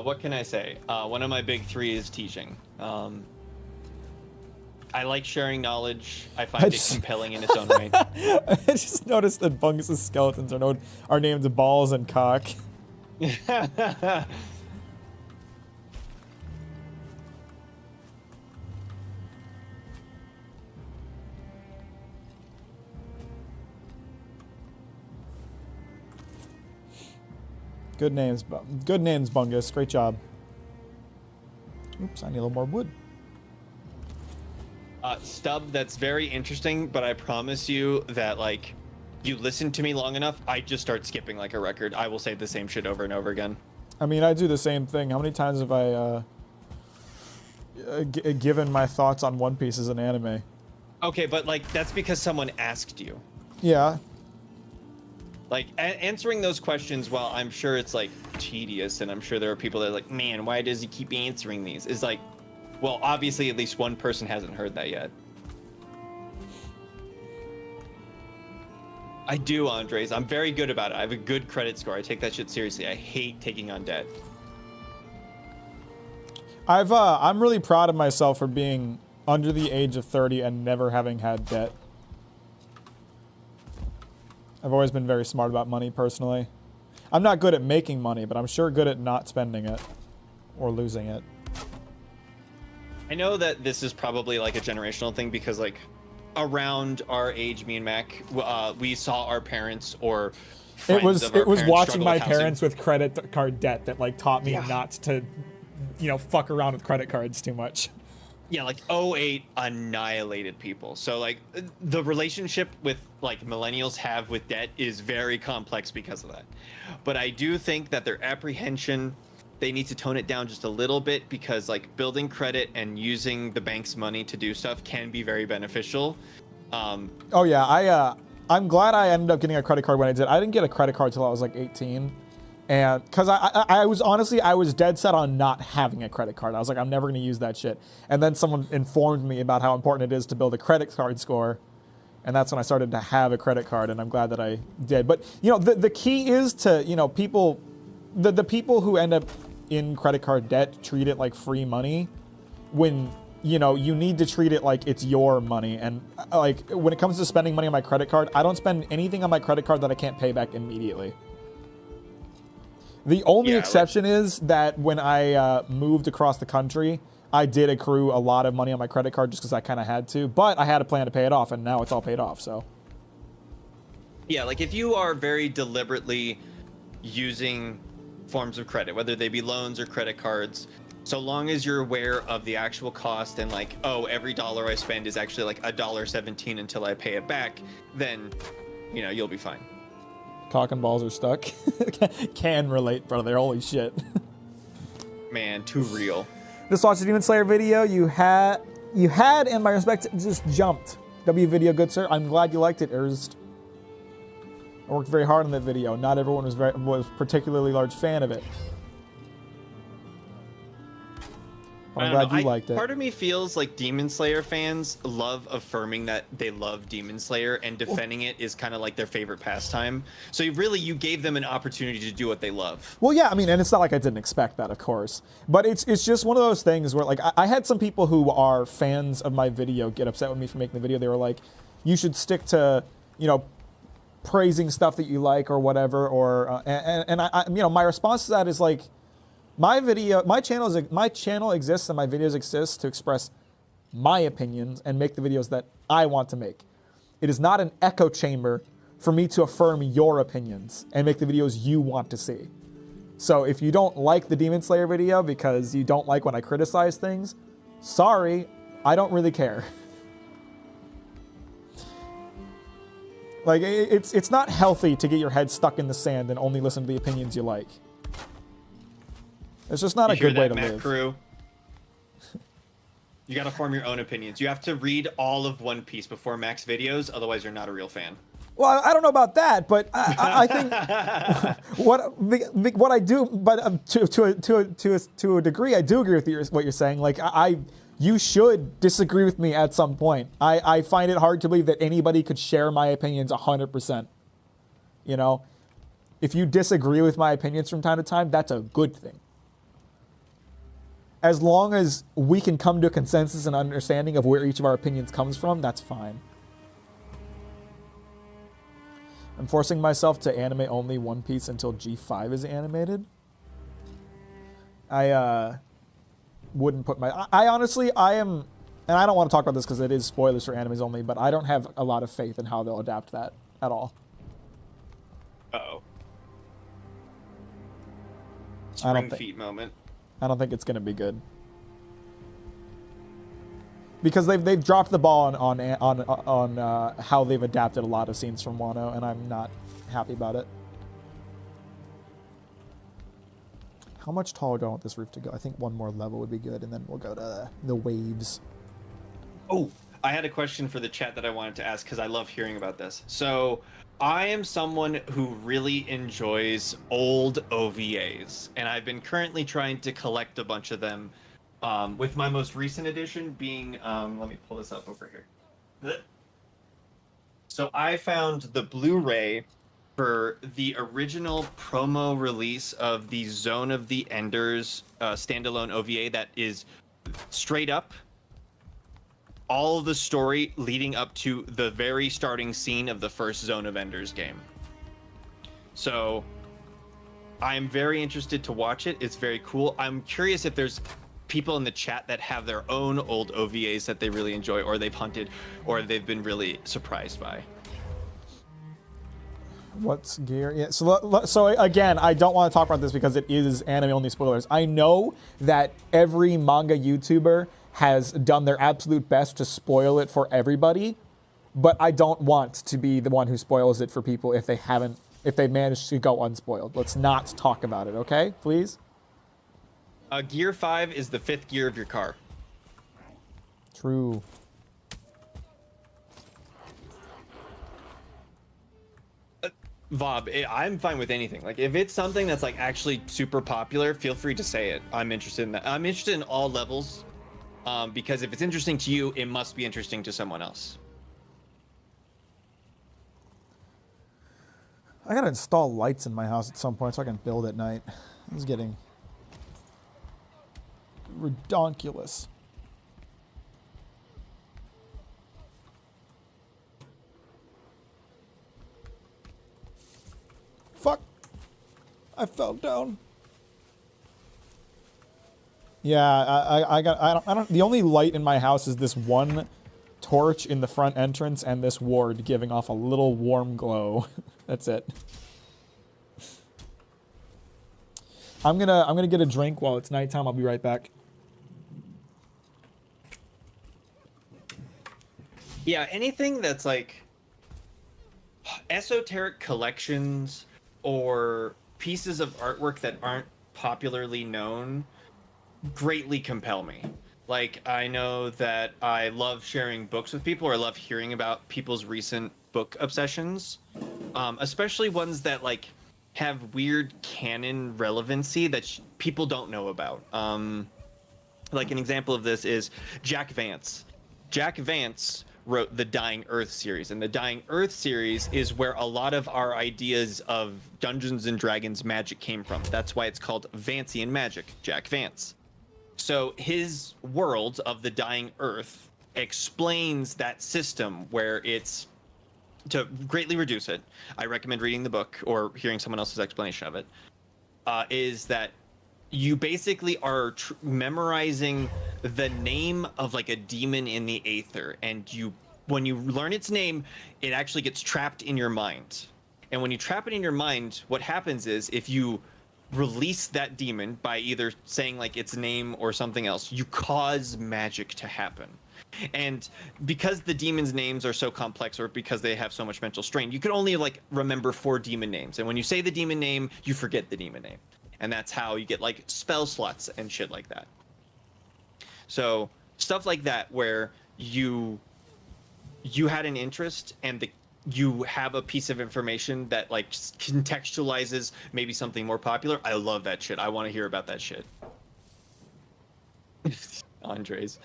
What can I say? One of my big three is teaching. I like sharing knowledge. I find it compelling in its own right. I just noticed that Bungus's skeletons are named Balls and Cock. Good names, Bungus. Great job. Oops, I need a little more wood. Stub, that's very interesting, but I promise you that, like, you listen to me long enough, I just start skipping like a record. I will say the same shit over and over again. I mean, I do the same thing. How many times have I given my thoughts on One Piece as an anime? Okay, but, like, that's because someone asked you. Yeah. Like, answering those questions, while I'm sure it's, like, tedious, and I'm sure there are people that are like, man, why does he keep answering these? Is like, well, obviously at least one person hasn't heard that yet. I do, Andres. I'm very good about it. I have a good credit score. I take that shit seriously. I hate taking on debt. I'm really proud of myself for being under the age of 30 and never having had debt. I've always been very smart about money personally. I'm not good at making money, but I'm sure good at not spending it or losing it. I know that this is probably like a generational thing because, like, around our age, me and Mac, we saw our parents or friends of our it was parents watching struggle my with housing. parents with credit card debt that like taught me not to, you know, fuck around with credit cards too much. Yeah, like 08 annihilated people. So like the relationship with like millennials have with debt is very complex because of that. But I do think that their apprehension, they need to tone it down just a little bit because like building credit and using the bank's money to do stuff can be very beneficial. Oh yeah, I'm glad I ended up getting a credit card when I did. I didn't get a credit card till I was like 18. And because I was dead set on not having a credit card. I was like, I'm never going to use that shit. And then someone informed me about how important it is to build a credit card score. And that's when I started to have a credit card, and I'm glad that I did. But, you know, the key is to, you know, people, the people who end up in credit card debt treat it like free money when, you know, you need to treat it like it's your money. And, like, when it comes to spending money on my credit card, I don't spend anything on my credit card that I can't pay back immediately. The only exception is that when I moved across the country, I did accrue a lot of money on my credit card just because I kind of had to. But I had a plan to pay it off, and now it's all paid off, so. Yeah, like if you are very deliberately using forms of credit, whether they be loans or credit cards, so long as you're aware of the actual cost and like, oh, every dollar I spend is actually like $1.17 until I pay it back, then, you know, you'll be fine. Cock and balls are stuck. Can relate, brother. Holy shit. Man, too real. Just watched the Demon Slayer video. You had, in my respect, just jumped. W video, good sir. I'm glad you liked it, Erst. I worked very hard on that video. Not everyone was particularly large fan of it. But I'm glad you liked it. Part of me feels like Demon Slayer fans love affirming that they love Demon Slayer, and defending it is kind of like their favorite pastime. So you gave them an opportunity to do what they love. Well, yeah, I mean, and it's not like I didn't expect that, of course. But it's just one of those things where, like, I had some people who are fans of my video get upset with me for making the video. They were like, you should stick to, you know, praising stuff that you like or whatever. Or and I you know, my response to that is like, my channel exists and my videos exist to express my opinions and make the videos that I want to make. It is not an echo chamber for me to affirm your opinions and make the videos you want to see. So if you don't like the Demon Slayer video because you don't like when I criticize things, sorry, I don't really care. Like, it's not healthy to get your head stuck in the sand and only listen to the opinions you like. It's just not a good way to live. Crew? You got to form your own opinions. You have to read all of One Piece before Mack's videos, otherwise you're not a real fan. Well, I don't know about that, but I think what I do, but to a degree, I do agree with what you're saying. Like you should disagree with me at some point. I find it hard to believe that anybody could share my opinions 100%. You know, if you disagree with my opinions from time to time, that's a good thing. As long as we can come to a consensus and understanding of where each of our opinions comes from, that's fine. I'm forcing myself to animate only One Piece until G5 is animated. I wouldn't put my... I honestly, I am... And I don't want to talk about this because it is spoilers for animes only, but I don't have a lot of faith in how they'll adapt that at all. Uh-oh. I don't Spring feet moment. I don't think it's going to be good. Because they've dropped the ball on how they've adapted a lot of scenes from Wano, and I'm not happy about it. How much taller do I want this roof to go? I think one more level would be good, and then we'll go to the waves. Oh, I had a question for the chat that I wanted to ask because I love hearing about this. So I am someone who really enjoys old OVAs, and I've been currently trying to collect a bunch of them. With my most recent edition being, let me pull this up over here. So I found the Blu-ray for the original promo release of the Zone of the Enders standalone OVA that is straight up all of the story leading up to the very starting scene of the first Zone of Enders game. So I'm very interested to watch it. It's very cool. I'm curious if there's people in the chat that have their own old OVAs that they really enjoy, or they've hunted, or they've been really surprised by. What's gear? Yeah. So again, I don't want to talk about this because it is anime only spoilers. I know that every manga YouTuber has done their absolute best to spoil it for everybody, but I don't want to be the one who spoils it for people if they managed to go unspoiled. Let's not talk about it, okay? Please. Gear 5 is the 5th gear of your car. True. Vob, I'm fine with anything. Like, if it's something that's like actually super popular, feel free to say it. I'm interested in that. I'm interested in all levels, because if it's interesting to you, it must be interesting to someone else. I gotta install lights in my house at some point so I can build at night. This is getting redonkulous. Fuck! I fell down. Yeah, I don't. The only light in my house is this one torch in the front entrance and this ward giving off a little warm glow. That's it. I'm gonna get a drink while it's nighttime. I'll be right back. Yeah, anything that's like esoteric collections or pieces of artwork that aren't popularly known greatly compel me. Like, I know that I love sharing books with people, or I love hearing about people's recent book obsessions, especially ones that like have weird canon relevancy that people don't know about. Like an example of this is Jack Vance. Jack Vance wrote the Dying Earth series, and the Dying Earth series is where a lot of our ideas of Dungeons and Dragons magic came from. That's why it's called Vancian magic, Jack Vance. So his world of the Dying Earth explains that system where it's, to greatly reduce it, I recommend reading the book or hearing someone else's explanation of it, is that you basically are memorizing the name of like a demon in the aether, and when you learn its name, it actually gets trapped in your mind. And when you trap it in your mind, what happens is if you release that demon by either saying like its name or something else, you cause magic to happen. And because the demons' names are so complex, or because they have so much mental strain, you can only like remember 4 demon names. And when you say the demon name, you forget the demon name. And that's how you get like spell slots and shit like that. So stuff like that, where you had an interest and you have a piece of information that like contextualizes maybe something more popular. I love that shit. I want to hear about that shit. Andres.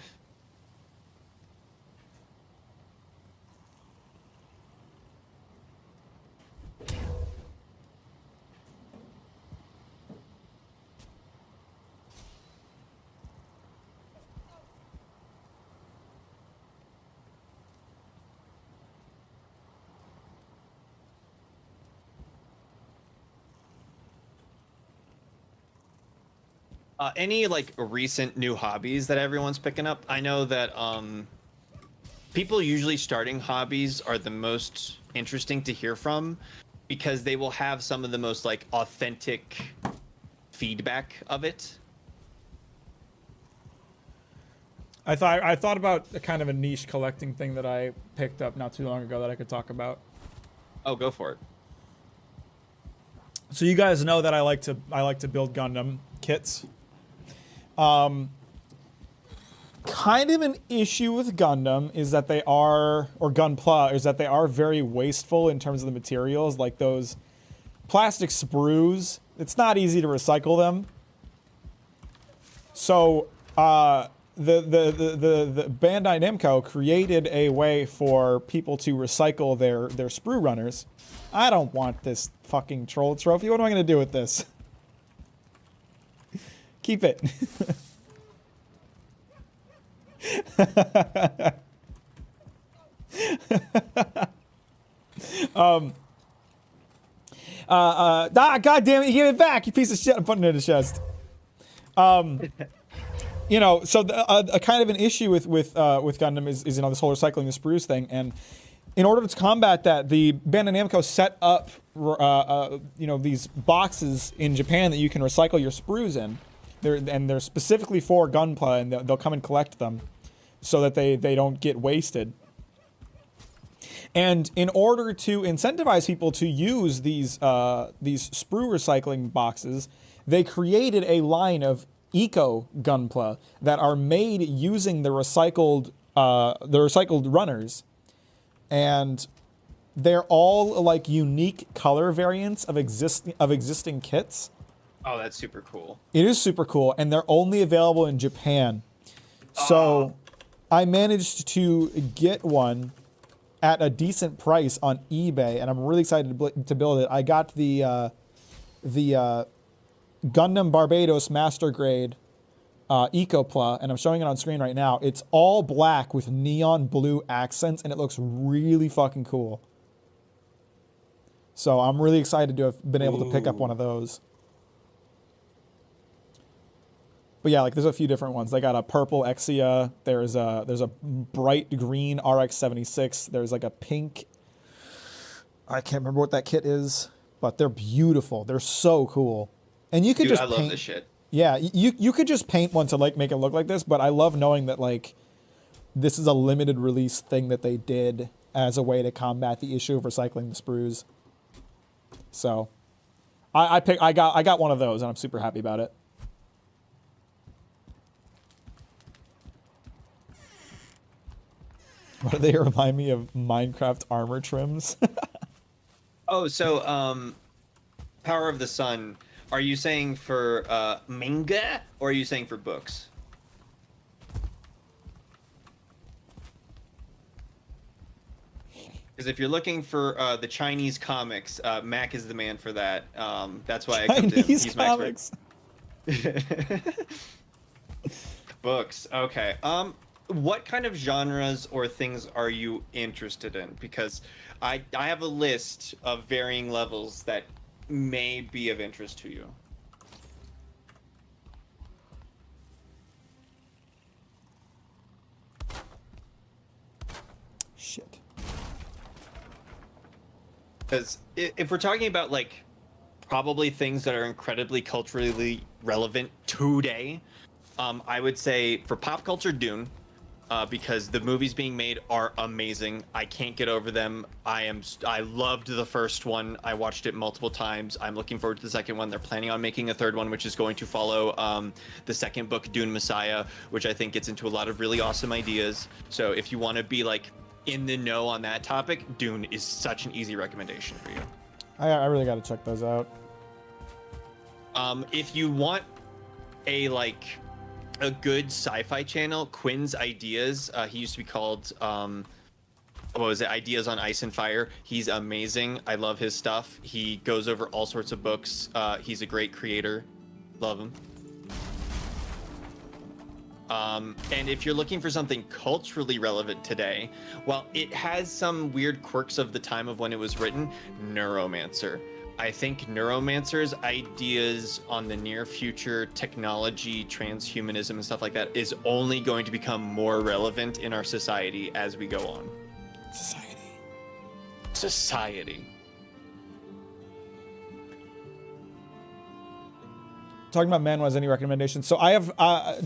Any like recent new hobbies that everyone's picking up? I know that people usually starting hobbies are the most interesting to hear from because they will have some of the most like authentic feedback of it. I thought about a kind of a niche collecting thing that I picked up not too long ago that I could talk about. Oh, go for it. So you guys know that I like to build Gundam kits. Kind of an issue with Gundam is that they are, or Gunpla, is that they are very wasteful in terms of the materials, like those plastic sprues. It's not easy to recycle them. So, the Bandai Namco created a way for people to recycle their sprue runners. I don't want this fucking troll trophy. What am I going to do with this? Keep it. God damn it, you give it back, you piece of shit. I'm putting it in the chest. You know, so a kind of an issue with Gundam is you know, this whole recycling the sprues thing, and in order to combat that, the Bandai Namco set up you know, these boxes in Japan that you can recycle your sprues in. They're specifically for Gunpla, and they'll come and collect them so that they don't get wasted. And in order to incentivize people to use these sprue recycling boxes, they created a line of eco Gunpla that are made using the recycled runners, and they're all like unique color variants of existing kits. Oh, that's super cool. It is super cool, and they're only available in Japan. So I managed to get one at a decent price on eBay, and I'm really excited to build it. I got the Gundam Barbados Master Grade Ecopla, and I'm showing it on screen right now. It's all black with neon blue accents, and it looks really fucking cool. So I'm really excited to have been able to pick up one of those. But yeah, like there's a few different ones. They got a purple Exia. There's a bright green RX-76. There's like a pink. I can't remember what that kit is, but they're beautiful. They're so cool. And you could just paint. I love this shit. Yeah, you could just paint one to like make it look like this, but I love knowing that like this is a limited release thing that they did as a way to combat the issue of recycling the sprues. So I got one of those, and I'm super happy about it. Why do they remind me of Minecraft armor trims? Oh, so Power of the Sun. Are you saying for manga, or are you saying for books? Because if you're looking for the Chinese comics, Mack is the man for that. That's why I come to him. He's comics. Books. Okay. What kind of genres or things are you interested in? Because I have a list of varying levels that may be of interest to you. Shit. Because if we're talking about like probably things that are incredibly culturally relevant today, I would say for pop culture, Dune. because the movies being made are amazing. I can't get over them. I loved the first one. I watched it multiple times. I'm looking forward to the second one. They're planning on making a third one, which is going to follow the second book, Dune Messiah, which I think gets into a lot of really awesome ideas. So if you want to be like in the know on that topic, Dune is such an easy recommendation for you. I really got to check those out. If you want a good sci-fi channel, Quinn's Ideas, he used to be called what was it, Ideas on Ice and Fire. He's amazing. I love his stuff. He goes over all sorts of books. He's a great creator. Love him. And if you're looking for something culturally relevant today, well, it has some weird quirks of the time of when it was written. Neuromancer. I think Neuromancer's ideas on the near future, technology, transhumanism, and stuff like that is only going to become more relevant in our society as we go on. Society. Talking about manhwas, any recommendations? So I have,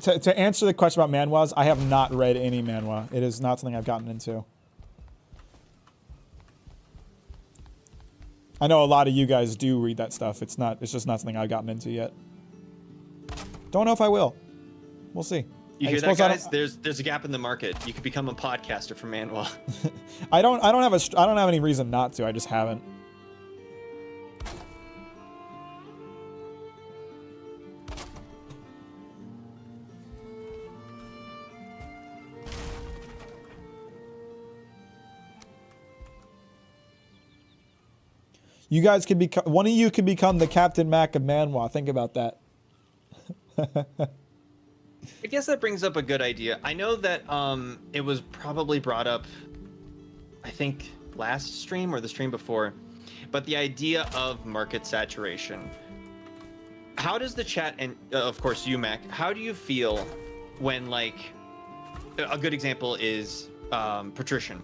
to answer the question about manhwas, I have not read any manhwa. It is not something I've gotten into. I know a lot of you guys do read that stuff. It's just not something I've gotten into yet. Don't know if I will. We'll see. You hear that, guys? There's a gap in the market. You could become a podcaster for manhwa. I don't have any reason not to. I just haven't. You guys could become, one of you could become the Captain Mack of manhwa. Think about that. I guess that brings up a good idea. I know that it was probably brought up, I think, last stream or the stream before, but the idea of market saturation. How does the chat, and of course you, Mac, how do you feel when, like, a good example is Patrician.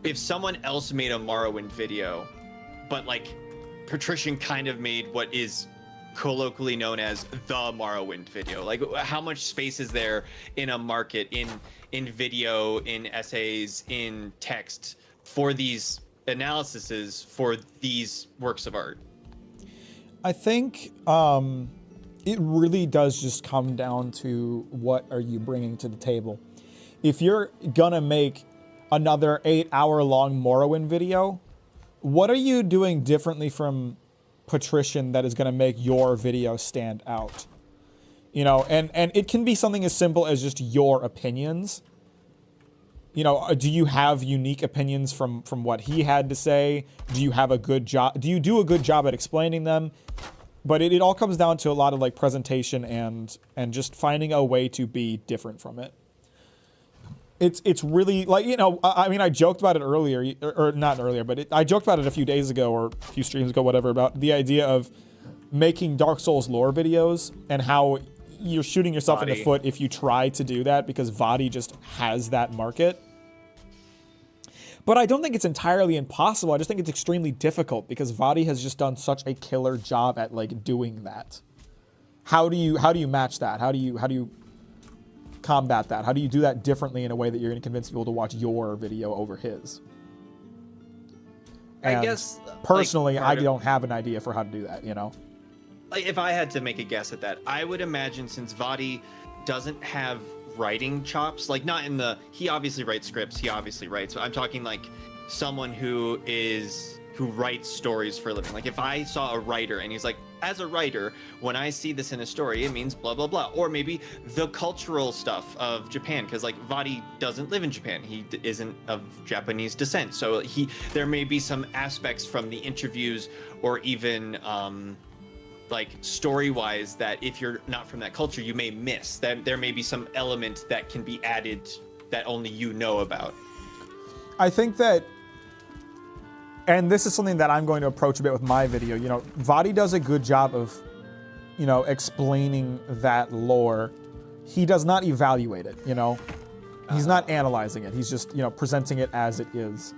If someone else made a Morrowind video, but like Patrician kind of made what is colloquially known as the Morrowind video. Like, how much space is there in a market, in video, in essays, in text for these analyses, for these works of art? I think it really does just come down to what are you bringing to the table. If you're gonna make another 8-hour-long Morrowind video, what are you doing differently from Patrician that is going to make your video stand out? You know, and it can be something as simple as just your opinions. You know, do you have unique opinions from what he had to say? Do you have a good job? Do you do a good job at explaining them? But it all comes down to a lot of like presentation and just finding a way to be different from it. It's really like, you know, I mean, I joked about it earlier, or not earlier, but I joked about it a few days ago or a few streams ago, whatever, about the idea of making Dark Souls lore videos and how you're shooting yourself in the foot if you try to do that, because Vadi just has that market. But I don't think it's entirely impossible. I just think it's extremely difficult because Vadi has just done such a killer job at like doing that. How do you match that? How do you combat that? How do you do that differently in a way that you're going to convince people to watch your video over his? And I guess personally, I don't have an idea for how to do that, you know? Like, if I had to make a guess at that, I would imagine, since Vadi doesn't have writing chops, like, not in the, he obviously writes scripts, he obviously writes, but I'm talking like someone who writes stories for a living. Like, if I saw a writer and he's like, as a writer, when I see this in a story, it means blah, blah, blah. Or maybe the cultural stuff of Japan, because like Vadi doesn't live in Japan. He isn't of Japanese descent. So there may be some aspects from the interviews or even like story-wise that if you're not from that culture, you may miss. That there may be some element that can be added that only you know about. I think that, and this is something that I'm going to approach a bit with my video, you know, Vadi does a good job of, you know, explaining that lore. He does not evaluate it, you know. He's not analyzing it. He's just, you know, presenting it as it is.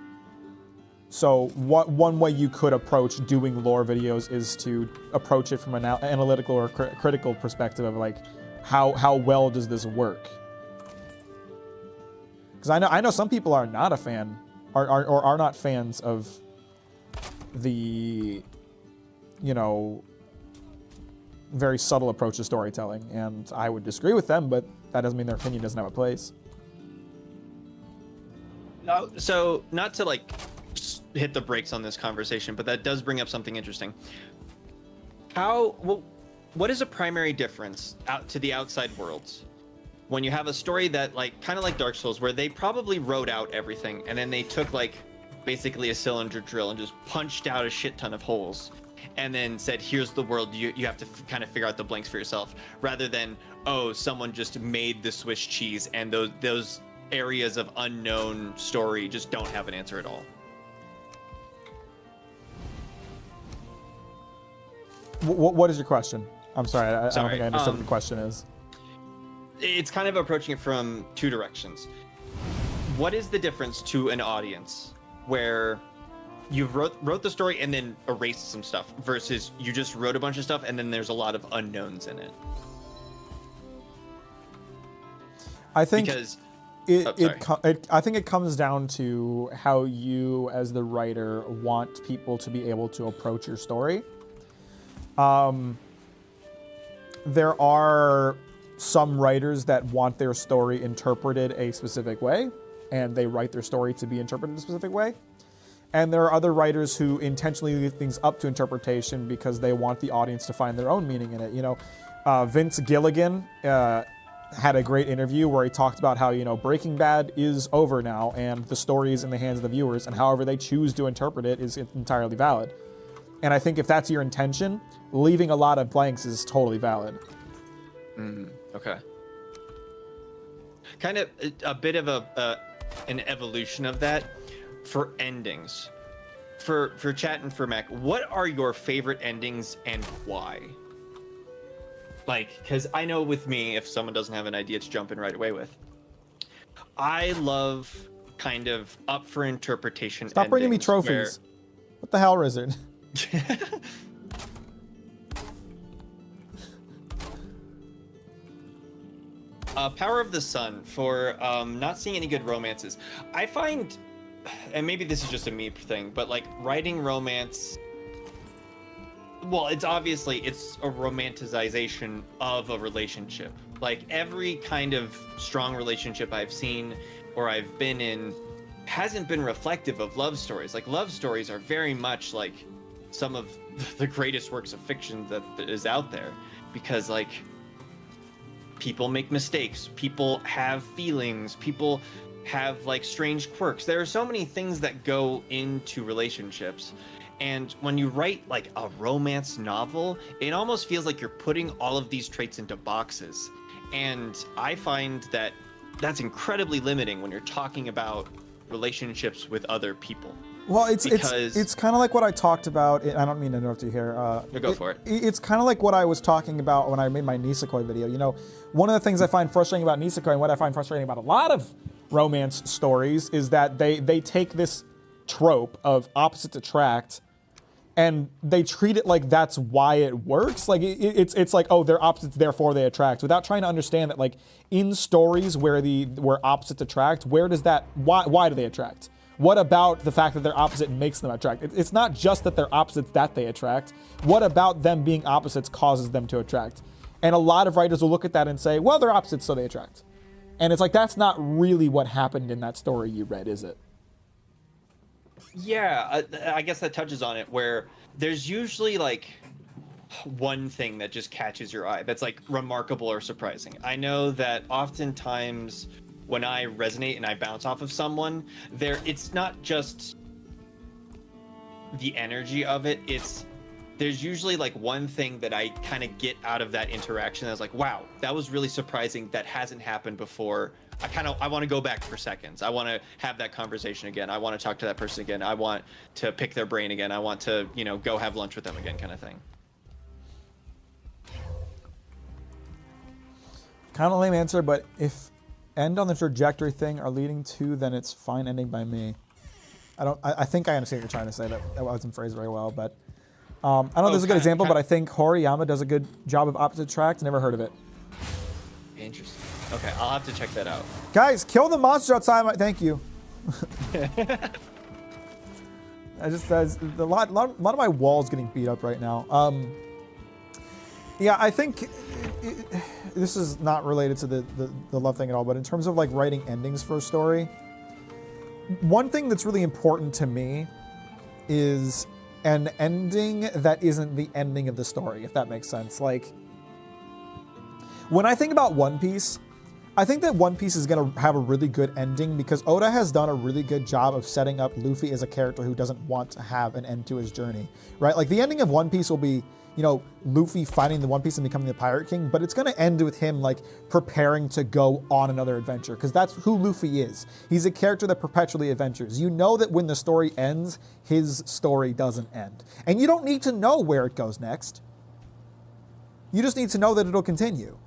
So one way you could approach doing lore videos is to approach it from an analytical or critical perspective of like, how well does this work? Because I know some people are not a fan, or are not fans of the, you know, very subtle approach to storytelling, and I would disagree with them, but that doesn't mean their opinion doesn't have a place. So, not to like hit the brakes on this conversation, but that does bring up something interesting. What is a primary difference out to the outside worlds when you have a story that, like, kind of like Dark Souls, where they probably wrote out everything and then they took like basically a cylinder drill and just punched out a shit ton of holes and then said, here's the world, you have to kind of figure out the blanks for yourself, rather than, oh, someone just made the Swiss cheese and those areas of unknown story just don't have an answer at all. What is your question? I'm sorry, I don't think I understood what the question is. It's kind of approaching it from two directions. What is the difference to an audience where you wrote the story and then erased some stuff versus you just wrote a bunch of stuff and then there's a lot of unknowns in it? I think because I think it comes down to how you, as the writer, want people to be able to approach your story. There are some writers that want their story interpreted a specific way, and they write their story to be interpreted a specific way. And there are other writers who intentionally leave things up to interpretation because they want the audience to find their own meaning in it. You know, Vince Gilligan had a great interview where he talked about how, you know, Breaking Bad is over now and the story is in the hands of the viewers, and however they choose to interpret it is entirely valid. And I think if that's your intention, leaving a lot of blanks is totally valid. Okay. Kind of a bit of an evolution of that for endings. For Chat and for Mac, what are your favorite endings and why? Like, because I know with me, if someone doesn't have an idea to jump in right away with, I love kind of up for interpretation. Stop bringing me trophies. What the hell, Wizard? Power of the Sun, for not seeing any good romances. I find, and maybe this is just a me thing, but like writing romance, well, it's obviously it's a romanticization of a relationship. Like every kind of strong relationship I've seen or I've been in hasn't been reflective of love stories. Like love stories are very much like some of the greatest works of fiction that is out there, because like people make mistakes, people have feelings, people have like strange quirks. There are so many things that go into relationships. And when you write like a romance novel, it almost feels like you're putting all of these traits into boxes. And I find that that's incredibly limiting when you're talking about relationships with other people. Well, it's kind of like what I talked about. I don't mean to interrupt you here. Go for it. It's kind of like what I was talking about when I made my Nisekoi video. You know, one of the things I find frustrating about Nisekoi, and what I find frustrating about a lot of romance stories, is that they take this trope of opposites attract, and they treat it like that's why it works. Like it's like, oh, they're opposites, therefore they attract, without trying to understand that, like, in stories where opposites attract, why do they attract? What about the fact that they're opposite makes them attract? It's not just that they're opposites that they attract. What about them being opposites causes them to attract? And a lot of writers will look at that and say, well, they're opposites, so they attract. And it's like, that's not really what happened in that story you read, is it? Yeah, I guess that touches on it, where there's usually like one thing that just catches your eye that's like remarkable or surprising. I know that oftentimes when I resonate and I bounce off of someone, it's not just the energy of it, there's usually like one thing that I kind of get out of that interaction that's like, wow, that was really surprising, that hasn't happened before. I want to go back for seconds. I want to have that conversation again. I want to talk to that person again. I want to pick their brain again. I want to, go have lunch with them again, kind of thing. Kind of lame answer, but if end on the trajectory thing are leading to, then it's fine ending by me. I think I understand what you're trying to say. That wasn't phrased very well, but I don't know if there's a good example, but I think Horiyama does a good job of opposite attract. Never heard of it. Interesting. Okay, I'll have to check that out. Guys, kill the monster outside. Thank you. A lot of my walls getting beat up right now. Yeah, I think this is not related to the love thing at all, but in terms of like writing endings for a story, one thing that's really important to me is an ending that isn't the ending of the story, if that makes sense. Like, when I think about One Piece, I think that One Piece is going to have a really good ending because Oda has done a really good job of setting up Luffy as a character who doesn't want to have an end to his journey, right? Like, the ending of One Piece will be, you know, Luffy fighting the One Piece and becoming the Pirate King, but it's going to end with him, like, preparing to go on another adventure because that's who Luffy is. He's a character that perpetually adventures. You know that when the story ends, his story doesn't end. And you don't need to know where it goes next. You just need to know that it'll continue.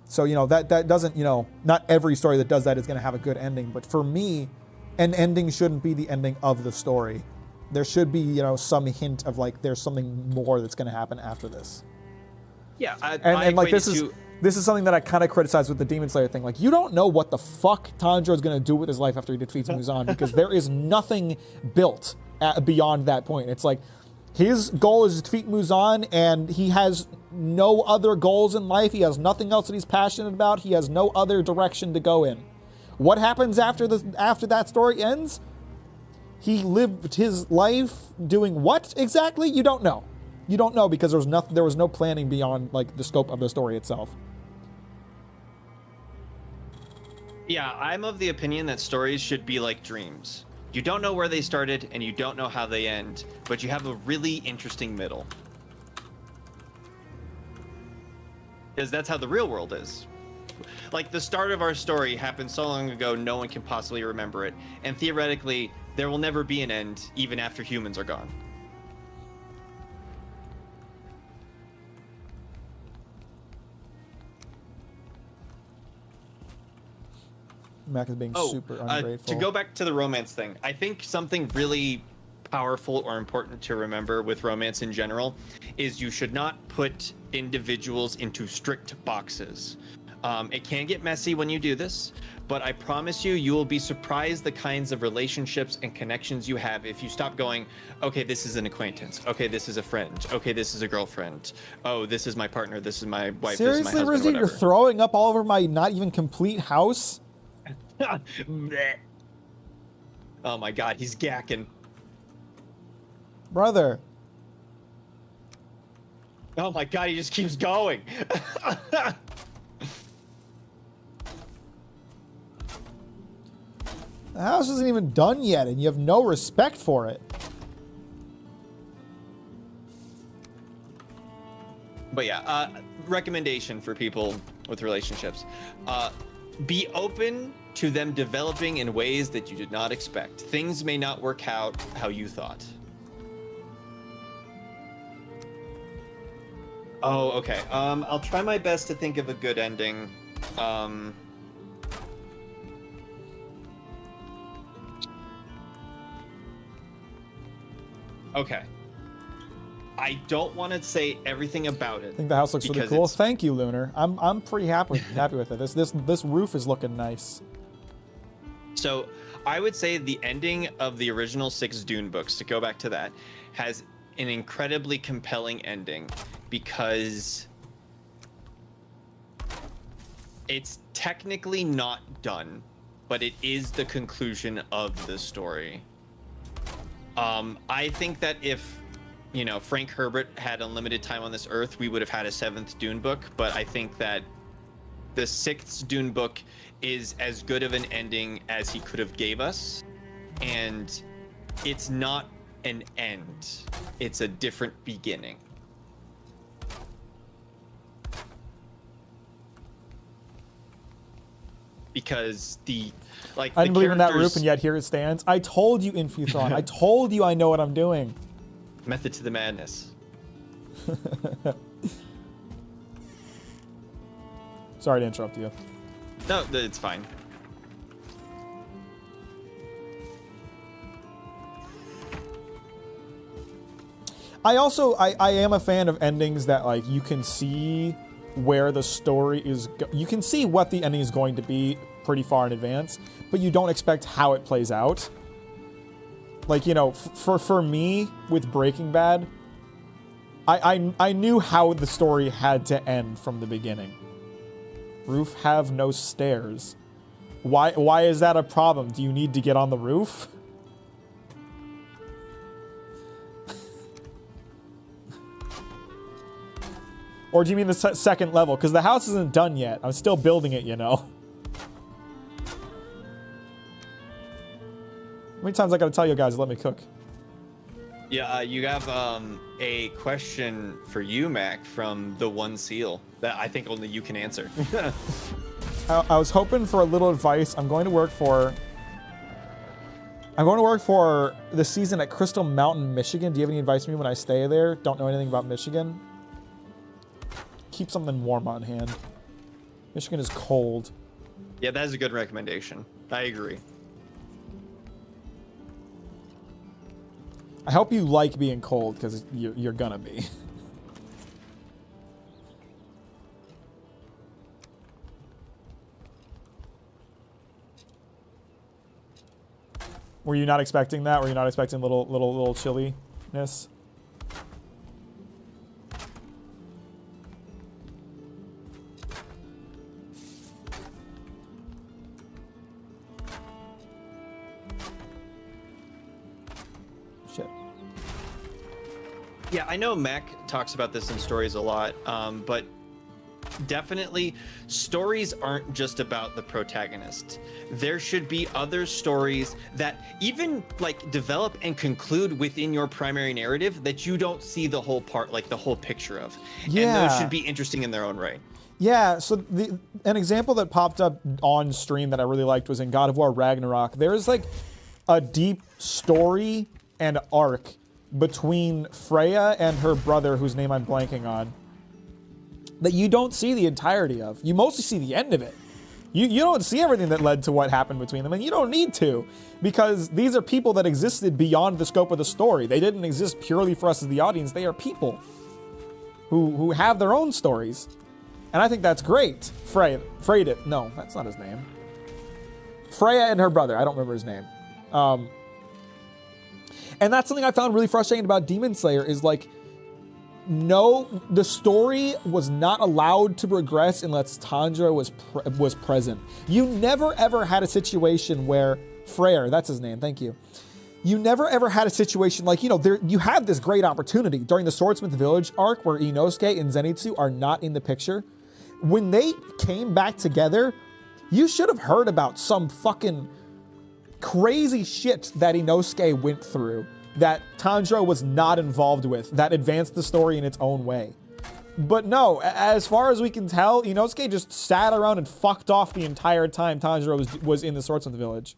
So, you know, that doesn't, you know, not every story that does that is going to have a good ending. But for me, an ending shouldn't be the ending of the story. There should be, you know, some hint of like there's something more that's going to happen after this. Yeah, and like this is something that I kind of criticize with the Demon Slayer thing. Like, you don't know what the fuck Tanjiro is going to do with his life after he defeats Muzan because there is nothing built beyond that point. It's like his goal is to defeat Muzan, and he has no other goals in life. He has nothing else that he's passionate about. He has no other direction to go in. What happens after that story ends? He lived his life doing what exactly? You don't know. You don't know because there was no planning beyond like the scope of the story itself. Yeah, I'm of the opinion that stories should be like dreams. You don't know where they started and you don't know how they end, but you have a really interesting middle. Because that's how the real world is. Like, the start of our story happened so long ago, no one can possibly remember it. And theoretically, there will never be an end, even after humans are gone. Mack is being super ungrateful. To go back to the romance thing, I think something really powerful or important to remember with romance in general is you should not put individuals into strict boxes. It can get messy when you do this, but I promise you, you will be surprised the kinds of relationships and connections you have if you stop going, okay, this is an acquaintance. Okay, this is a friend. Okay, this is a girlfriend. Oh, this is my partner. This is my wife. Seriously, this is my husband, Rizzy, you're throwing up all over my not even complete house? Oh my god, he's gacking. Brother. Oh my god, he just keeps going. The house isn't even done yet, and you have no respect for it. But yeah, recommendation for people with relationships. Be open to them developing in ways that you did not expect. Things may not work out how you thought. Oh, okay. I'll try my best to think of a good ending. Okay. I don't want to say everything about it. I think the house looks really cool. Thank you, Lunar. I'm pretty happy with it. This roof is looking nice. So I would say the ending of the original 6 Dune books, to go back to that, has an incredibly compelling ending because it's technically not done, but it is the conclusion of the story. I think that if, you know, Frank Herbert had unlimited time on this earth, we would have had a 7th Dune book, but I think that the 6th Dune book is as good of an ending as he could have gave us, and it's not an end, it's a different beginning. Because I didn't believe in that roof, and yet here it stands. I told you, Infuthron. I told you I know what I'm doing. Method to the madness. Sorry to interrupt you. No, it's fine. I am a fan of endings that like you can see where the story is. You can see what the ending is going to be pretty far in advance, but you don't expect how it plays out. Like, you know, for me with Breaking Bad, I knew how the story had to end from the beginning. Roof have no stairs. Why is that a problem? Do you need to get on the roof? Or do you mean the second level? Because the house isn't done yet. I'm still building it, you know. How many times I gotta tell you guys, let me cook? Yeah, you have a question for you, Mac, from the One Seal that I think only you can answer. I was hoping for a little advice. I'm going to work for the season at Crystal Mountain, Michigan. Do you have any advice for me when I stay there? Don't know anything about Michigan. Keep something warm on hand. Michigan is cold. Yeah, that is a good recommendation. I agree. I hope you like being cold, because you're gonna be. Were you not expecting that? Were you not expecting little chilliness? Shit. Yeah, I know Mac talks about this in stories a lot, but definitely stories aren't just about the protagonist. There should be other stories that even like develop and conclude within your primary narrative that you don't see the whole part, like the whole picture of. Yeah. And those should be interesting in their own right. Yeah, so an example that popped up on stream that I really liked was in God of War Ragnarok. There's like a deep story and arc between Freya and her brother, whose name I'm blanking on, that you don't see the entirety of. You mostly see the end of it. You don't see everything that led to what happened between them, and you don't need to, because these are people that existed beyond the scope of the story. They didn't exist purely for us as the audience. They are people who have their own stories. And I think that's great. Freya, no, that's not his name. Freya and her brother, I don't remember his name. And that's something I found really frustrating about Demon Slayer is like, no, the story was not allowed to progress unless Tanjiro was present. You never ever had a situation where Freyr, that's his name, thank you. You never ever had a situation like, you know, you had this great opportunity during the Swordsmith Village arc where Inosuke and Zenitsu are not in the picture. When they came back together, you should have heard about some fucking crazy shit that Inosuke went through that Tanjiro was not involved with, that advanced the story in its own way. But no, as far as we can tell, Inosuke just sat around and fucked off the entire time Tanjiro was in the Swordsmith Village.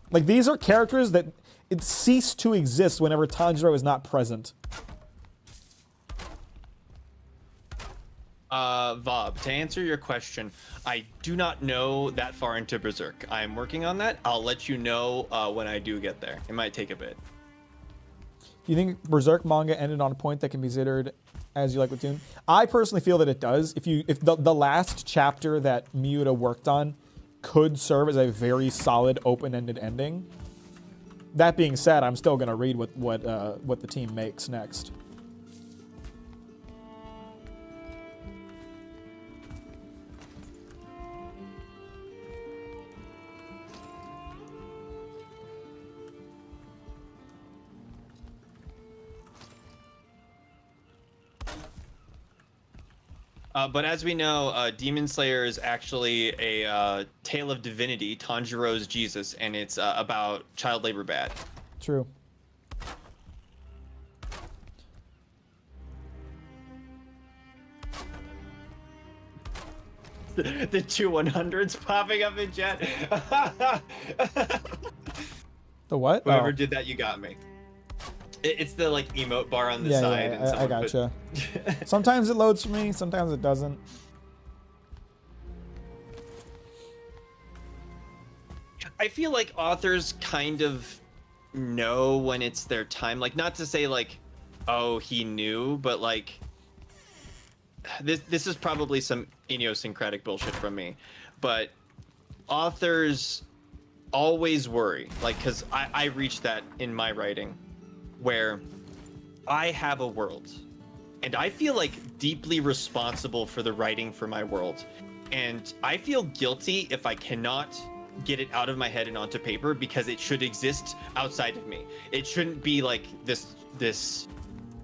Like, these are characters that it cease to exist whenever Tanjiro is not present. Vob, to answer your question, I do not know that far into Berserk. I'm working on that. I'll let you know when I do get there. It might take a bit. Do you think Berserk manga ended on a point that can be considered as you like with Dune? I personally feel that it does. If the last chapter that Miura worked on could serve as a very solid open-ended ending. That being said, I'm still gonna read what the team makes next. But as we know, Demon Slayer is actually a tale of divinity, Tanjiro's Jesus, and it's about child labor bad. True. The two 100s popping up in chat. The what? Whoever did that, you got me. It's the like emote bar on the side. Yeah, I gotcha. Sometimes it loads for me, sometimes it doesn't. I feel like authors kind of know when it's their time. Like, not to say like, oh, he knew, but like, this is probably some idiosyncratic bullshit from me, but authors always worry, like, because I reached that in my writing, where I have a world, and I feel like deeply responsible for the writing for my world, and I feel guilty if I cannot get it out of my head and onto paper, because it should exist outside of me. It shouldn't be like this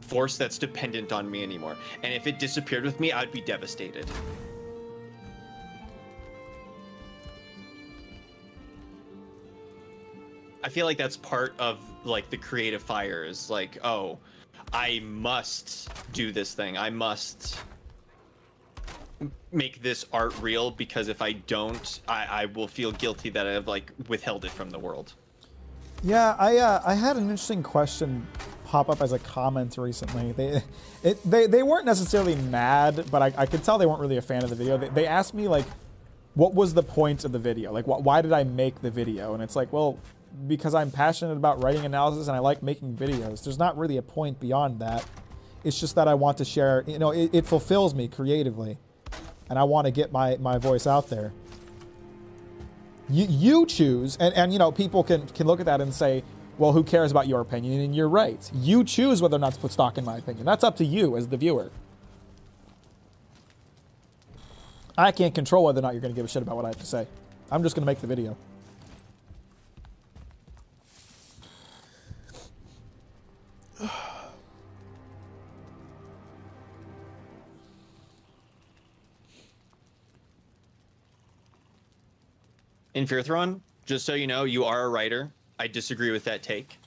force that's dependent on me anymore. And if it disappeared with me, I'd be devastated. I feel like that's part of like the creative fire, is like, oh, I must do this thing. I must make this art real, because if I don't, I will feel guilty that I've like withheld it from the world. Yeah, I had an interesting question pop up as a comment recently. They weren't necessarily mad, but I could tell they weren't really a fan of the video. They asked me like, what was the point of the video? Like, why did I make the video? And it's like, well, because I'm passionate about writing analysis and I like making videos. There's not really a point beyond that. It's just that I want to share, you know, it fulfills me creatively, and I want to get my voice out there. You choose, and you know, people can look at that and say, well, who cares about your opinion? And you're right. You choose whether or not to put stock in my opinion. That's up to you as the viewer. I can't control whether or not you're going to give a shit about what I have to say. I'm just going to make the video. In Fearthron, just so you know, you are a writer. I disagree with that take.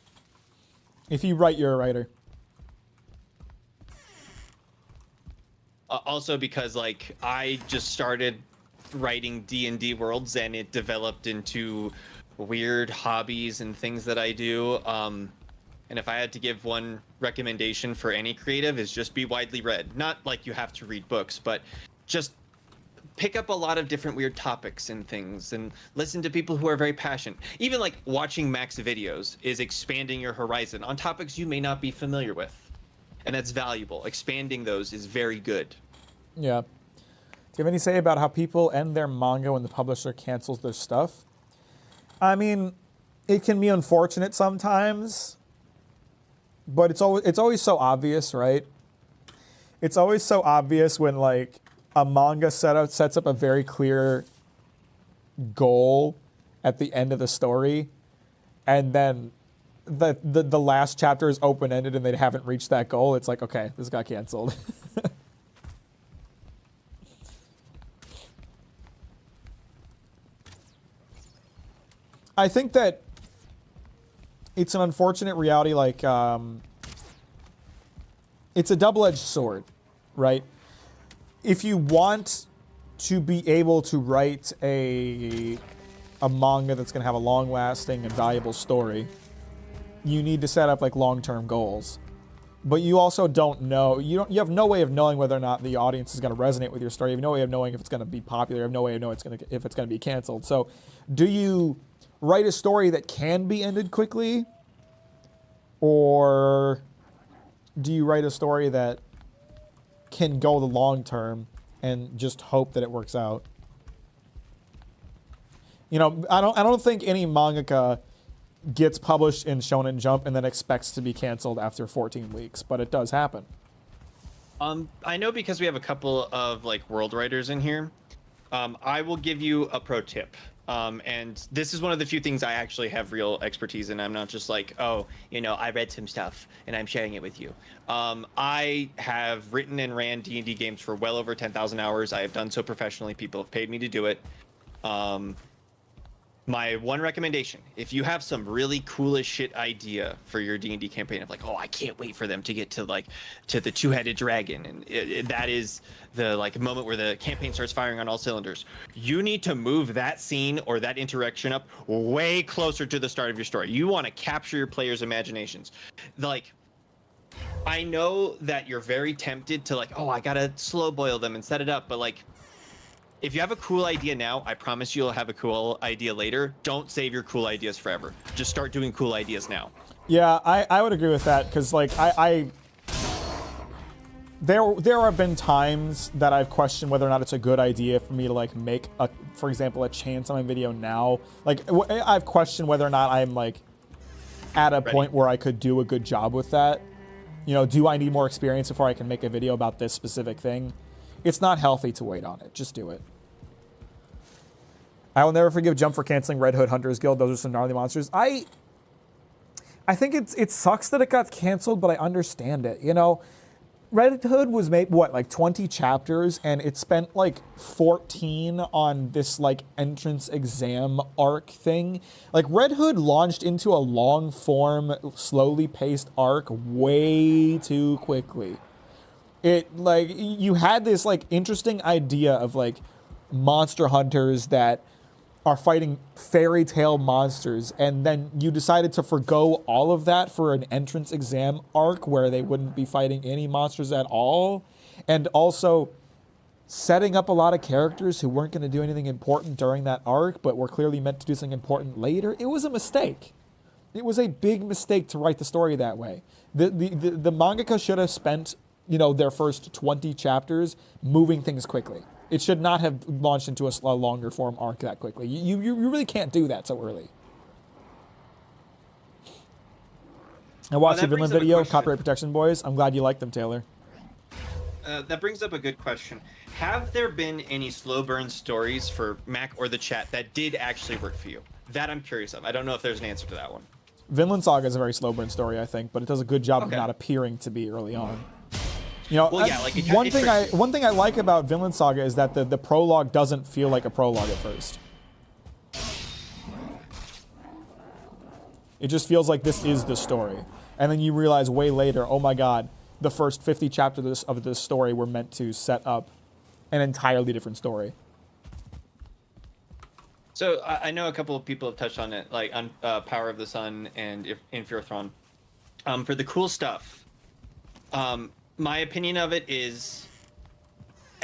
If you write, you're a writer. Also because like I just started writing D&D worlds, and it developed into weird hobbies and things that I do. And if I had to give one recommendation for any creative, is just be widely read. Not like you have to read books, but just pick up a lot of different weird topics and things, and listen to people who are very passionate. Even like watching Mack's videos is expanding your horizon on topics you may not be familiar with. And that's valuable. Expanding those is very good. Yeah. Do you have any say about how people end their manga when the publisher cancels their stuff? I mean, it can be unfortunate sometimes, but it's always so obvious, right? It's always so obvious when like a manga sets up a very clear goal at the end of the story, and then the last chapter is open-ended and they haven't reached that goal. It's like, okay, this got canceled. I think that it's an unfortunate reality, like, it's a double-edged sword, right? If you want to be able to write a manga that's going to have a long-lasting and valuable story, you need to set up like long-term goals. But you also don't know, you have no way of knowing whether or not the audience is going to resonate with your story. You have no way of knowing if it's going to be popular. You have no way of knowing if it's going to be canceled. So do you write a story that can be ended quickly, or do you write a story that can go the long term and just hope that it works out? You know, I don't think any mangaka gets published in Shonen Jump and then expects to be canceled after 14 weeks, but it does happen. I know, because we have a couple of like world writers in here. I will give you a pro tip. And this is one of the few things I actually have real expertise in. I'm not just like, oh, you know, I read some stuff and I'm sharing it with you. I have written and ran D&D games for well over 10,000 hours. I have done so professionally. People have paid me to do it. My one recommendation, if you have some really cool as shit idea for your D&D campaign of like, oh, I can't wait for them to get to the two-headed dragon, and that is the like moment where the campaign starts firing on all cylinders, you need to move that scene or that interaction up way closer to the start of your story. You want to capture your players' imaginations. Like, I know that you're very tempted to like, oh, I gotta slow boil them and set it up, but like, if you have a cool idea now, I promise you'll have a cool idea later. Don't save your cool ideas forever. Just start doing cool ideas now. Yeah, I would agree with that, because like there have been times that I've questioned whether or not it's a good idea for me to like make a, for example, a chance on my video now. Like I've questioned whether or not I'm like at a point where I could do a good job with that. You know, do I need more experience before I can make a video about this specific thing? It's not healthy to wait on it. Just do it. I will never forgive Jump for canceling Red Hood Hunters Guild. Those are some gnarly monsters. I think it sucks that it got canceled, but I understand it. You know, Red Hood was made, what, like 20 chapters, and it spent like 14 on this like entrance exam arc thing. Like Red Hood launched into a long form, slowly paced arc way too quickly. It like, you had this like interesting idea of like monster hunters that are fighting fairy tale monsters, and then you decided to forgo all of that for an entrance exam arc where they wouldn't be fighting any monsters at all, and also setting up a lot of characters who weren't going to do anything important during that arc but were clearly meant to do something important later. It was a mistake. It was a big mistake to write the story that way. The mangaka should have spent, you know, their first 20 chapters moving things quickly. It should not have launched into a longer form arc that quickly. You really can't do that so early. I watched the Vinland video, copyright protection boys. I'm glad you like them, Taylor. That brings up a good question. Have there been any slow burn stories for Mac or the chat that did actually work for you? That I'm curious of. I don't know if there's an answer to that one. Vinland Saga is a very slow burn story, I think, but it does a good job of not appearing to be early on. You know, well, yeah, like one thing I like about Vinland Saga is that the prologue doesn't feel like a prologue at first. It just feels like this is the story. And then you realize way later, oh my god, the first 50 chapters of this story were meant to set up an entirely different story. So I know a couple of people have touched on it, like on Power of the Sun and Inferior Throne. For the cool stuff, my opinion of it is,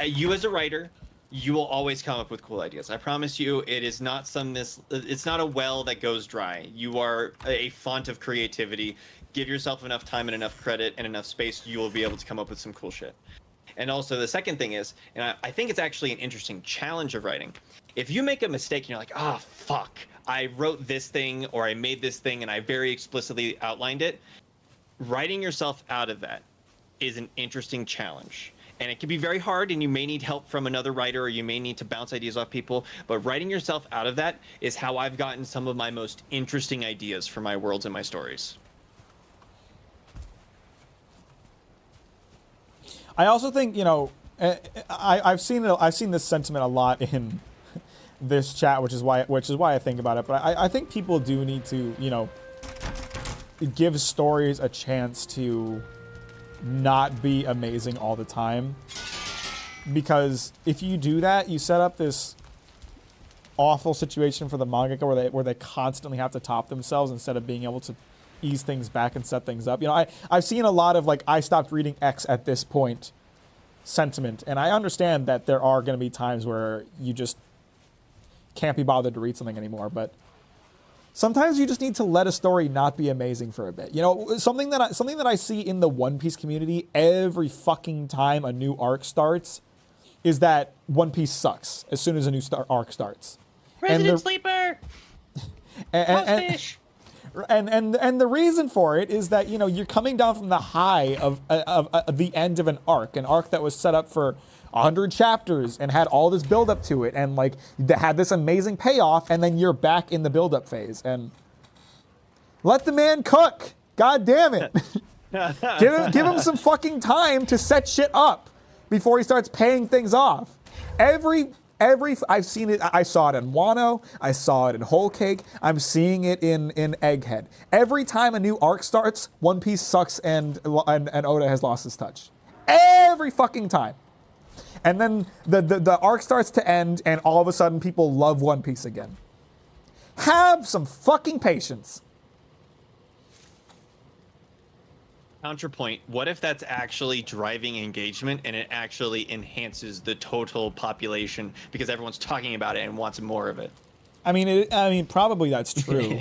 you as a writer, you will always come up with cool ideas. I promise you, it is not it's not a well that goes dry. You are a font of creativity. Give yourself enough time and enough credit and enough space, you will be able to come up with some cool shit. And also the second thing is, and I think it's actually an interesting challenge of writing. If you make a mistake and you're like, ah, fuck, I wrote this thing or I made this thing and I very explicitly outlined it, writing yourself out of that is an interesting challenge. And it can be very hard, and you may need help from another writer, or you may need to bounce ideas off people, but writing yourself out of that is how I've gotten some of my most interesting ideas for my worlds and my stories. I also think, you know, I've seen this sentiment a lot in this chat, which is why I think about it. But I think people do need to, you know, give stories a chance to not be amazing all the time, because if you do that, you set up this awful situation for the mangaka where they constantly have to top themselves instead of being able to ease things back and set things up. You know, I've seen a lot of like, I stopped reading X at this point sentiment, and I understand that there are going to be times where you just can't be bothered to read something anymore, but sometimes you just need to let a story not be amazing for a bit. You know, something that I see in the One Piece community every fucking time a new arc starts is that One Piece sucks as soon as a new arc starts. Resident Sleeper! And the reason for it is that, you know, you're coming down from the high of the end of an arc that was set up for 100 chapters and had all this build up to it, and like had this amazing payoff, and then you're back in the build up phase. And let the man cook. God damn it. give him some fucking time to set shit up before he starts paying things off. I've seen it. I saw it in Wano. I saw it in Whole Cake. I'm seeing it in Egghead. Every time a new arc starts, One Piece sucks and Oda has lost his touch. Every fucking time. And then the arc starts to end, and all of a sudden people love One Piece again. Have some fucking patience. Counterpoint, what if that's actually driving engagement and it actually enhances the total population because everyone's talking about it and wants more of it? I mean, probably that's true,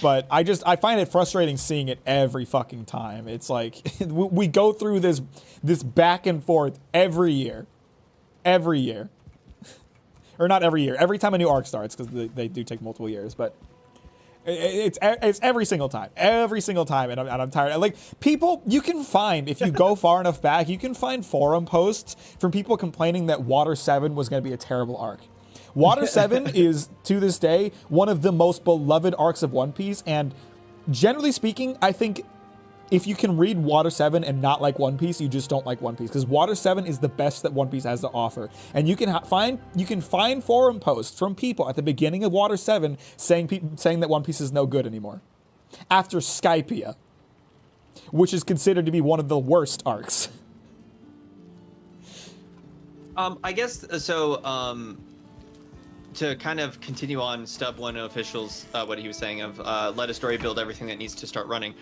but I find it frustrating seeing it every fucking time. It's like we go through this back and forth every year, or not every year. Every time a new arc starts, because they do take multiple years, but it's every single time, and I'm tired. Like, people, you can find, if you go far enough back, you can find forum posts from people complaining that Water 7 was going to be a terrible arc. Water 7 is, to this day, one of the most beloved arcs of One Piece, and generally speaking, I think if you can read Water 7 and not like One Piece, you just don't like One Piece, because Water 7 is the best that One Piece has to offer. And you can find forum posts from people at the beginning of Water 7 saying that One Piece is no good anymore. After Skypiea, which is considered to be one of the worst arcs. I guess so. To kind of continue on Stub One Official's what he was saying of let a story build everything that needs to start running.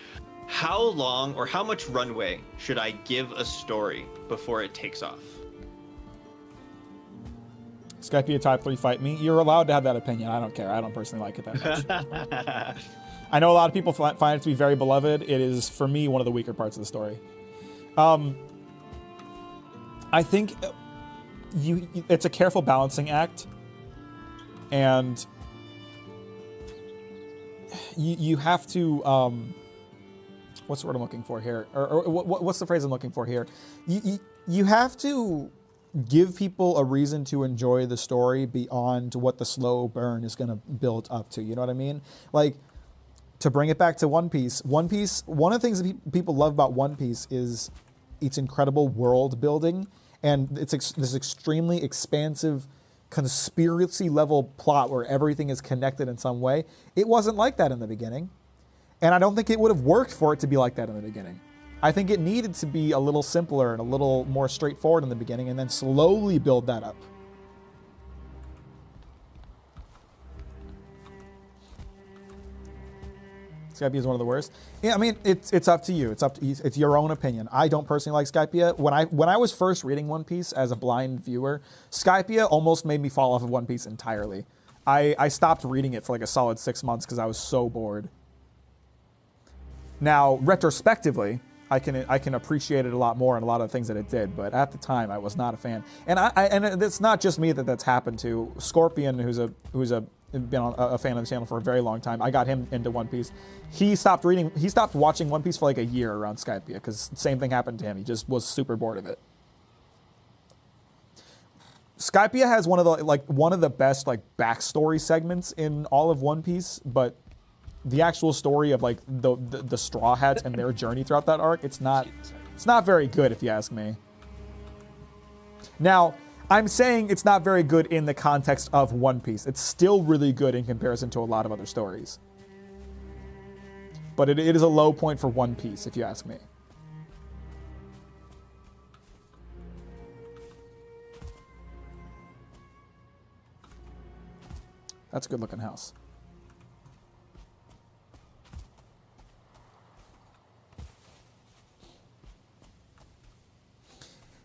How long or how much runway should I give a story before it takes off? Skypiea type 3 fight me. You're allowed to have that opinion. I don't care. I don't personally like it that much. I know a lot of people find it to be very beloved. It is, for me, one of the weaker parts of the story. I think it's a careful balancing act. And you have to, what's the word I'm looking for here? Or what's the phrase I'm looking for here? You have to give people a reason to enjoy the story beyond what the slow burn is going to build up to. You know what I mean? Like, to bring it back to One Piece, one of the things that people love about One Piece is its incredible world building, and it's this extremely expansive conspiracy level plot where everything is connected in some way. It wasn't like that in the beginning, and I don't think it would have worked for it to be like that in the beginning. I think it needed to be a little simpler and a little more straightforward in the beginning, and then slowly build that up. Skypiea is one of the worst. Yeah, I mean, it's up to you. It's your own opinion. I don't personally like Skypiea. When I was first reading One Piece as a blind viewer, Skypiea almost made me fall off of One Piece entirely. I stopped reading it for like a solid 6 months because I was so bored. Now, retrospectively, I can appreciate it a lot more and a lot of the things that it did, but at the time I was not a fan. And and it's not just me that's happened to. Scorpion, who's been a fan of the channel for a very long time. I got him into One Piece. He stopped watching One Piece for like a year around Skypiea because same thing happened to him. He just was super bored of it. Skypiea has one of the best like backstory segments in all of One Piece, but the actual story of like the Straw Hats and their journey throughout that arc, it's not very good if you ask me. Now, I'm saying it's not very good in the context of One Piece. It's still really good in comparison to a lot of other stories. But it is a low point for One Piece, if you ask me. That's a good looking house.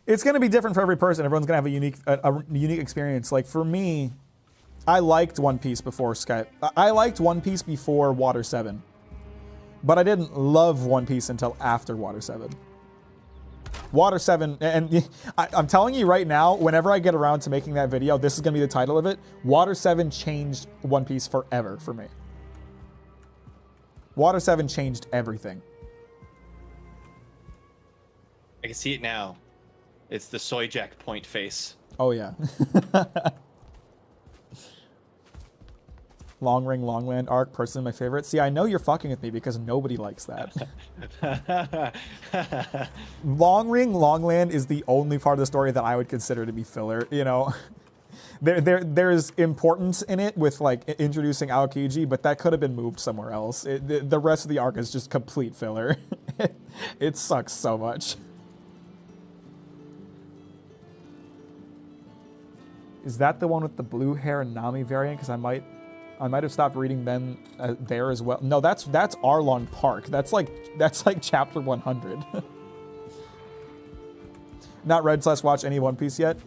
It's going to be different for every person. Everyone's going to have a unique experience. Like, for me, I liked One Piece before I liked One Piece before Water 7. But I didn't love One Piece until after Water 7. Water 7, and I'm telling you right now, whenever I get around to making that video, this is going to be the title of it. Water 7 changed One Piece forever for me. Water 7 changed everything. I can see it now. It's the soy jack point face. Oh, yeah. Long Ring Longland arc, personally my favorite. See, I know you're fucking with me because nobody likes that. Long Ring Longland is the only part of the story that I would consider to be filler, you know. There's importance in it with like introducing Aokiji, but that could have been moved somewhere else. The rest of the arc is just complete filler. It sucks so much. Is that the one with the blue hair and Nami variant? Because I might have stopped reading then there as well. No, that's Arlong Park. That's like chapter 100. Not read / watched any One Piece yet.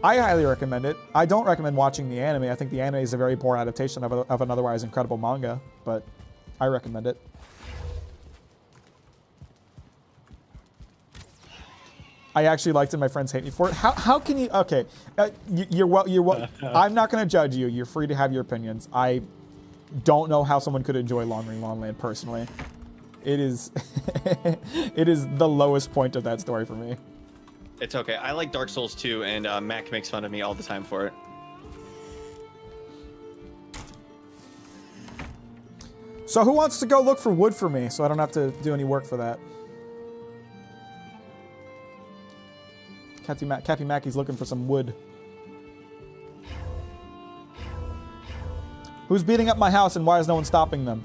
I highly recommend it. I don't recommend watching the anime. I think the anime is a very poor adaptation of an otherwise incredible manga, but I recommend it. I actually liked it. My friends hate me for it. How can you? Okay, you're well. I'm not going to judge you. You're free to have your opinions. I don't know how someone could enjoy Long Ring Long Land personally. It is, it is the lowest point of that story for me. It's okay. I like Dark Souls 2, and Mack makes fun of me all the time for it. So who wants to go look for wood for me so I don't have to do any work for that? Cappy Mackey's looking for some wood. Who's beating up my house and why is no one stopping them?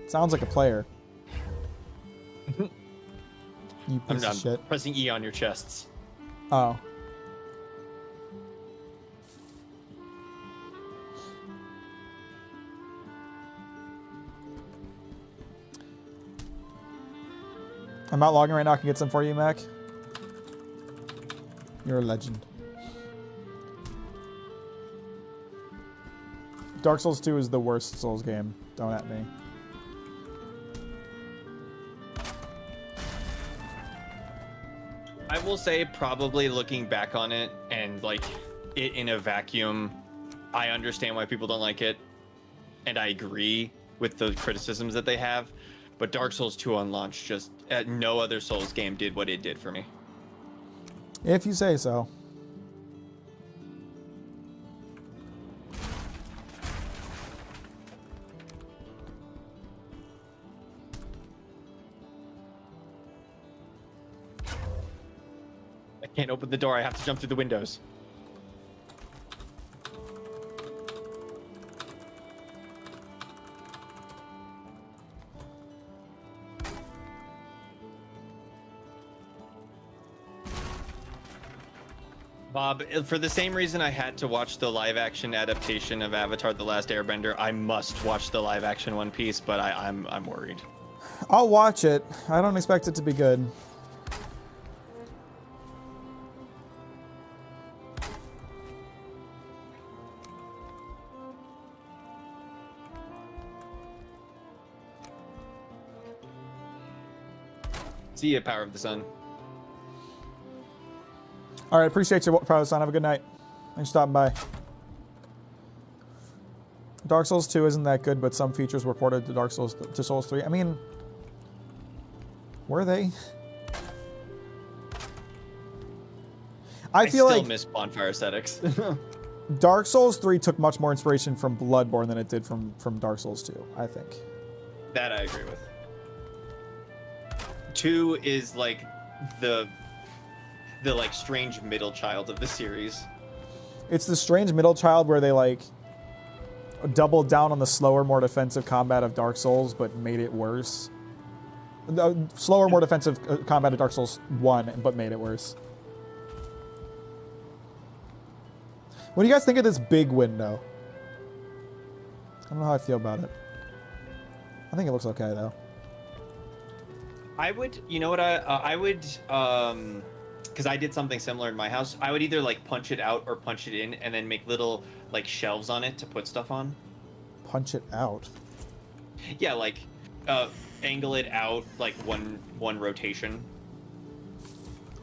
Sounds like a player. You piece of shit. Pressing E on your chests. Oh. I'm out logging right now. I can get some for you, Mac. You're a legend. Dark Souls 2 is the worst Souls game. Don't at me. I will say, probably looking back on it and like it in a vacuum, I understand why people don't like it, and I agree with the criticisms that they have. But Dark Souls 2 on launch, just no other Souls game did what it did for me. If you say so. I can't open the door. I have to jump through the windows. Bob, for the same reason I had to watch the live-action adaptation of Avatar: The Last Airbender, I must watch the live-action One Piece, but I'm worried. I'll watch it. I don't expect it to be good. See ya, Power of the Sun. All right, appreciate you, Power of the Sun. Have a good night. Thanks for stopping by. Dark Souls 2 isn't that good, but some features were ported to Souls 3. I mean, were they? I feel still like miss bonfire aesthetics. Dark Souls 3 took much more inspiration from Bloodborne than it did from Dark Souls 2, I think. That I agree with. 2 is like the like strange middle child of the series. It's the strange middle child where they like doubled down on the slower, more defensive combat of Dark Souls, but made it worse. The slower, more defensive combat of Dark Souls 1, but made it worse. What do you guys think of this big window? I don't know how I feel about it. I think it looks okay though. I would, you know what, I would, because I did something similar in my house. I would either like punch it out or punch it in, and then make little like shelves on it to put stuff on. Punch it out. Yeah, like angle it out like one rotation.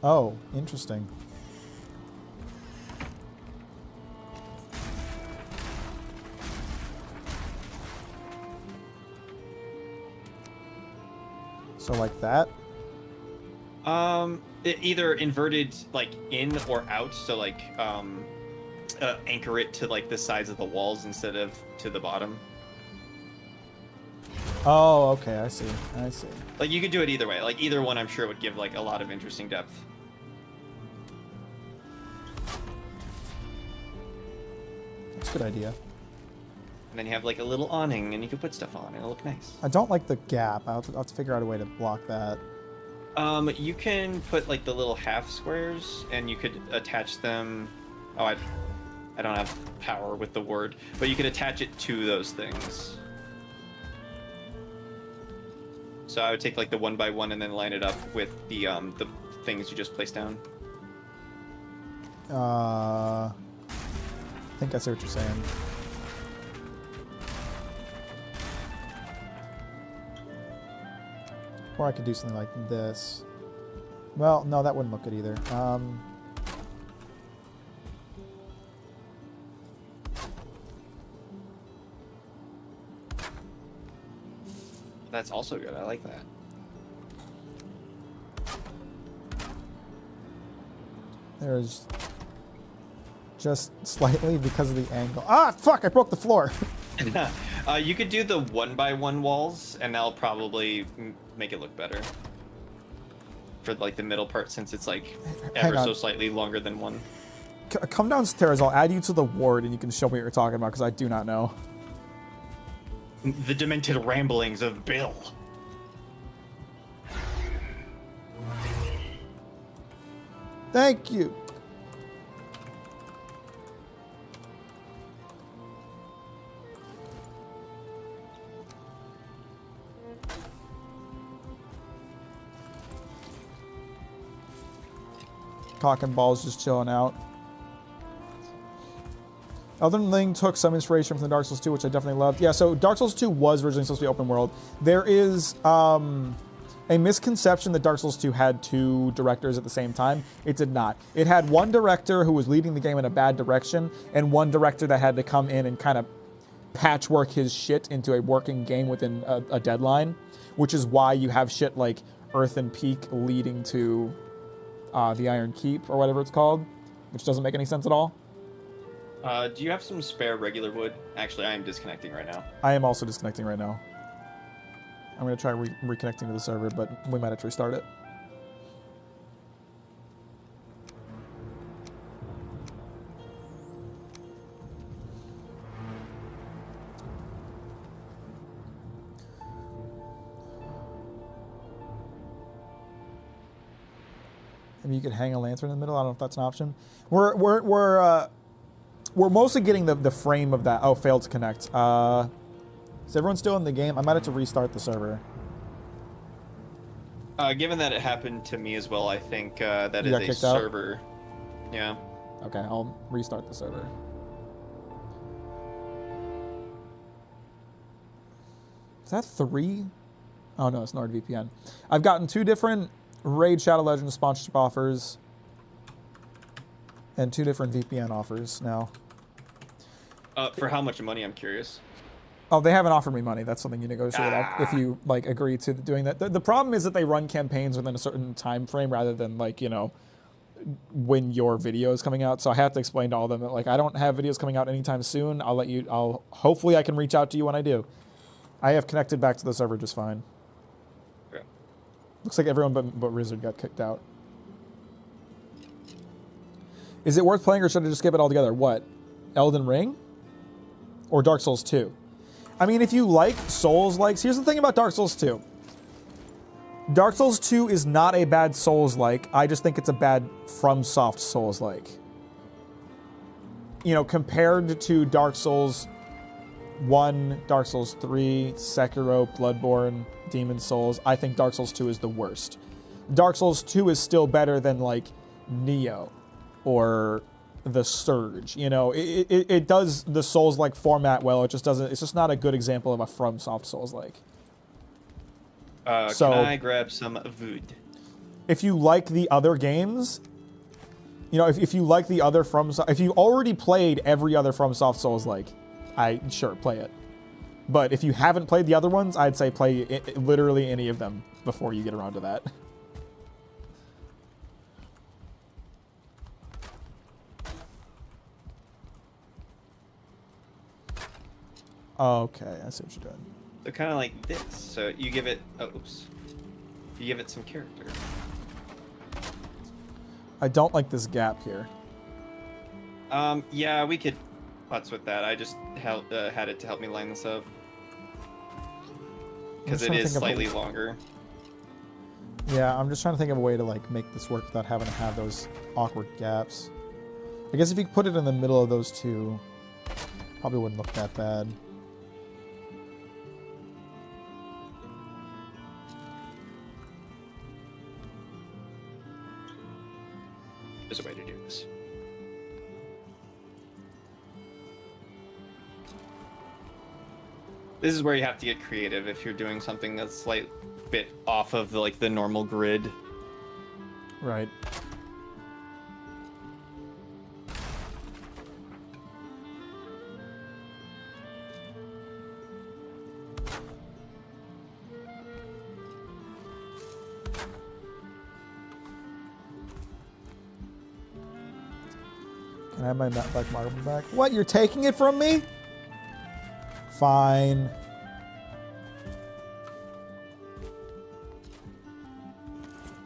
Oh, interesting. So like that? Either inverted like in or out, so like anchor it to like the sides of the walls instead of to the bottom. Oh, okay, I see. I see. Like you could do it either way. Like either one I'm sure would give like a lot of interesting depth. That's a good idea. And then you have like a little awning and you can put stuff on and it'll look nice. I don't like the gap. I'll have to figure out a way to block that. You can put like the little half squares and you could attach them. Oh, I don't have power with the word, but you could attach it to those things. So I would take like the 1x1 and then line it up with the things you just placed down. I think I see what you're saying. Or I could do something like this. Well, no, that wouldn't look good either. That's also good. I like that. There's just slightly because of the angle. Ah, fuck! I broke the floor. You could do the 1x1 walls, and that'll probably make it look better. For like the middle part, since it's like ever so slightly longer than one. Come downstairs. I'll add you to the ward, and you can show me what you're talking about because I do not know. The demented ramblings of Bill. Thank you. Cock and Balls just chilling out. Elden Ring took some inspiration from the Dark Souls 2, which I definitely loved. Yeah, so Dark Souls 2 was originally supposed to be open world. There is a misconception that Dark Souls 2 had two directors at the same time. It did not. It had one director who was leading the game in a bad direction, and one director that had to come in and kind of patchwork his shit into a working game within a deadline, which is why you have shit like Earthen Peak leading to the Iron Keep, or whatever it's called, which doesn't make any sense at all. Do you have some spare regular wood? Actually, I am disconnecting right now. I am also disconnecting right now. I'm going to try reconnecting to the server, but we might have to restart it. Maybe you could hang a lantern in the middle. I don't know if that's an option. We're mostly getting the frame of that. Oh, failed to connect. Is everyone still in the game? I might have to restart the server. Given that it happened to me as well, I think that You is got a kicked out? server. Yeah. Okay, I'll restart the server. Is that 3? Oh no, it's NordVPN. I've gotten 2 different Raid Shadow Legends sponsorship offers and 2 different VPN offers now. For how much money? I'm curious. Oh, they haven't offered me money. That's something you negotiate out if you like agree to doing that. The problem is that they run campaigns within a certain time frame rather than like, you know, when your video is coming out. So I have to explain to all of them that like I don't have videos coming out anytime soon. Hopefully I can reach out to you when I do. I have connected back to the server just fine. Okay. Looks like everyone but Rizzard got kicked out. Is it worth playing or should I just skip it altogether? What? Elden Ring? Or Dark Souls 2? I mean, if you like Souls-likes, here's the thing about Dark Souls 2. Dark Souls 2 is not a bad Souls-like. I just think it's a bad FromSoft Souls-like. You know, compared to Dark Souls 1, Dark Souls 3, Sekiro, Bloodborne, Demon Souls, I think Dark Souls 2 is the worst. Dark Souls 2 is still better than, like, Neo or The Surge. You know, it does the Souls-like format well. It just doesn't. It's just not a good example of a FromSoft Souls-like. Can I grab some wood? If you like the other games, you know, if you like the other if you already played every other FromSoft Souls-like, sure play it. But if you haven't played the other ones, I'd say play literally any of them before you get around to that. Okay, I see what you're doing. So kind of like this. So you give it, you give it some character. I don't like this gap here. Yeah, we could putz with that. I just had it to help me line this up. Because it is slightly longer. Yeah, I'm just trying to think of a way to like make this work without having to have those awkward gaps. I guess if you put it in the middle of those two, probably wouldn't look that bad. There's a way to do this. This is where you have to get creative if you're doing something that's slight bit off of the normal grid. Right. Can I have my black marble back? What? You're taking it from me? Fine.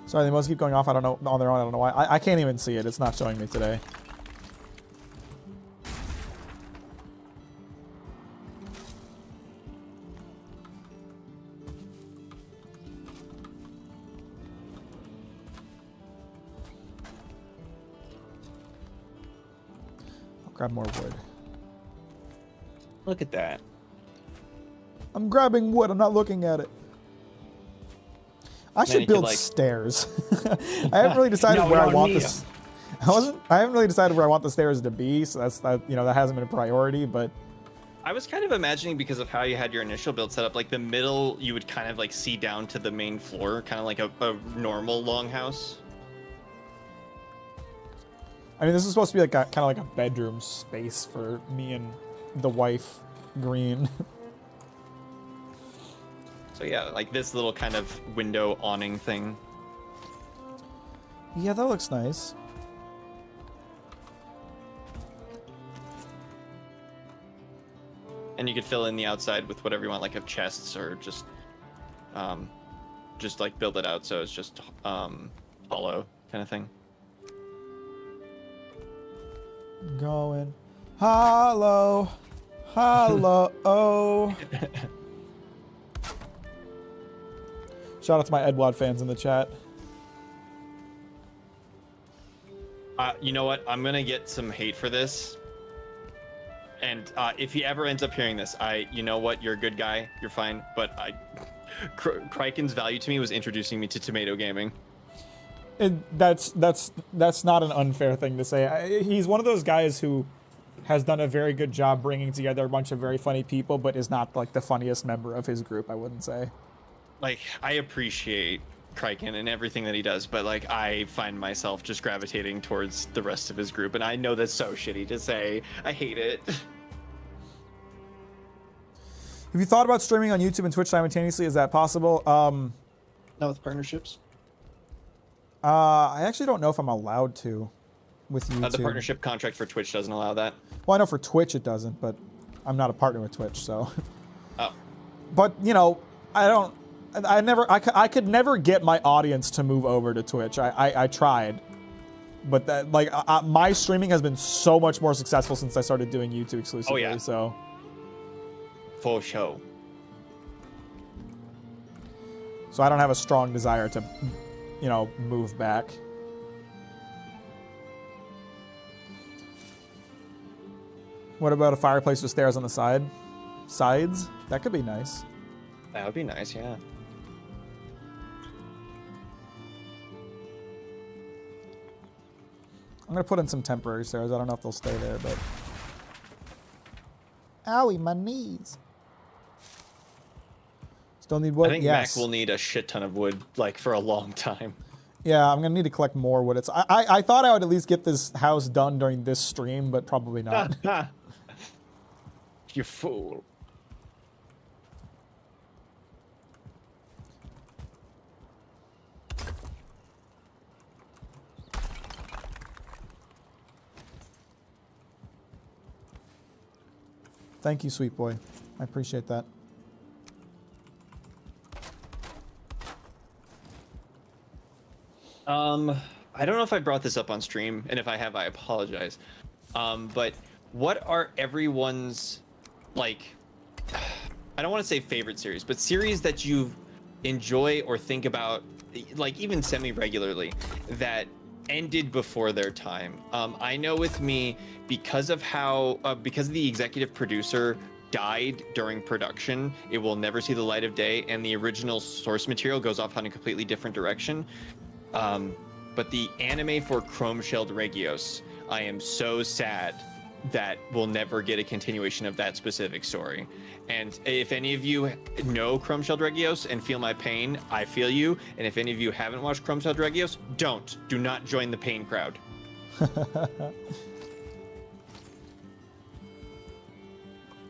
Sorry, they must keep going off. I don't know on their own. I don't know why. I can't even see it. It's not showing me today. I'll grab more wood. Look at that. I'm grabbing wood. I'm not looking at it. I should you build could, stairs. I haven't really decided where I want this. I haven't really decided where I want the stairs to be, so that hasn't been a priority, but I was kind of imagining, because of how you had your initial build set up, like the middle you would kind of see down to the main floor, kind of like a normal longhouse. I mean, this is supposed to be kind of like a bedroom space for me and the wife, Green. So yeah, like this little kind of window awning thing. Yeah, that looks nice. And you could fill in the outside with whatever you want, like of chests, or just like build it out so it's just hollow kind of thing. Going hollow, hollow. Oh. Shout out to my Edward fans in the chat. You know what? I'm gonna get some hate for this. And if he ever ends up hearing this, you know what? You're a good guy. You're fine. But Kriken's value to me was introducing me to tomato gaming. That's not an unfair thing to say. He's one of those guys who has done a very good job bringing together a bunch of very funny people, but is not like the funniest member of his group, I wouldn't say. Like, I appreciate Kriken and everything that he does, but like I find myself just gravitating towards the rest of his group, and I know that's so shitty to say. I hate it. Have you thought about streaming on YouTube and Twitch simultaneously? Is that possible? Not with partnerships. I actually don't know if I'm allowed to with YouTube. The partnership contract for Twitch doesn't allow that. Well, I know for Twitch it doesn't, but I'm not a partner with Twitch, so. Oh. But you know, I could never get my audience to move over to Twitch. I tried, but that my streaming has been so much more successful since I started doing YouTube exclusively. Oh, yeah. So. Full show. So I don't have a strong desire to, move back. What about a fireplace with stairs on the sides? That could be nice. That would be nice, yeah. I'm gonna put in some temporary stairs. I don't know if they'll stay there, but. Owie, my knees. Still need wood? I think yes. Mac will need a shit ton of wood, like, for a long time. Yeah, I'm gonna need to collect more wood. I thought I would at least get this house done during this stream, but probably not. You fool. Thank you, sweet boy. I appreciate that. I don't know if I brought this up on stream, and if I have, I apologize. But what are everyone's, like, I don't want to say favorite series, but series that you enjoy or think about, like, even semi-regularly, that ended before their time? I know with me, because of the executive producer died during production, it will never see the light of day, and the original source material goes off on a completely different direction. but the anime for Chrome-shelled Regios, I am so sad that we'll never get a continuation of that specific story. And if any of you know Chrome-shelled Regios and feel my pain, I feel you. And if any of you haven't watched Chrome-shelled Regios, do not join the pain crowd.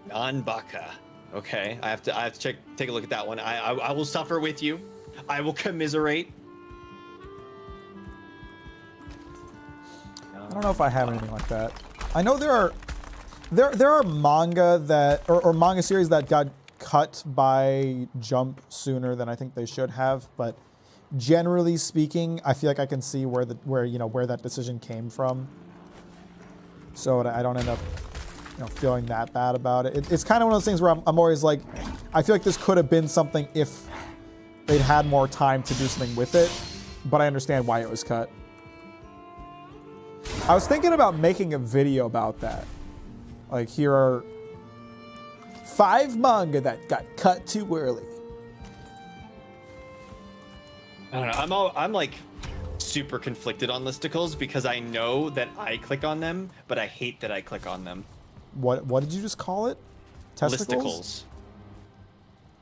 Non-Baka. Okay, I have to take a look at that one. I will suffer with you. I will commiserate. I don't know if I have anything like that. I know there are manga that or manga series that got cut by Jump sooner than I think they should have, but generally speaking, I feel like I can see where that decision came from. So I don't end up feeling that bad about it. It's kind of one of those things where I'm always like, I feel like this could have been something if they'd had more time to do something with it, but I understand why it was cut. I was thinking about making a video about that. Like, here are 5 manga that got cut too early. I don't know. I'm like super conflicted on listicles because I know that I click on them, but I hate that I click on them. What did you just call it? Testicles? Listicles.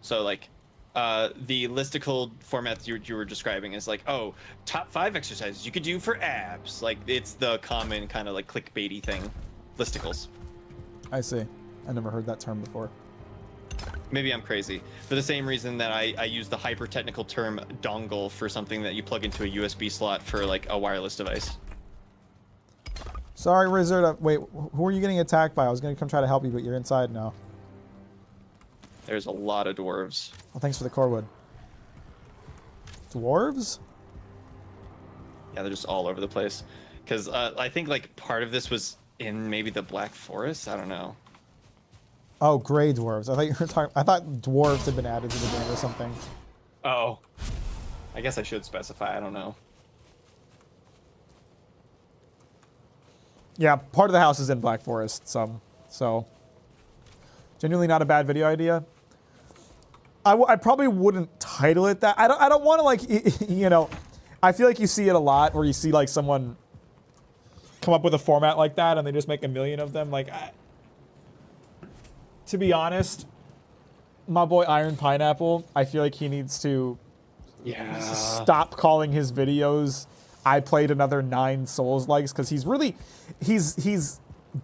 So like the listicle format you were describing is like, oh, top 5 exercises you could do for abs. Like, it's the common kind of like clickbaity thing. Listicles. I see. I never heard that term before. Maybe I'm crazy. For the same reason that I use the hyper-technical term dongle for something that you plug into a USB slot for like a wireless device. Sorry, Wizard. Wait, who are you getting attacked by? I was going to come try to help you, but you're inside now. There's a lot of dwarves. Well, thanks for the core wood. Dwarves? Yeah, they're just all over the place. Because I think like part of this was in maybe the Black Forest. I don't know. Oh, gray dwarves. I thought you were talking. I thought dwarves had been added to the game or something. Oh, I guess I should specify. I don't know. Yeah, part of the house is in Black Forest. So genuinely not a bad video idea. I probably wouldn't title it that. I don't want to like I feel like you see it a lot where you see like someone come up with a format like that and they just make a million of them. Like, to be honest, my boy Iron Pineapple, I feel like he needs to stop calling his videos I played another 9 Souls likes, because he's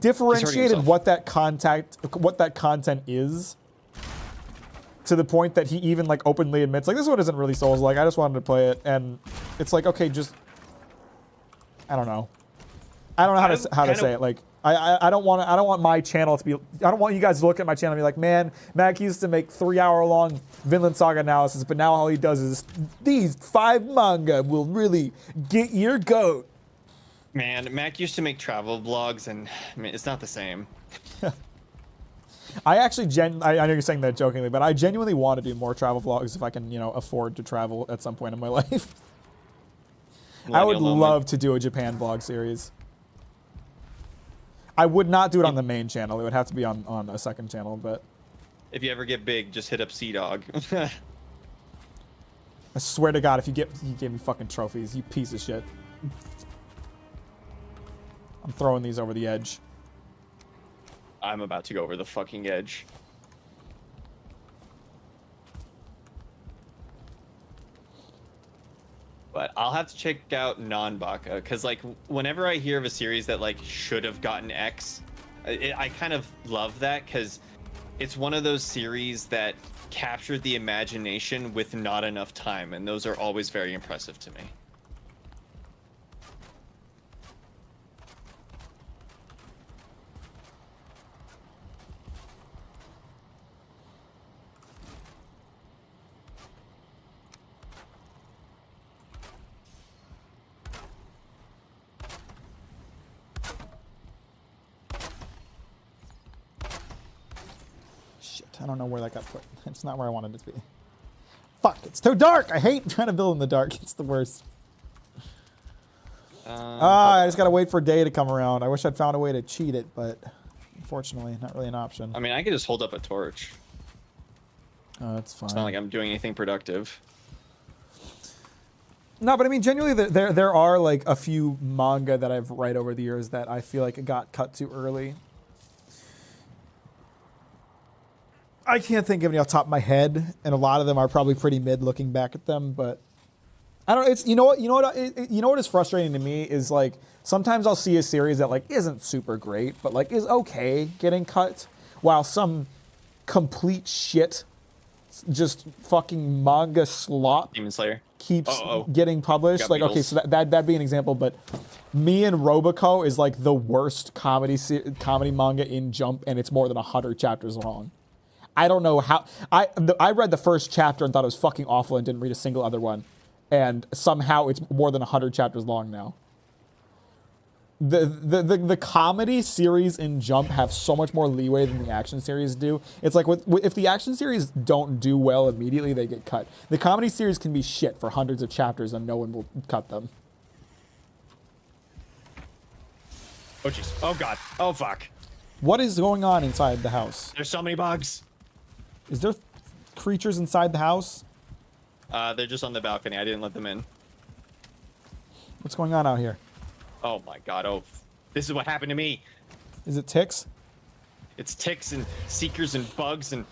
differentiated what that content is, to the point that he even like openly admits like, this one isn't really Souls like, I just wanted to play it. And it's like, okay, just I don't know how to say it. Like, I don't want my channel to be, I don't want you guys to look at my channel and be like, man, Mack used to make 3-hour-long Vinland Saga analysis, but now all he does is these 5 manga will really get your goat. Man, Mack used to make travel vlogs, and I mean, it's not the same. I actually I know you're saying that jokingly, but I genuinely want to do more travel vlogs if I can, afford to travel at some point in my life. I would love to do a Japan vlog series. I would not do it on the main channel. It would have to be on a second channel, but if you ever get big, just hit up Sea-Dog. I swear to God, if you gave me fucking trophies, you piece of shit. I'm throwing these over the edge. I'm about to go over the fucking edge. But I'll have to check out Non-Baka, because like whenever I hear of a series that like should have gotten X, I kind of love that, because it's one of those series that captured the imagination with not enough time, and those are always very impressive to me. I don't know where that got put. It's not where I wanted it to be. Fuck, it's too dark! I hate trying to build in the dark. It's the worst. I just gotta wait for day to come around. I wish I'd found a way to cheat it, but unfortunately, not really an option. I mean, I could just hold up a torch. Oh, that's fine. It's not like I'm doing anything productive. No, but I mean, genuinely, there are like a few manga that I've read over the years that I feel like it got cut too early. I can't think of any off the top of my head, and a lot of them are probably pretty mid looking back at them. But I don't. It's you know what is frustrating to me is like sometimes I'll see a series that like isn't super great, but like is okay getting cut, while some complete shit, just fucking manga slop Demon Slayer keeps getting published. Got Like, okay, Beatles. so that'd be an example, but Me and Roboco is like the worst comedy manga in Jump, and it's more than 100 chapters long. I don't know how. I read the first chapter and thought it was fucking awful and didn't read a single other one, and somehow it's more than 100 chapters long now. The comedy series in Jump have so much more leeway than the action series do. It's like if the action series don't do well immediately, they get cut. The comedy series can be shit for hundreds of chapters and no one will cut them. Oh jeez. Oh god. Oh fuck. What is going on inside the house? There's so many bugs. Is there creatures inside the house? They're just on the balcony. I didn't let them in. What's going on out here? Oh my god. Oh, this is what happened to me. Is it ticks? It's ticks and seekers and bugs and.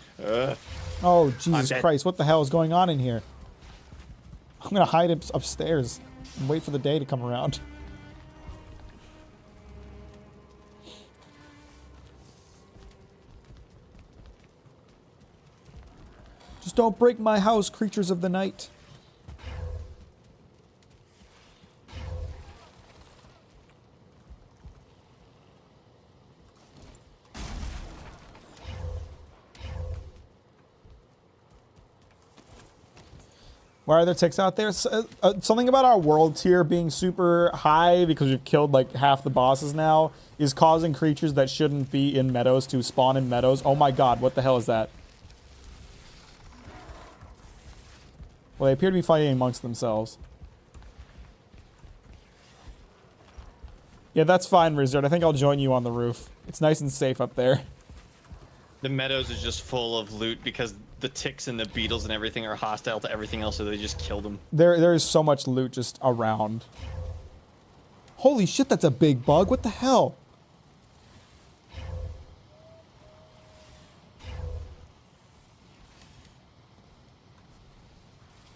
Oh, Jesus dead. Christ. What the hell is going on in here? I'm going to hide upstairs and wait for the day to come around. Just don't break my house, creatures of the night. Why are there ticks out there? Something about our world tier being super high because we've killed like half the bosses now is causing creatures that shouldn't be in meadows to spawn in meadows. Oh my god, what the hell is that? Well, they appear to be fighting amongst themselves. Yeah, that's fine, Rizard. I think I'll join you on the roof. It's nice and safe up there. The meadows is just full of loot because the ticks and the beetles and everything are hostile to everything else, so they just kill them. There is so much loot just around. Holy shit, that's a big bug. What the hell?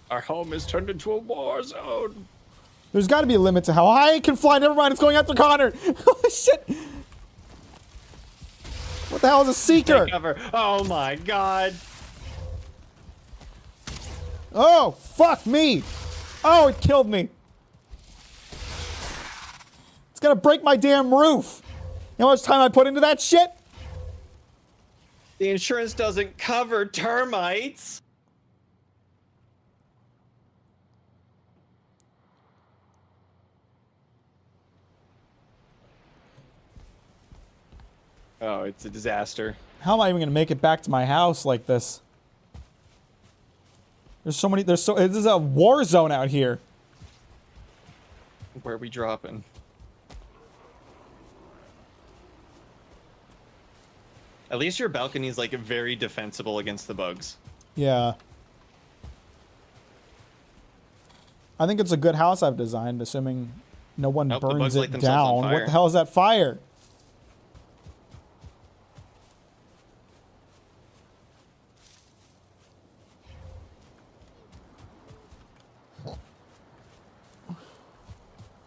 Our home is turned into a war zone. There's got to be a limit to how high it can fly. Never mind, it's going after Connor. Holy shit. What the hell is a seeker? Take cover. Oh my god. Oh, fuck me. Oh, it killed me. It's gonna break my damn roof. You know how much time I put into that shit? The insurance doesn't cover termites. Oh, it's a disaster. How am I even gonna make it back to my house like this? This is a war zone out here. Where are we dropping? At least your balcony is like very defensible against the bugs. Yeah. I think it's a good house I've designed, assuming no one Nope, the burns bugs light it themselves on down. fire. What the hell is that fire?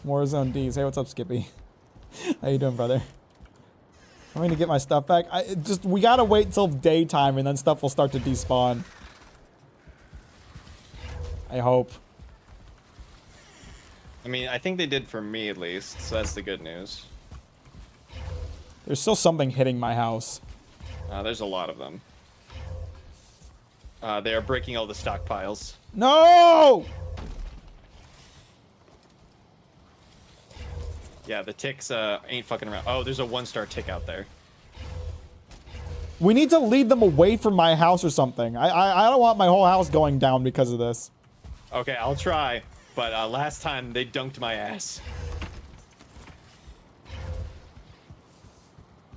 Warzone D's. Hey, what's up, Skippy? How you doing, brother? I'm going to get my stuff back. We gotta wait till daytime and then stuff will start to despawn. I hope. I mean, I think they did for me at least, so that's the good news. There's still something hitting my house. There's a lot of them. They are breaking all the stockpiles. No! Yeah, the ticks ain't fucking around. Oh, there's a 1-star tick out there. We need to lead them away from my house or something. I don't want my whole house going down because of this. Okay, I'll try. But last time, they dunked my ass.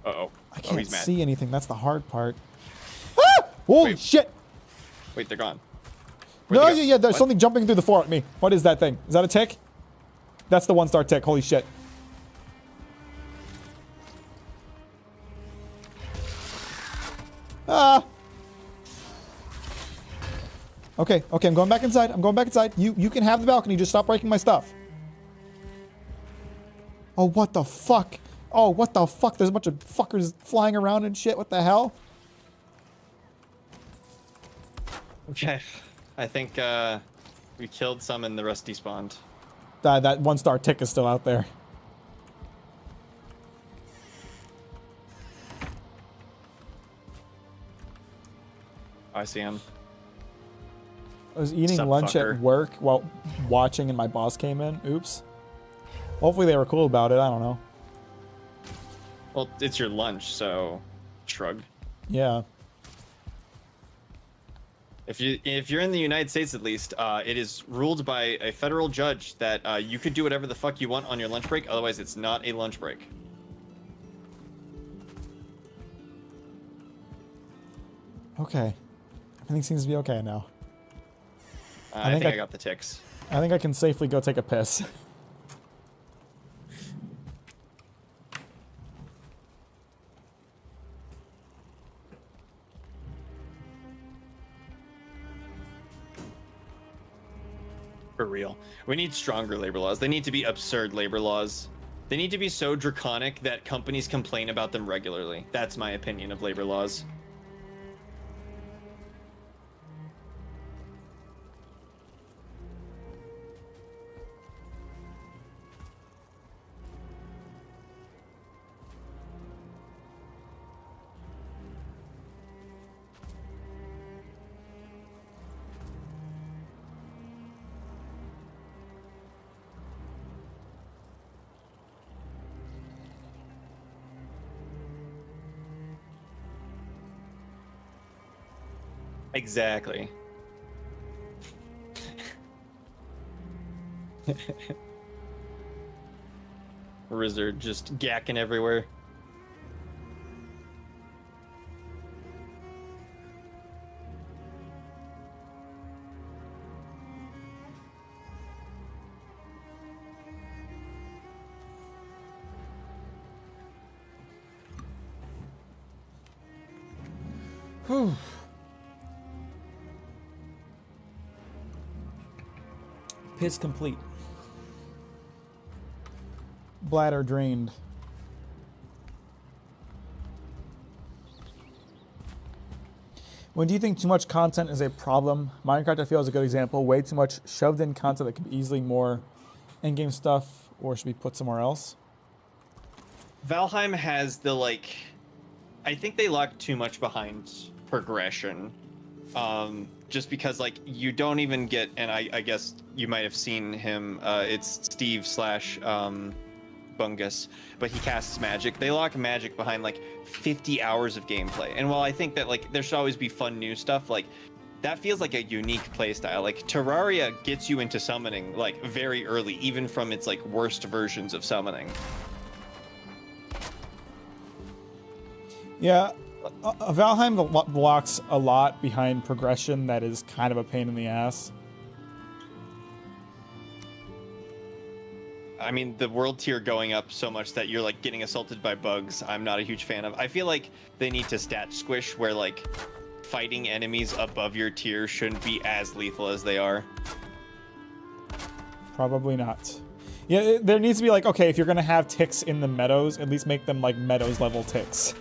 Uh-oh. I Oh, can't he's mad. see anything. That's the hard part. Ah! Holy Wait. shit! Wait, they're gone. No, Where'd they go? yeah, there's What? something jumping through the floor at me. What is that thing? Is that a tick? That's the 1-star tick. Holy shit. Ah. Okay, I'm going back inside. I'm going back inside. You can have the balcony. Just stop breaking my stuff. Oh, what the fuck? Oh, what the fuck? There's a bunch of fuckers flying around and shit. What the hell? Okay. I think we killed some and the rest despawned. That 1-star tick is still out there. I see him. I was eating Sup, lunch fucker. at work while watching and my boss came in. Oops. Hopefully they were cool about it. I don't know. Well, it's your lunch, so shrug. Yeah. If you're in the United States, at least, it is ruled by a federal judge that you could do whatever the fuck you want on your lunch break. Otherwise, it's not a lunch break. Okay. Everything seems to be okay now. I think I got the ticks. I think I can safely go take a piss. For real. We need stronger labor laws. They need to be absurd labor laws. They need to be so draconic that companies complain about them regularly. That's my opinion of labor laws. Exactly. Rizzard just gacking everywhere. Whew. Piss complete. Bladder drained. When do you think too much content is a problem? Minecraft, I feel, is a good example. Way too much shoved in content that could be easily more in-game stuff, or should be put somewhere else? Valheim has the, like... I think they lock too much behind progression. Just because, like, you don't even get... And I guess you might have seen him. It's Steve slash Bungus. But he casts magic. They lock magic behind, like, 50 hours of gameplay. And while I think that, like, there should always be fun new stuff, like... That feels like a unique playstyle. Like, Terraria gets you into summoning, like, very early, even from its, like, worst versions of summoning. Yeah, Valheim blocks a lot behind progression that is kind of a pain in the ass. I mean, the world tier going up so much that you're, like, getting assaulted by bugs, I'm not a huge fan of. I feel like they need to stat squish where, like, fighting enemies above your tier shouldn't be as lethal as they are. Probably not. Yeah, there needs to be, like, okay, if you're going to have ticks in the meadows, at least make them, like, meadows level ticks.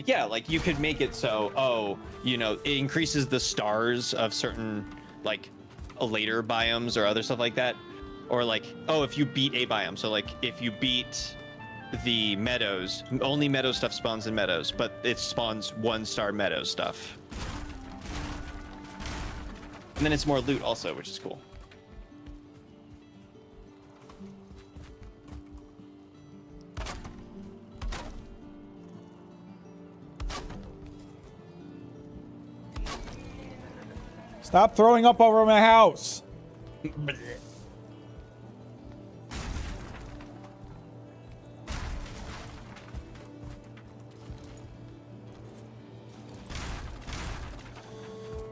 Yeah, like, you could make it so, oh, you know, it increases the stars of certain, like, later biomes or other stuff like that. Or, like, oh, if you beat a biome. So, like, if you beat the meadows, only meadow stuff spawns in meadows, but it spawns 1-star meadow stuff. And then it's more loot also, which is cool. Stop throwing up over my house.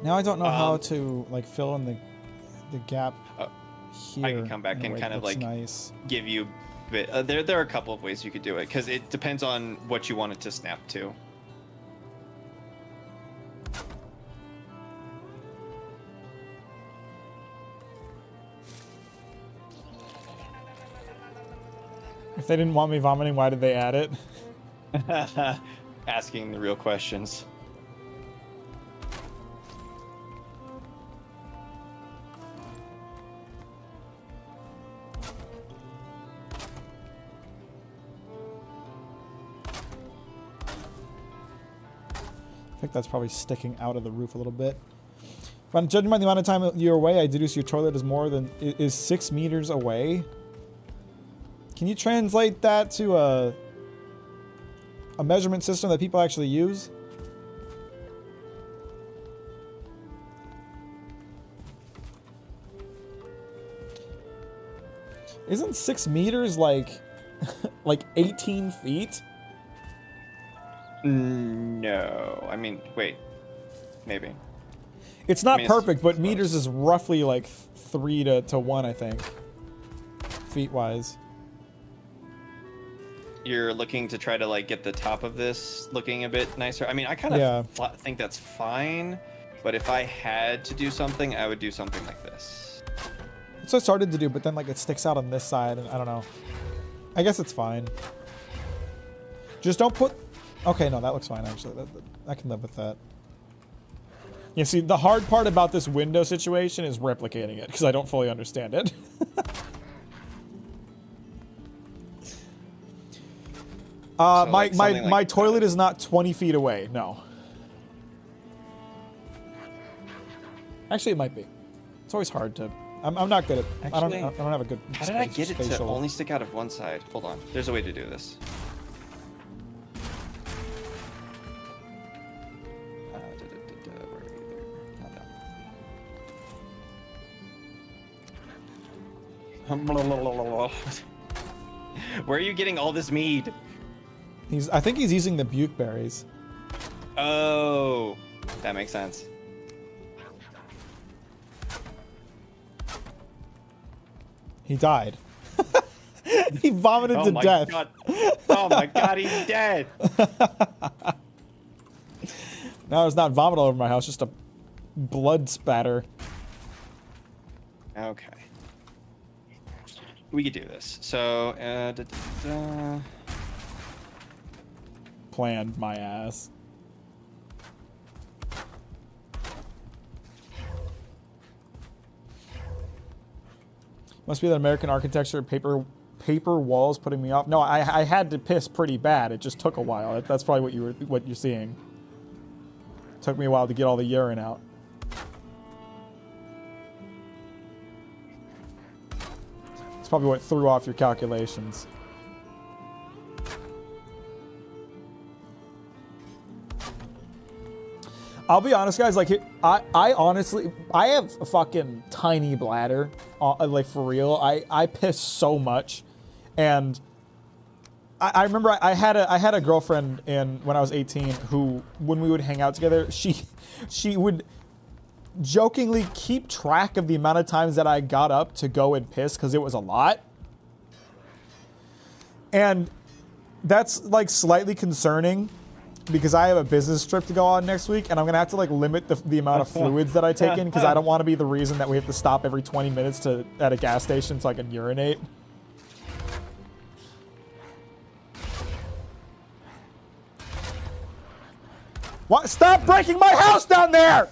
Now I don't know how to like fill in the gap here. I can come back and kind of like nice. give you a bit. There are a couple of ways you could do it because it depends on what you want it to snap to. If they didn't want me vomiting, why did they add it? Asking the real questions. I think that's probably sticking out of the roof a little bit. If I'm judging by the amount of time you're away, I deduce your toilet is 6 meters away. Can you translate that to a measurement system that people actually use? Isn't 6 meters like 18 feet? No, I mean, wait, maybe. It's not perfect, but close. meters is roughly like 3 to 1, I think, feet wise. You're looking to try to like get the top of this looking a bit nicer. I mean, I kind of think that's fine, but if I had to do something, I would do something like this. That's what I started to do, but then like it sticks out on this side, and I don't know. I guess it's fine. Just don't put. Okay, no, that looks fine actually. I can live with that. You see, the hard part about this window situation is replicating it because I don't fully understand it. So like my toilet is not 20 feet away. No. Actually, it might be. It's always hard to. I'm not good at. Actually, I don't have a good. How did I get it to only stick out of one side? Hold on. There's a way to do this. Where are you getting all this mead? I think he's using the buke berries. Oh, that makes sense. He died. He vomited to death. God. Oh my god, he's dead. Now there's not vomit all over my house, just a blood spatter. Okay. We could do this. So, Planned my ass. Must be that American architecture, paper walls putting me off. No, I had to piss pretty bad. It just took a while. That's probably what you're seeing. It took me a while to get all the urine out. It's probably what threw off your calculations. I'll be honest, guys. Like, I honestly, I have a fucking tiny bladder. Like, for real. I piss so much, and I remember I had a girlfriend when I was 18 who, when we would hang out together, she would jokingly keep track of the amount of times that I got up to go and piss because it was a lot. And that's like slightly concerning because I have a business trip to go on next week and I'm gonna have to like limit the amount of fluids that I take in because I don't want to be the reason that we have to stop every 20 minutes at a gas station so I can urinate. What? Stop breaking my house down there!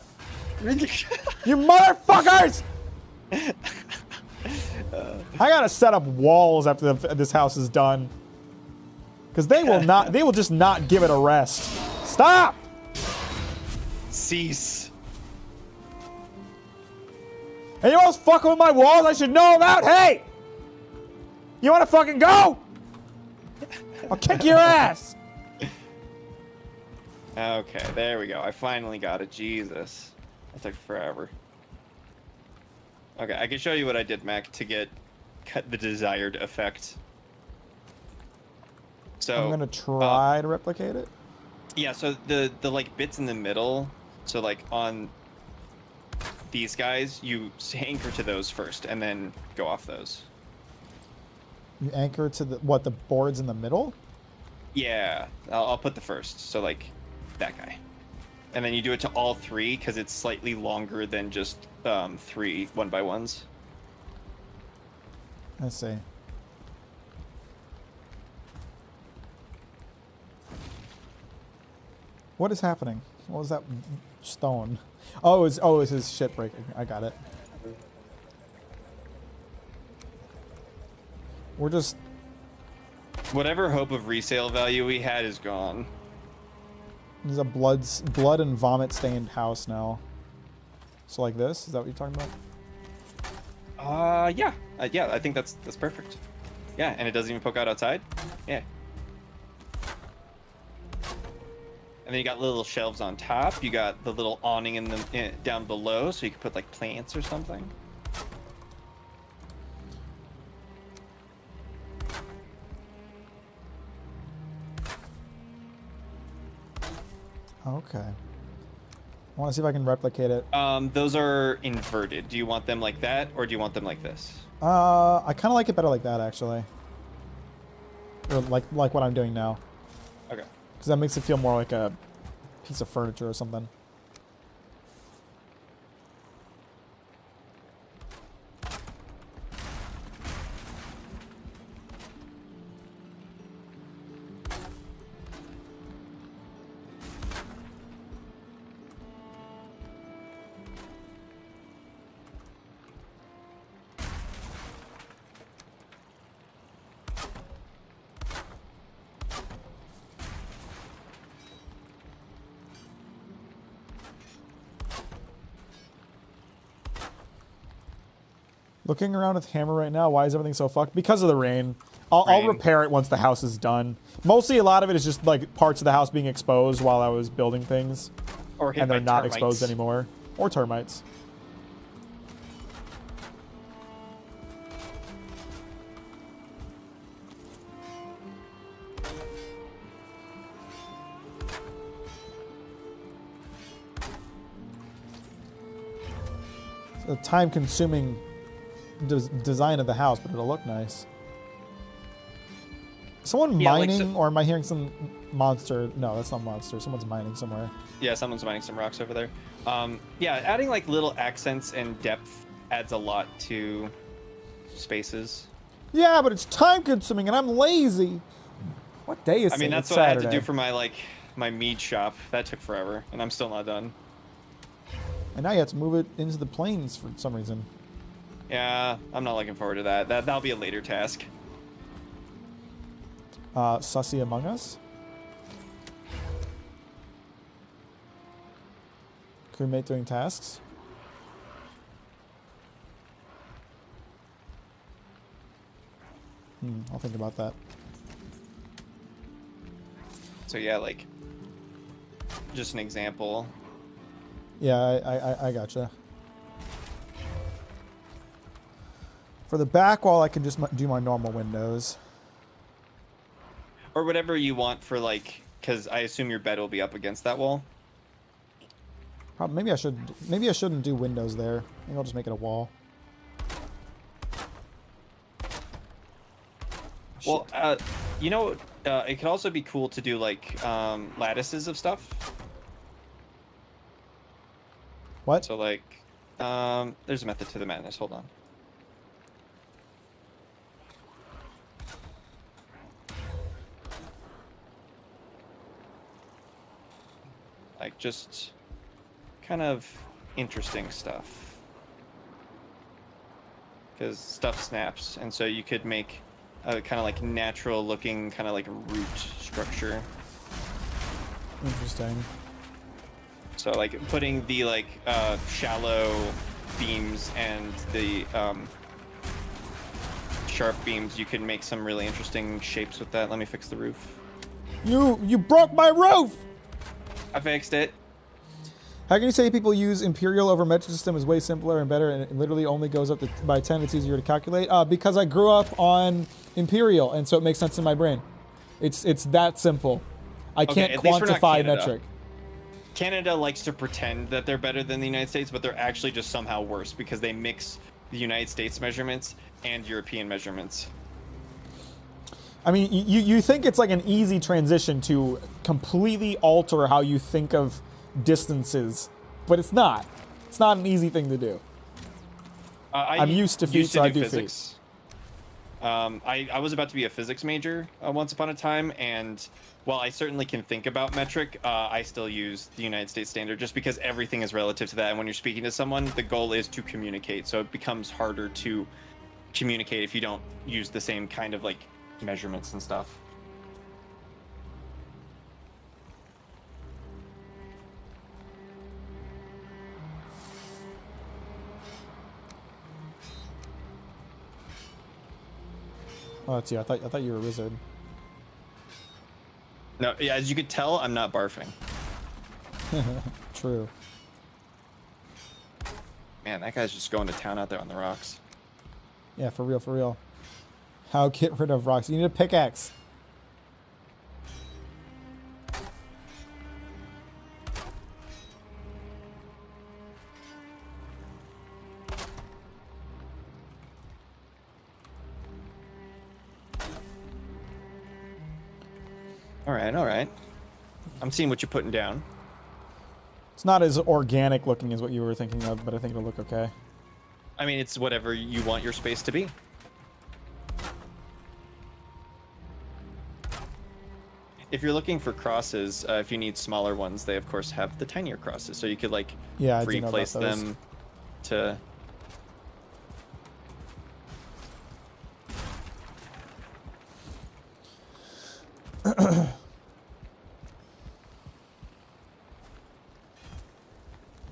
You motherfuckers! I gotta set up walls after this house is done. Because they will just not give it a rest. Stop! Cease. Anyone else fucking with my walls I should know about? Hey! You wanna fucking go? I'll kick your ass! Okay, there we go. I finally got it. Jesus. That took forever. Okay, I can show you what I did, Mac, to cut the desired effect. So I'm gonna try to replicate it. Yeah, so the like bits in the middle, so like on these guys, you anchor to those first and then go off those. You anchor to the what? The boards in the middle? Yeah, I'll put the first. So like that guy. And then you do it to all 3 because it's slightly longer than just 3 1x1s. I see. What is happening? What was that stone? Oh, it's his shit breaking. I got it. We're just Whatever hope of resale value we had is gone. there's a blood and vomit stained house now. So like this? Is that what you're talking about? Yeah. Yeah, I think that's perfect. Yeah, and it doesn't even poke out outside. Yeah. And then you got little shelves on top. You got the little awning down below, so you can put like plants or something. Okay. I want to see if I can replicate it. Those are inverted. Do you want them like that, or do you want them like this? I kind of like it better like that, actually. Or like what I'm doing now. Okay. Because that makes it feel more like a piece of furniture or something. Looking around with hammer right now, why is everything so fucked? Because of the rain. I'll repair it once the house is done. Mostly a lot of it is just like parts of the house being exposed while I was building things. Or hit and they're by not termites. exposed anymore. Or termites. It's a time-consuming design of the house, but it'll look nice. Someone Yeah, like mining, or am I hearing some monster? No, that's not monster. Someone's mining somewhere. Yeah, someone's mining some rocks over there. Yeah, adding like little accents and depth adds a lot to spaces. Yeah, but it's time-consuming, and I'm lazy. What day is it? I mean, that's It's what I had to Saturday. do for my mead shop. That took forever, and I'm still not done. And now you have to move it into the plains for some reason. Yeah, I'm not looking forward to that. That'll be a later task. Sussy Among Us? Crewmate doing tasks? I'll think about that. So yeah, like, just an example. Yeah, I gotcha. For the back wall, I can just do my normal windows. Or whatever you want for like, because I assume your bed will be up against that wall. Maybe I shouldn't do windows there. Maybe I'll just make it a wall. Well, you know, it could also be cool to do like lattices of stuff. What? So like, there's a method to the madness. Hold on. Like just kind of interesting stuff. Because stuff snaps, and so you could make a kind of like natural looking, kind of like a root structure. Interesting. So like putting the like shallow beams and the sharp beams, you can make some really interesting shapes with that. Let me fix the roof. You broke my roof! I fixed it. How can you say people use Imperial over metric system is way simpler and better and it literally only goes up by 10, it's easier to calculate? Because I grew up on Imperial and so it makes sense in my brain. It's that simple. I can't at least we're not quantify Canada. metric. Canada likes to pretend that they're better than the United States, but they're actually just somehow worse because they mix the United States measurements and European measurements. I mean, you think it's like an easy transition to completely alter how you think of distances, but it's not. It's not an easy thing to do. I'm used to feet, so I do physics. I was about to be a physics major once upon a time, and while I certainly can think about metric, I still use the United States standard just because everything is relative to that. And when you're speaking to someone, the goal is to communicate. So it becomes harder to communicate if you don't use the same kind of like measurements and stuff. Oh, that's you. I thought you were a wizard. No, yeah, as you could tell, I'm not barfing. True. Man, that guy's just going to town out there on the rocks. Yeah, for real, for real. How get rid of rocks? You need a pickaxe. All right. I'm seeing what you're putting down. It's not as organic looking as what you were thinking of, but I think it'll look okay. I mean, it's whatever you want your space to be. If you're looking for crosses, if you need smaller ones, they of course have the tinier crosses, so you could like replace them to.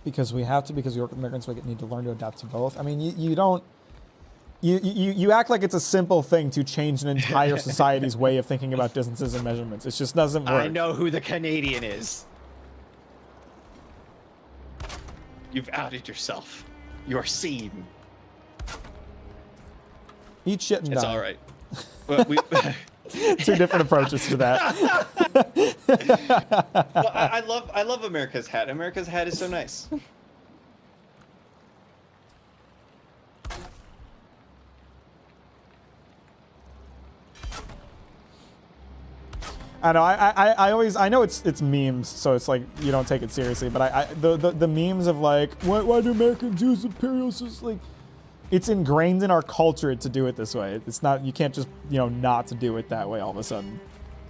Because we have to, because we're immigrants, we need to learn to adapt to both. I mean, you don't. You act like it's a simple thing to change an entire society's way of thinking about distances and measurements. It just doesn't work. I know who the Canadian is. You've outed yourself. You're seen. Eat shit and die. It's all right. Well, Two different approaches to that. Well, I love America's hat. America's hat is so nice. I know. I always, I know it's memes, so it's like you don't take it seriously. But the memes of like, why do Americans use imperial systems? Like, it's ingrained in our culture to do it this way. It's not, you can't just, not to do it that way all of a sudden.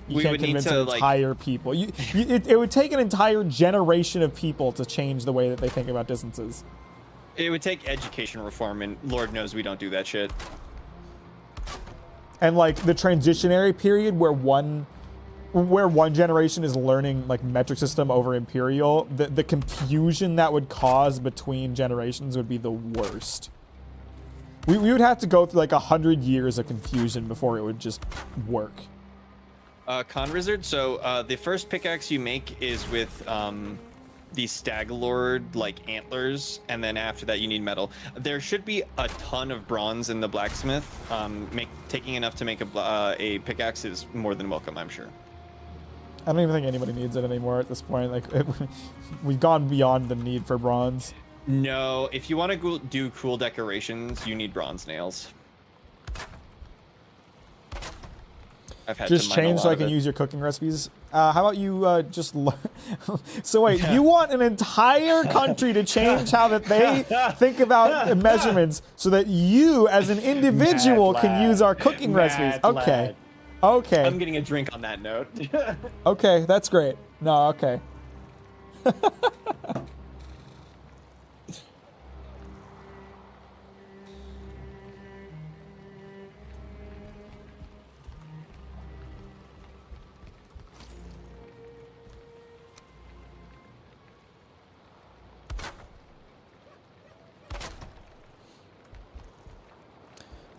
You can't convince an entire people. It would take an entire generation of people to change the way that they think about distances. It would take education reform, and Lord knows we don't do that shit. And like the transitionary period where one generation is learning like metric system over imperial, the confusion that would cause between generations would be the worst. We would have to go through like 100 years of confusion before it would just work. Con Wizard, so the first pickaxe you make is with the Stag Lord like antlers, and then after that you need metal. There should be a ton of bronze in the blacksmith. Taking enough to make a pickaxe is more than welcome, I'm sure. I don't even think anybody needs it anymore at this point. Like we've gone beyond the need for bronze. No, if you want to do cool decorations, you need bronze nails. I've had just to mine change so I can use your cooking recipes. How about you just learn? So wait, you want an entire country to change how that they think about measurements so that you as an individual can use our cooking recipes? Okay. Okay. I'm getting a drink on that note. Okay, that's great. No, okay.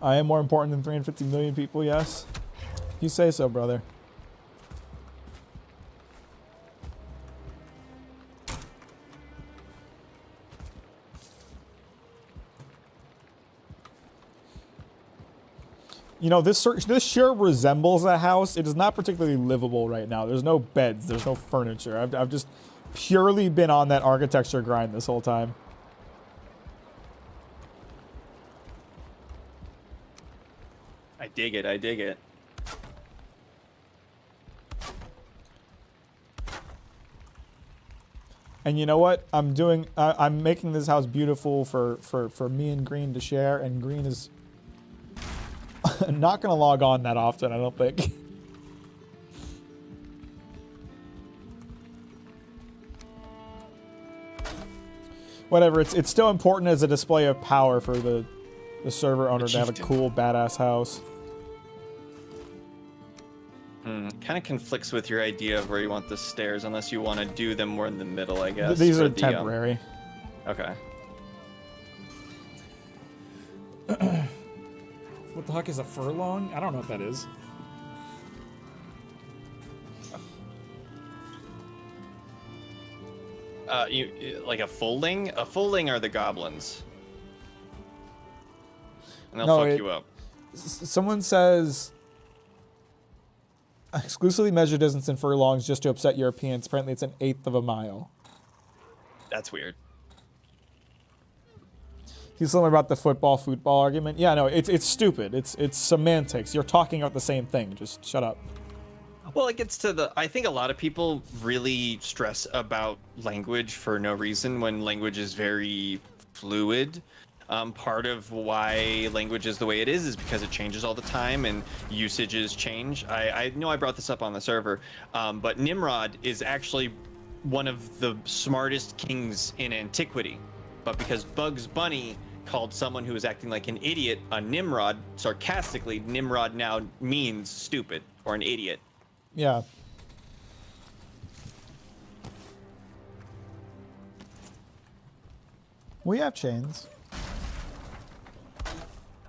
I am more important than 350 million people, yes. You say so, brother. This sure resembles a house. It is not particularly livable right now. There's no beds. There's no furniture. I've just purely been on that architecture grind this whole time. I dig it. I dig it. And you know what? I'm making this house beautiful for me and Green to share, and Green is not gonna log on that often, I don't think. Whatever, it's still important as a display of power for the server owner to have a cool, badass house. Kind of conflicts with your idea of where you want the stairs, unless you want to do them more in the middle, I guess. These are temporary. Okay. What the heck is a furlong? I don't know what that is. Like a folding? A folding are the goblins. And they'll fuck you up. Someone says exclusively measure distance in furlongs just to upset Europeans. Apparently it's 1/8 of a mile. That's weird. He's something about the football argument. Yeah, no, it's stupid. It's semantics. You're talking about the same thing. Just shut up. Well, it gets to the... I think a lot of people really stress about language for no reason when language is very fluid. Part of why language is the way it is because it changes all the time and usages change. I know I brought this up on the server, but Nimrod is actually one of the smartest kings in antiquity. But because Bugs Bunny called someone who was acting like an idiot a Nimrod, sarcastically, Nimrod now means stupid or an idiot. Yeah. We have chains.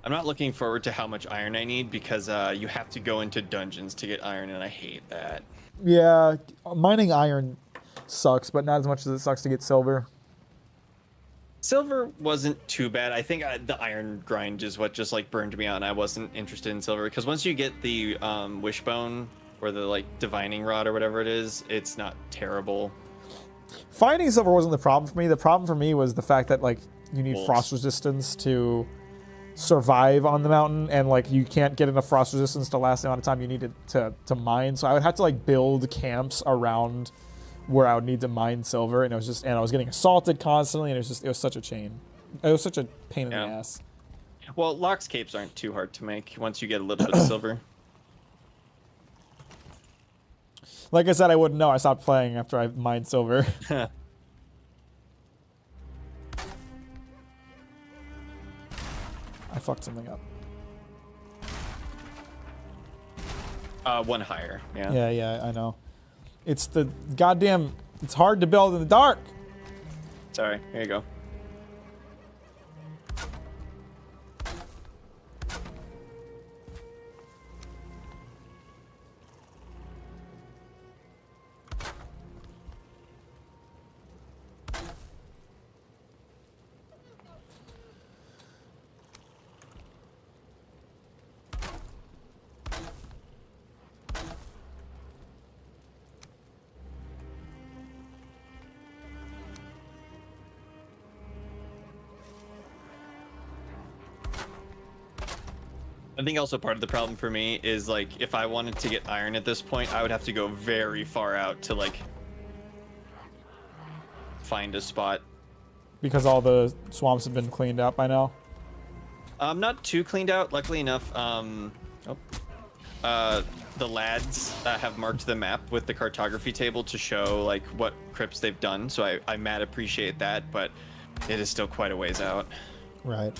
I'm not looking forward to how much iron I need because you have to go into dungeons to get iron, and I hate that. Yeah, mining iron sucks, but not as much as it sucks to get silver. Silver wasn't too bad. I think the iron grind is what just like burned me out, and I wasn't interested in silver because once you get the wishbone or the like divining rod or whatever it is, it's not terrible. Finding silver wasn't the problem for me. The problem for me was the fact that like you need Wolves. frost resistance to survive on the mountain, and like you can't get enough frost resistance to last the amount of time you needed to mine. So I would have to like build camps around where I would need to mine silver, and I was getting assaulted constantly, and it was such a chain. It was such a pain in the ass. Well, Locke's capes aren't too hard to make once you get a little bit of silver. Like I said, I wouldn't know. I stopped playing after I mined silver. I fucked something up. One higher, yeah. Yeah, I know. It's the goddamn... It's hard to build in the dark. Sorry, here you go. I think also part of the problem for me is like if I wanted to get iron at this point, I would have to go very far out to like find a spot. Because all the swamps have been cleaned out by now. Not too cleaned out, luckily enough. The lads have marked the map with the cartography table to show like what crypts they've done, so I mad appreciate that, but it is still quite a ways out. Right.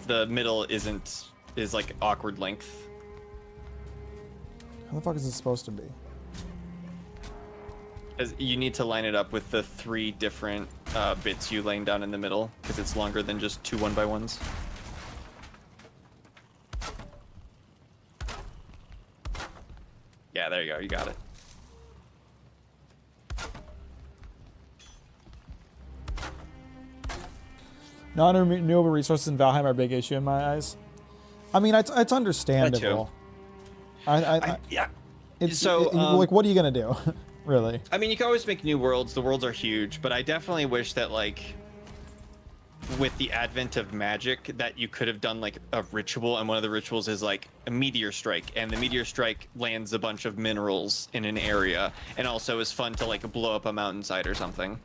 The middle is like awkward length. How the fuck is this supposed to be? As you need to line it up with the 3 different bits you laying down in the middle, because it's longer than just 2 1x1s. Yeah, there you go. You got it. Non-renewable resources in Valheim are a big issue in my eyes. I mean, it's understandable. Yeah. It's So, like, what are you gonna do, really? I mean, you can always make new worlds. The worlds are huge, but I definitely wish that, like, with the advent of magic, that you could have done like a ritual, and one of the rituals is like a meteor strike, and the meteor strike lands a bunch of minerals in an area, and also is fun to like blow up a mountainside or something.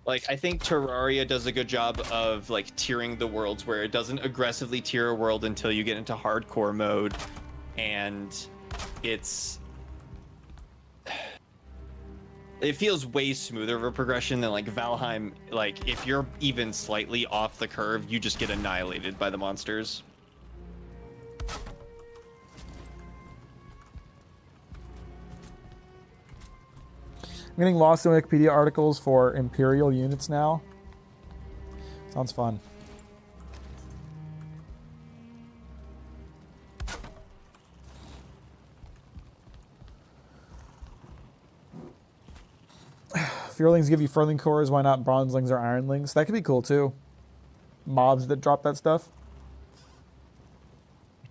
Like, I think Terraria does a good job of like tiering the worlds, where it doesn't aggressively tier a world until you get into hardcore mode, and it feels way smoother of a progression than like Valheim. Like, if you're even slightly off the curve, you just get annihilated by the monsters. I'm getting lost in Wikipedia articles for Imperial units now. Sounds fun. Fearlings give you furling cores, why not bronzelings or ironlings? That could be cool too. Mobs that drop that stuff.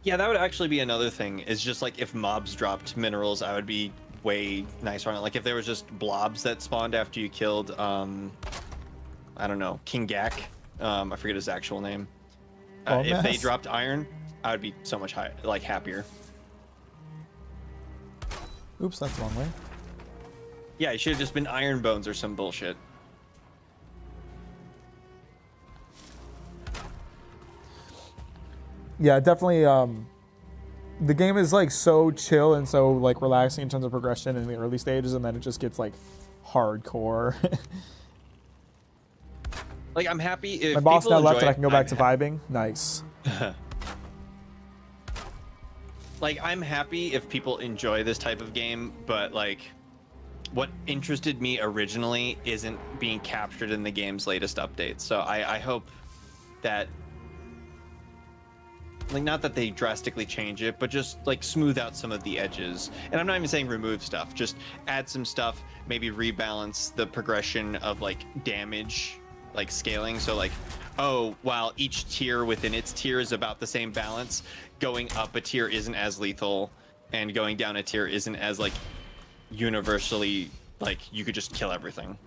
Yeah, that would actually be another thing, is just like if mobs dropped minerals, I would be way nicer on it. Like if there was just blobs that spawned after you killed, I don't know, King Gak. I forget his actual name. If they dropped iron, I would be so much happier. Oops, that's the wrong way. Yeah, it should have just been iron bones or some bullshit. Yeah, definitely. The game is like so chill and so like relaxing in terms of progression in the early stages, and then it just gets like hardcore. Like, I'm happy if my boss now left and I it, can go back to vibing. Nice. Like, I'm happy if people enjoy this type of game, but like, what interested me originally isn't being captured in the game's latest updates. So I hope that, like, not that they drastically change it, but just like smooth out some of the edges. And I'm not even saying remove stuff, just add some stuff, maybe rebalance the progression of like damage, like scaling. So like, oh, while each tier within its tier is about the same balance, going up a tier isn't as lethal, and going down a tier isn't as like universally, like, you could just kill everything.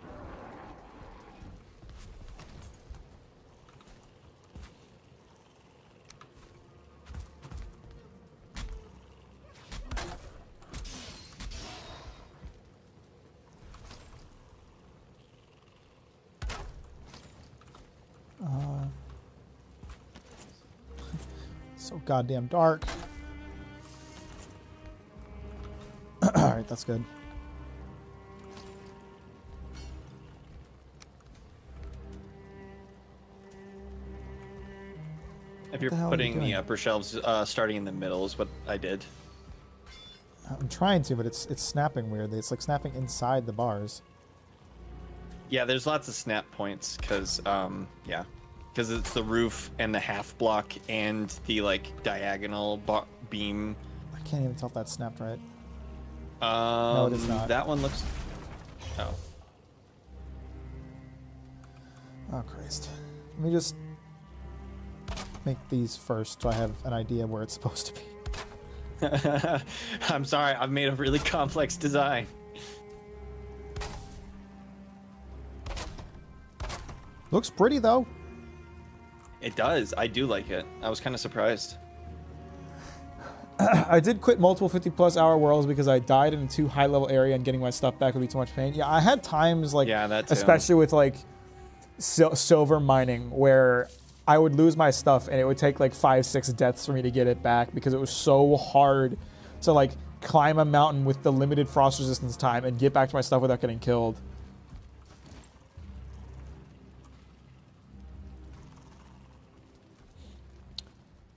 So goddamn dark. All right, that's good. If you're the hell are you putting the doing? upper shelves starting in the middle is what I did. I'm trying to, but it's snapping weirdly. It's like snapping inside the bars. Yeah, there's lots of snap points because it's the roof and the half block and the like diagonal beam. I can't even tell if that's snapped right. No, it is not. That one looks. Oh. Oh Christ. Let me just make these first so I have an idea where it's supposed to be. I'm sorry, I've made a really complex design. Looks pretty though. It does. I do like it. I was kind of surprised. I did quit multiple 50+ hour worlds because I died in a too high level area, and getting my stuff back would be too much pain. Yeah, I had times like, Yeah, that too. especially with like silver mining, where I would lose my stuff and it would take like 5-6 deaths for me to get it back because it was so hard to like climb a mountain with the limited frost resistance time and get back to my stuff without getting killed.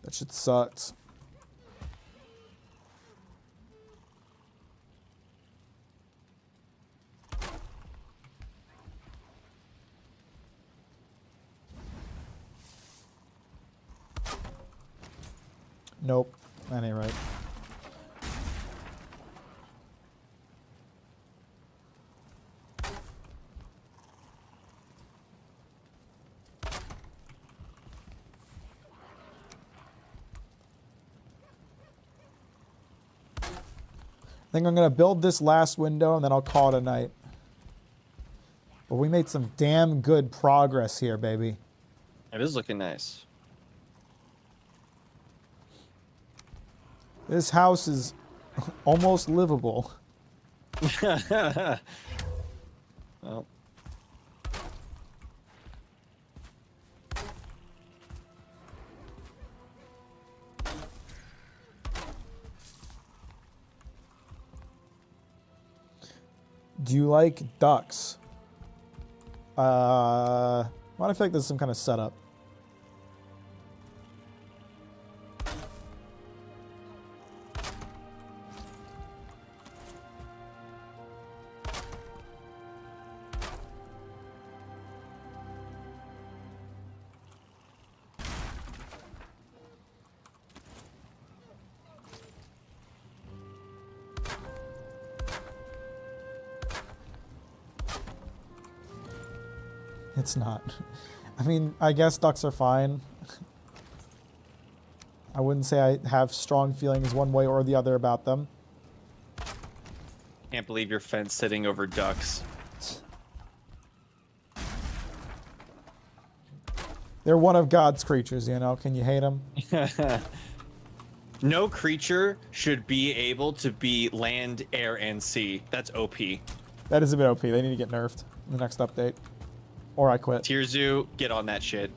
That shit sucks. Nope, that ain't right. think I'm going to build this last window and then I'll call it a night. But we made some damn good progress here, baby. It is looking nice. This house is almost livable. Well. Do you like ducks? Why do I feel like there's some kind of setup? It's not. I mean, I guess ducks are fine. I wouldn't say I have strong feelings one way or the other about them. Can't believe your fence sitting over ducks. They're one of God's creatures, you know? Can you hate them? No creature should be able to be land, air, and sea. That's OP. That is a bit OP. They need to get nerfed in the next update. Or I quit. Tier Zoo, get on that shit.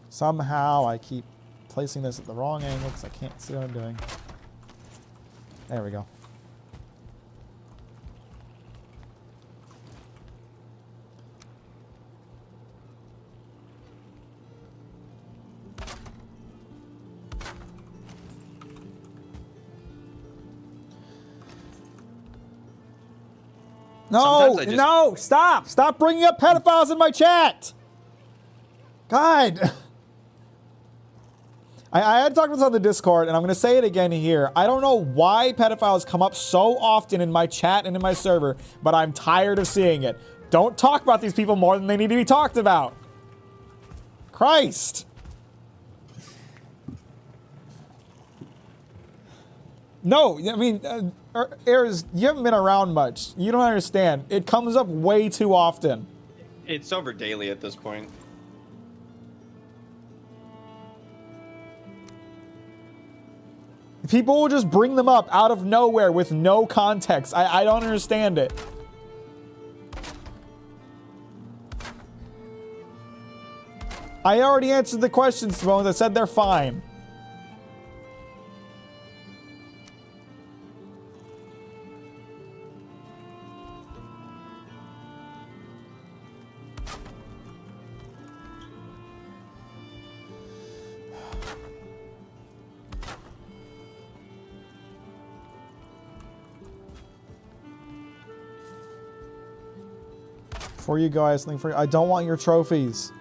Somehow I keep placing this at the wrong angle because I can't see what I'm doing. There we go. No, no, stop! Stop bringing up pedophiles in my chat! God! I had talked about this on the Discord, and I'm going to say it again here. I don't know why pedophiles come up so often in my chat and in my server, but I'm tired of seeing it. Don't talk about these people more than they need to be talked about. Christ! No, I mean, Ayers, you haven't been around much. You don't understand. It comes up way too often. It's over daily at this point. People will just bring them up out of nowhere with no context. I don't understand it. I already answered the questions, Simone. I said they're fine. Before you go, I have something for you. I don't want your trophies.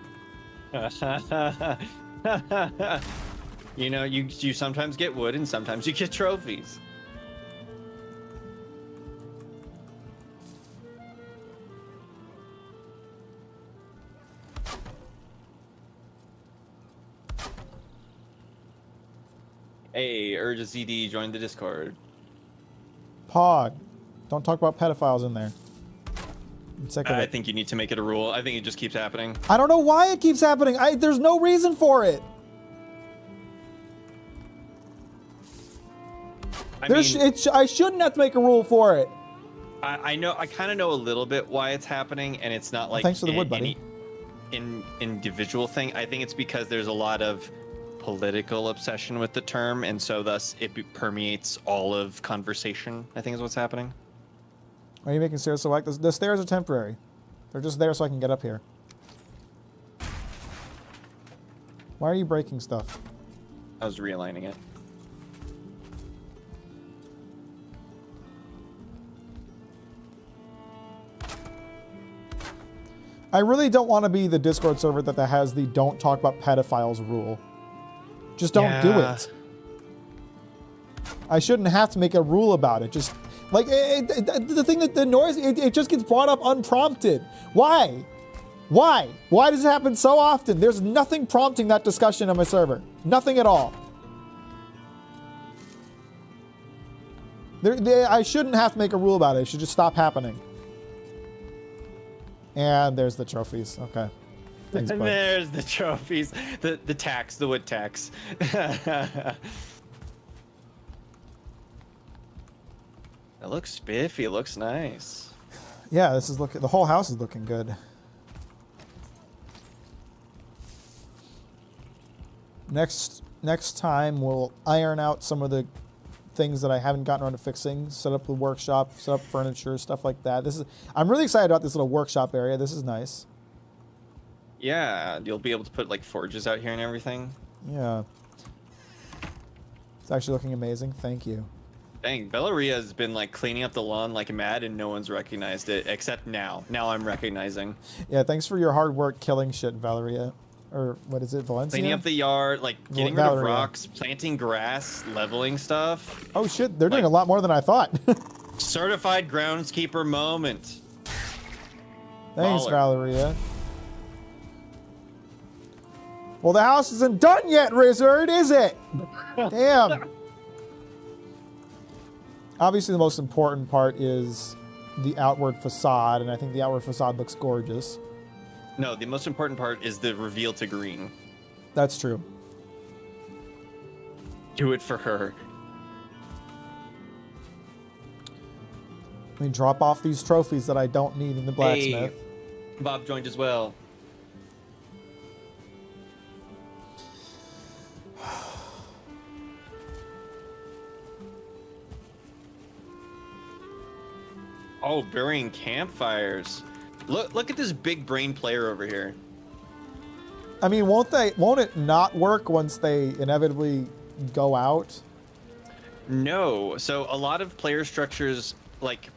You know, you sometimes get wood and sometimes you get trophies. Hey, Urge ZD joined the Discord. Pog. Don't talk about pedophiles in there. I'm sick of it. I think you need to make it a rule. I think it just keeps happening. I don't know why it keeps happening. There's no reason for it. I shouldn't have to make a rule for it. I know. I kind of know a little bit why it's happening, and it's not like thanks for the wood, buddy. Any individual thing. I think it's because there's a lot of political obsession with the term, and so thus it permeates all of conversation. I think is what's happening. Are you making stairs so like this? The stairs are temporary. They're just there so I can get up here. Why are you breaking stuff? I was realigning it. I really don't want to be the Discord server that has the don't talk about pedophiles rule. Just don't do it. I shouldn't have to make a rule about it. Just like the thing that the noise, it just gets brought up unprompted. Why? Why? Why does it happen so often? There's nothing prompting that discussion on my server. Nothing at all. I shouldn't have to make a rule about it. It should just stop happening. And there's the trophies. Okay. Thanks, And bud. there's the trophies. The tax, the wood tax. It looks spiffy. It looks nice. Yeah, this is the whole house is looking good. Next time we'll iron out some of the things that I haven't gotten around to fixing. Set up the workshop, set up furniture, stuff like that. I'm really excited about this little workshop area. This is nice. Yeah, you'll be able to put like forges out here and everything. Yeah. It's actually looking amazing. Thank you. Dang, Bellaria has been like cleaning up the lawn like mad and no one's recognized it except now. Now I'm recognizing. Yeah, thanks for your hard work killing shit, Valeria. Or what is it, Valencia? Cleaning up the yard, like getting rid of Valeria. rocks, planting grass, leveling stuff. Oh shit, they're doing a lot more than I thought. Certified groundskeeper moment. Thanks, Baller. Valeria. Well, the house isn't done yet, Rizzard, is it? Damn. Obviously, the most important part is the outward facade, and I think the outward facade looks gorgeous. No, the most important part is the reveal to green. That's true. Do it for her. Let me drop off these trophies that I don't need in the blacksmith. Hey, Bob joined as well. Oh, burying campfires. Look at this big brain player over here. I mean, won't it not work once they inevitably go out? No. So a lot of player structures like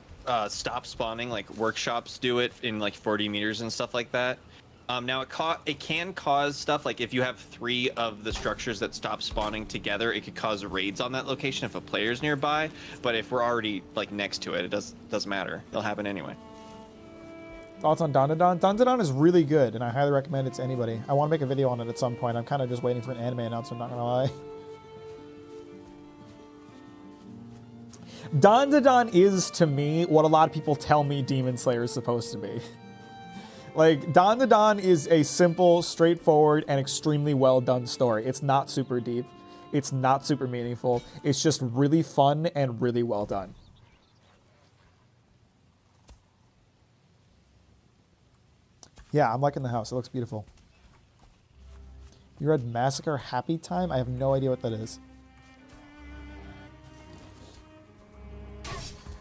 stop spawning, like workshops do it in like 40 meters and stuff like that. Now it can cause stuff like if you have 3 of the structures that stop spawning together, it could cause raids on that location if a player's nearby. But if we're already like next to it, it doesn't matter. They'll happen anyway. Thoughts on Dandadan? Dandadan is really good, and I highly recommend it to anybody. I want to make a video on it at some point. I'm kind of just waiting for an anime announcement, not gonna lie. Dandadan is, to me, what a lot of people tell me Demon Slayer is supposed to be. Like, Dandadan is a simple, straightforward, and extremely well done story. It's not super deep. It's not super meaningful. It's just really fun and really well done. Yeah, I'm liking the house. It looks beautiful. You read Massacre Happy Time? I have no idea what that is.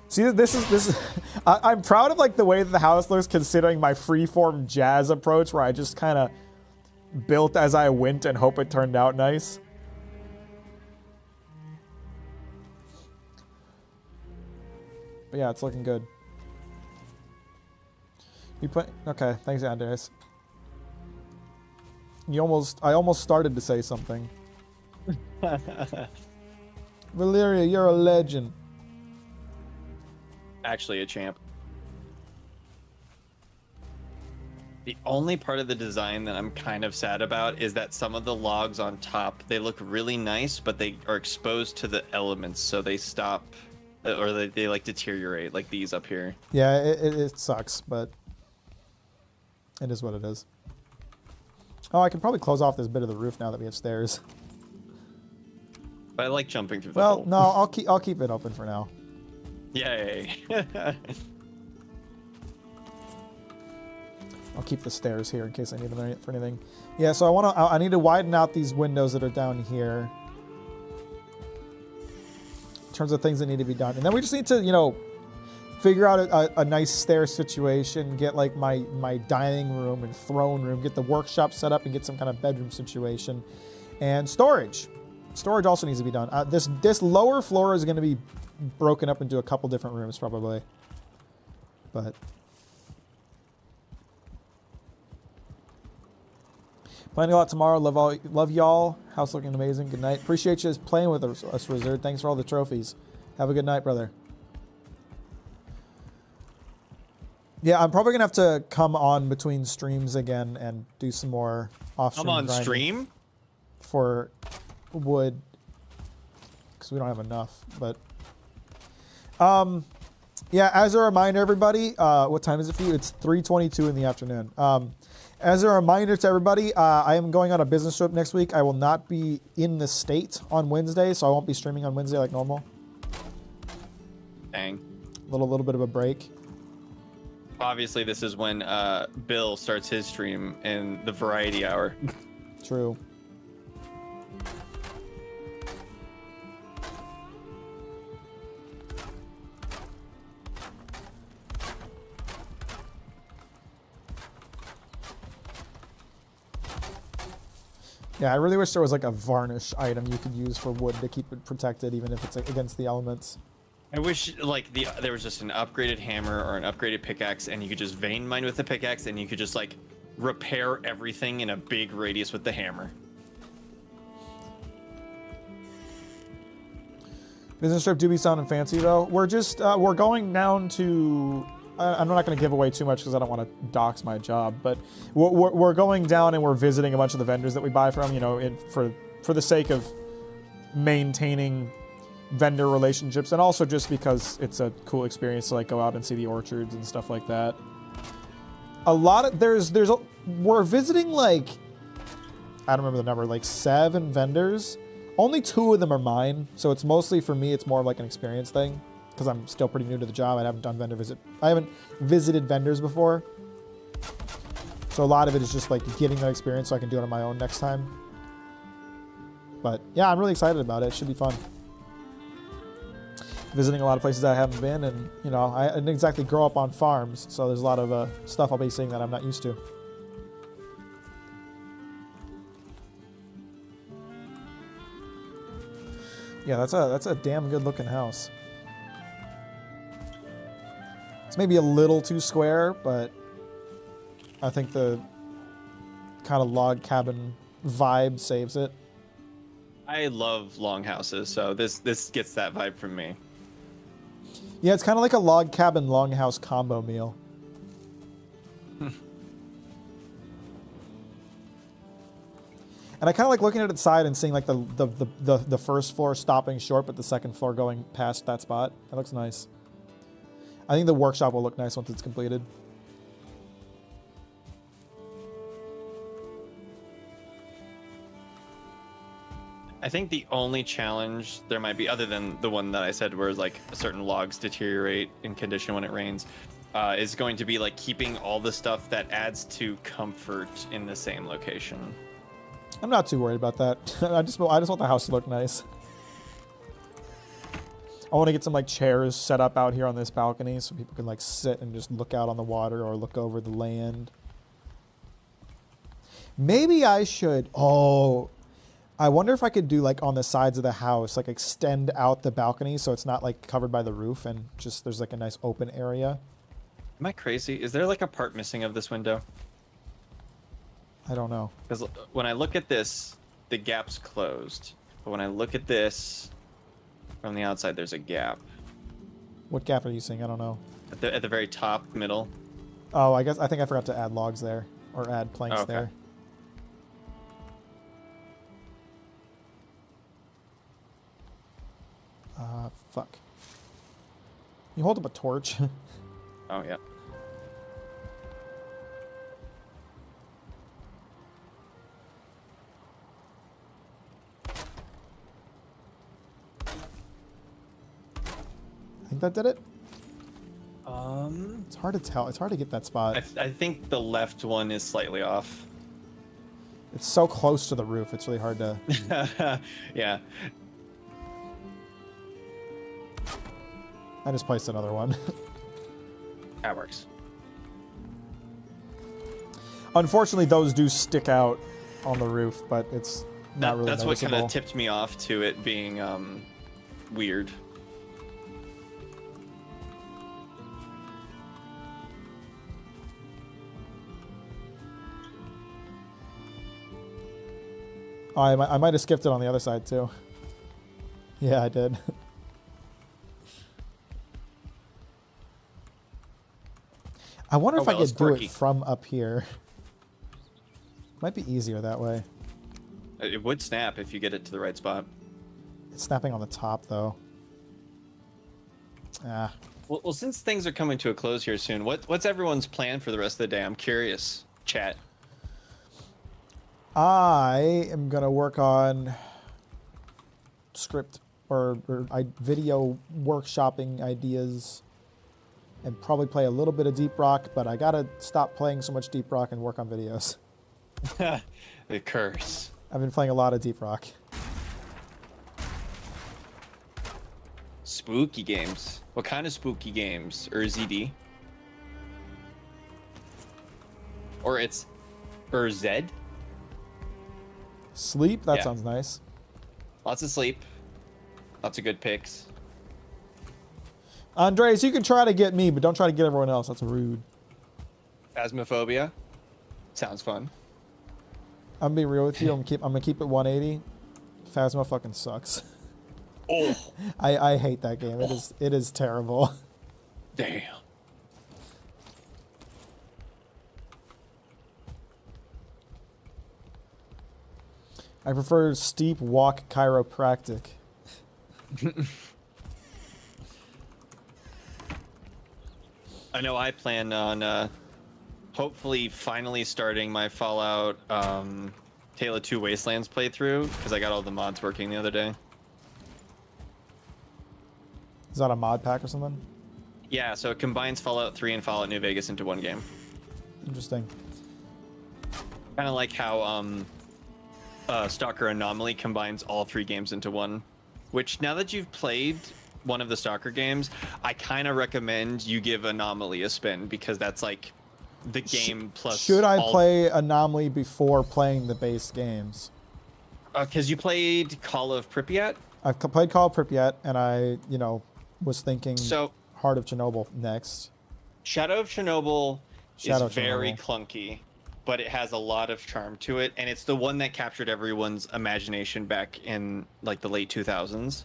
See, this is I'm proud of like the way that the house looks considering my freeform jazz approach where I just kind of built as I went and hope it turned out nice. But yeah, it's looking good. Okay, thanks, Andres. I almost started to say something. Valeria, you're a legend. Actually a champ. The only part of the design that I'm kind of sad about is that some of the logs on top, they look really nice, but they are exposed to the elements, so they stop, or they like deteriorate, like these up here. Yeah, it sucks, but it is what it is. Oh, I can probably close off this bit of the roof now that we have stairs. But I like jumping through the Well, hole. no, I'll keep it open for now. Yay. I'll keep the stairs here in case I need them for anything. Yeah, so I need to widen out these windows that are down here. In terms of things that need to be done. And then we just need to, you know, figure out a nice stair situation, get like my dining room and throne room, get the workshop set up and get some kind of bedroom situation. And storage. Storage also needs to be done. This lower floor is going to be broken up into a couple different rooms probably. But planning a lot tomorrow. Love y'all. House looking amazing. Good night. Appreciate you playing with us, Wizard. Thanks for all the trophies. Have a good night, brother. Yeah, I'm probably gonna have to come on between streams again and do some more off-stream I'm on grinding stream. for wood because we don't have enough. But yeah, as a reminder, everybody, what time is it for you? It's 3:22 in the afternoon. As a reminder to everybody, I am going on a business trip next week. I will not be in the state on Wednesday, so I won't be streaming on Wednesday like normal. Dang. Little bit of a break. Obviously, this is when Bill starts his stream in the variety hour. True. Yeah, I really wish there was like a varnish item you could use for wood to keep it protected, even if it's like, against the elements. I wish like there was just an upgraded hammer or an upgraded pickaxe, and you could just vein mine with the pickaxe, and you could just like repair everything in a big radius with the hammer. Business trip do be sounding fancy though. We're just we're going down to. I'm not going to give away too much because I don't want to dox my job, but we're going down and we're visiting a bunch of the vendors that we buy from. You know, for the sake of maintaining vendor relationships, and also just because it's a cool experience to like go out and see the orchards and stuff like that. A lot of we're visiting like, I don't remember the number, like 7 vendors. Only 2 of them are mine, so it's mostly for me. It's more of like an experience thing because I'm still pretty new to the job. I haven't visited vendors before, so a lot of it is just like getting that experience so I can do it on my own next time. But yeah, I'm really excited about it. It should be fun. Visiting a lot of places I haven't been, and you know, I didn't exactly grow up on farms, so there's a lot of stuff I'll be seeing that I'm not used to. Yeah, that's a damn good looking house. It's maybe a little too square, but I think the kind of log cabin vibe saves it. I love long houses, so this gets that vibe from me. Yeah, it's kind of like a log cabin longhouse combo meal. And I kind of like looking at its side and seeing like the first floor stopping short, but the second floor going past that spot. That looks nice. I think the workshop will look nice once it's completed. I think the only challenge there might be, other than the one that I said where like certain logs deteriorate in condition when it rains, is going to be like keeping all the stuff that adds to comfort in the same location. I'm not too worried about that. I just want the house to look nice. I want to get some like chairs set up out here on this balcony so people can like sit and just look out on the water or look over the land. Maybe I should. Oh, I wonder if I could do like on the sides of the house, like extend out the balcony so it's not like covered by the roof and just there's like a nice open area. Am I crazy? Is there like a part missing of this window? I don't know. Because when I look at this, the gap's closed. But when I look at this from the outside, there's a gap. What gap are you seeing? I don't know. At the very top, middle. Oh, I think I forgot to add logs there or add planks Okay. there. Fuck. You hold up a torch. Oh, yeah. I think that did it. Um, It's hard to tell. It's hard to get that spot. I think the left one is slightly off. It's so close to the roof. It's really hard to... Yeah. I just placed another one. That works. Unfortunately, those do stick out on the roof, but it's not really That's what noticeable. kind of tipped me off to it being weird. Oh, I might have skipped it on the other side, too. Yeah, I did. I wonder Oh, if I well, it's could do quirky. it from up here. Might be easier that way. It would snap if you get it to the right spot. It's snapping on the top, though. Ah. Well, since things are coming to a close here soon, what's everyone's plan for the rest of the day? I'm curious. Chat. I am going to work on script or video workshopping ideas and probably play a little bit of Deep Rock, but I got to stop playing so much Deep Rock and work on videos. The curse. I've been playing a lot of Deep Rock. Spooky games. What kind of spooky games? Or ZD? Or it's Zed? Sleep? That Yeah. sounds nice. Lots of sleep. Lots of good picks. Andres, you can try to get me, but don't try to get everyone else. That's rude. Phasmophobia. Sounds fun. I'm gonna be real with you. I'm gonna keep it 180. Phasma fucking sucks. Oh, I hate that game. It is terrible. damn. I prefer steep walk chiropractic. I know I plan on hopefully finally starting my Fallout Tale of Two Wastelands playthrough because I got all the mods working the other day. Is that a mod pack or something? Yeah, so it combines Fallout 3 and Fallout New Vegas into one game. Interesting. Kind of like how Stalker Anomaly combines all three games into one. Which, now that you've played one of the Stalker games, I kind of recommend you give Anomaly a spin because that's like the game plus. Should I play Anomaly before playing the base games? Because you played Call of Pripyat. I've played Call of Pripyat, and I, was thinking So Heart of Chernobyl next. Shadow of Chernobyl Shadow is of very Chernobyl. clunky, but it has a lot of charm to it, and it's the one that captured everyone's imagination back in like the late 2000s.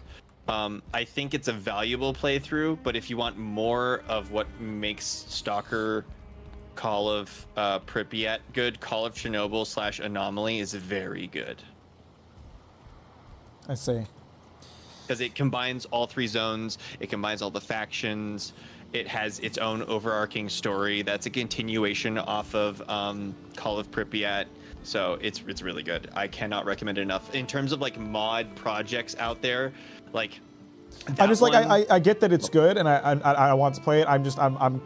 I think it's a valuable playthrough, but if you want more of what makes Stalker Call of Pripyat good, Call of Chernobyl / Anomaly is very good. I see. Because it combines all three zones, it combines all the factions, it has its own overarching story that's a continuation off of Call of Pripyat, so it's really good. I cannot recommend it enough. In terms of like mod projects out there, like I'm just like I get that it's good, and I want to play it. I'm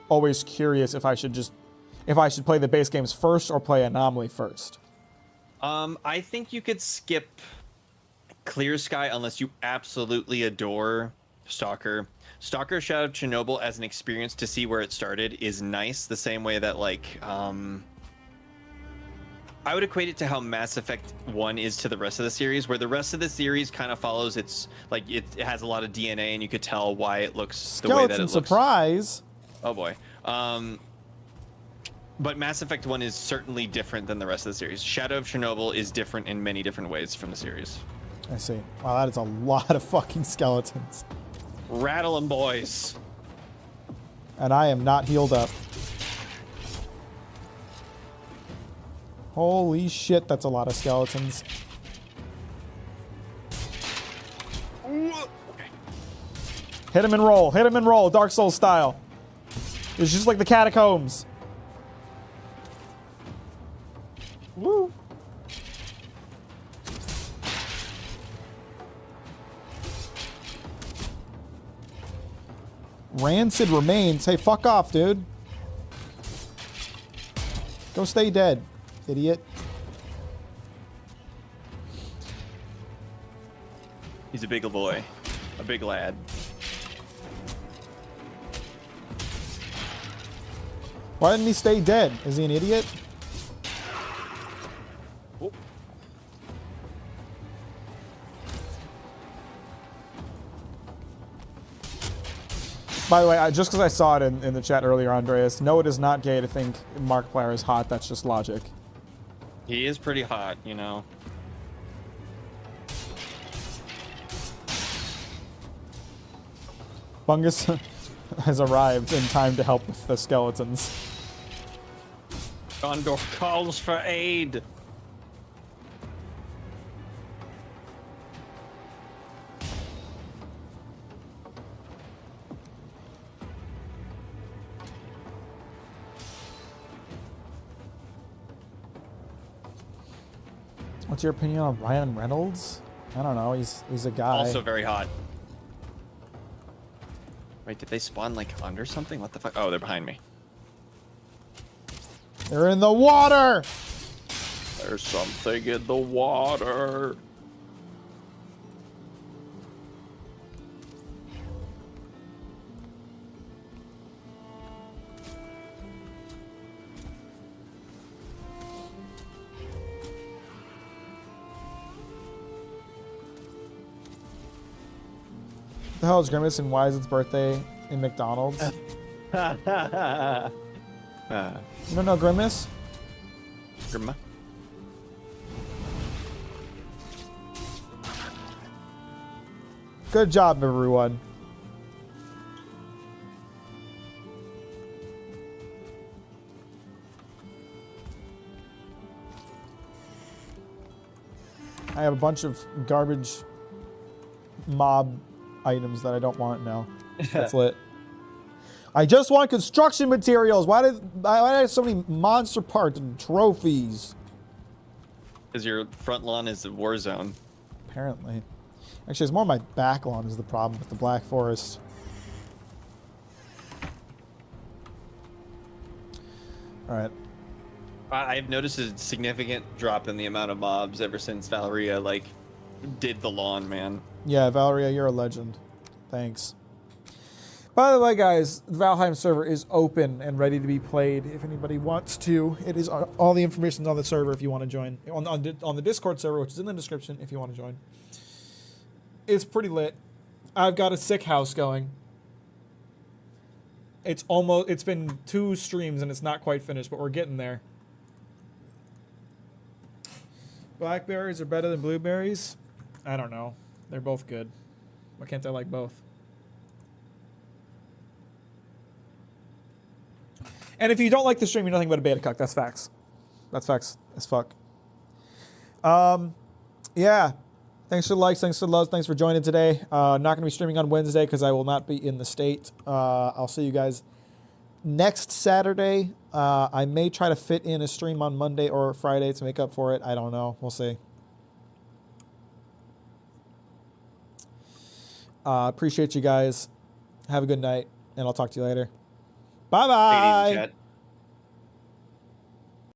always curious if I should play the base games first or play Anomaly first. I think you could skip Clear Sky unless you absolutely adore Stalker. Stalker Shadow of Chernobyl as an experience to see where it started is nice, the same way that like I would equate it to how Mass Effect 1 is to the rest of the series, where the rest of the series kind of follows its like it has a lot of DNA and you could tell why it looks the way that it Skeleton looks. surprise. Oh boy. But Mass Effect 1 is certainly different than the rest of the series. Shadow of Chernobyl is different in many different ways from the series. I see. Wow, that is a lot of fucking skeletons. Rattle 'em, boys. And I am not healed up. Holy shit, that's a lot of skeletons. Hit him and roll, Dark Souls style. It's just like the catacombs. Woo. Rancid remains. Hey, fuck off, dude. Go stay dead, idiot. He's a big boy. A big lad. Why didn't he stay dead? Is he an idiot? Oh. By the way, just because I saw it in the chat earlier, Andreas, no, it is not gay to think Markiplier is hot. That's just logic. He is pretty hot, you know. Bungus, has arrived in time to help with the skeletons. Gondor calls for aid. What's your opinion on Ryan Reynolds? I don't know. He's a guy. Also very hot. Wait, did they spawn like under something? What the fuck? Oh, they're behind me. They're in the water. There's something in the water. The hell is Grimace and why is its birthday in McDonald's? You don't know Grimace? Grandma. Good job, everyone. I have a bunch of garbage mob items that I don't want now. That's lit. I just want construction materials. Why did I have so many monster parts and trophies? Because your front lawn is a war zone. Apparently. Actually, it's more my back lawn is the problem with the Black Forest. Alright. I've noticed a significant drop in the amount of mobs ever since Valeria, like, did the lawn, man. Yeah, Valeria, you're a legend. Thanks. By the way, guys, the Valheim server is open and ready to be played if anybody wants to. It is all the information on the server if you want to join. On the Discord server, which is in the description if you want to join. It's pretty lit. I've got a sick house going. It's been 2 streams and it's not quite finished, but we're getting there. Blackberries are better than blueberries? I don't know. They're both good. Why can't I like both? And if you don't like the stream, you're nothing but a beta cuck. That's facts. That's facts as fuck. Yeah. Thanks for the likes. Thanks for the loves. Thanks for joining today. Not going to be streaming on Wednesday because I will not be in the state. I'll see you guys next Saturday. I may try to fit in a stream on Monday or Friday to make up for it. I don't know. We'll see. Appreciate you guys. Have a good night, and I'll talk to you later. Bye-bye. Take it easy, chat.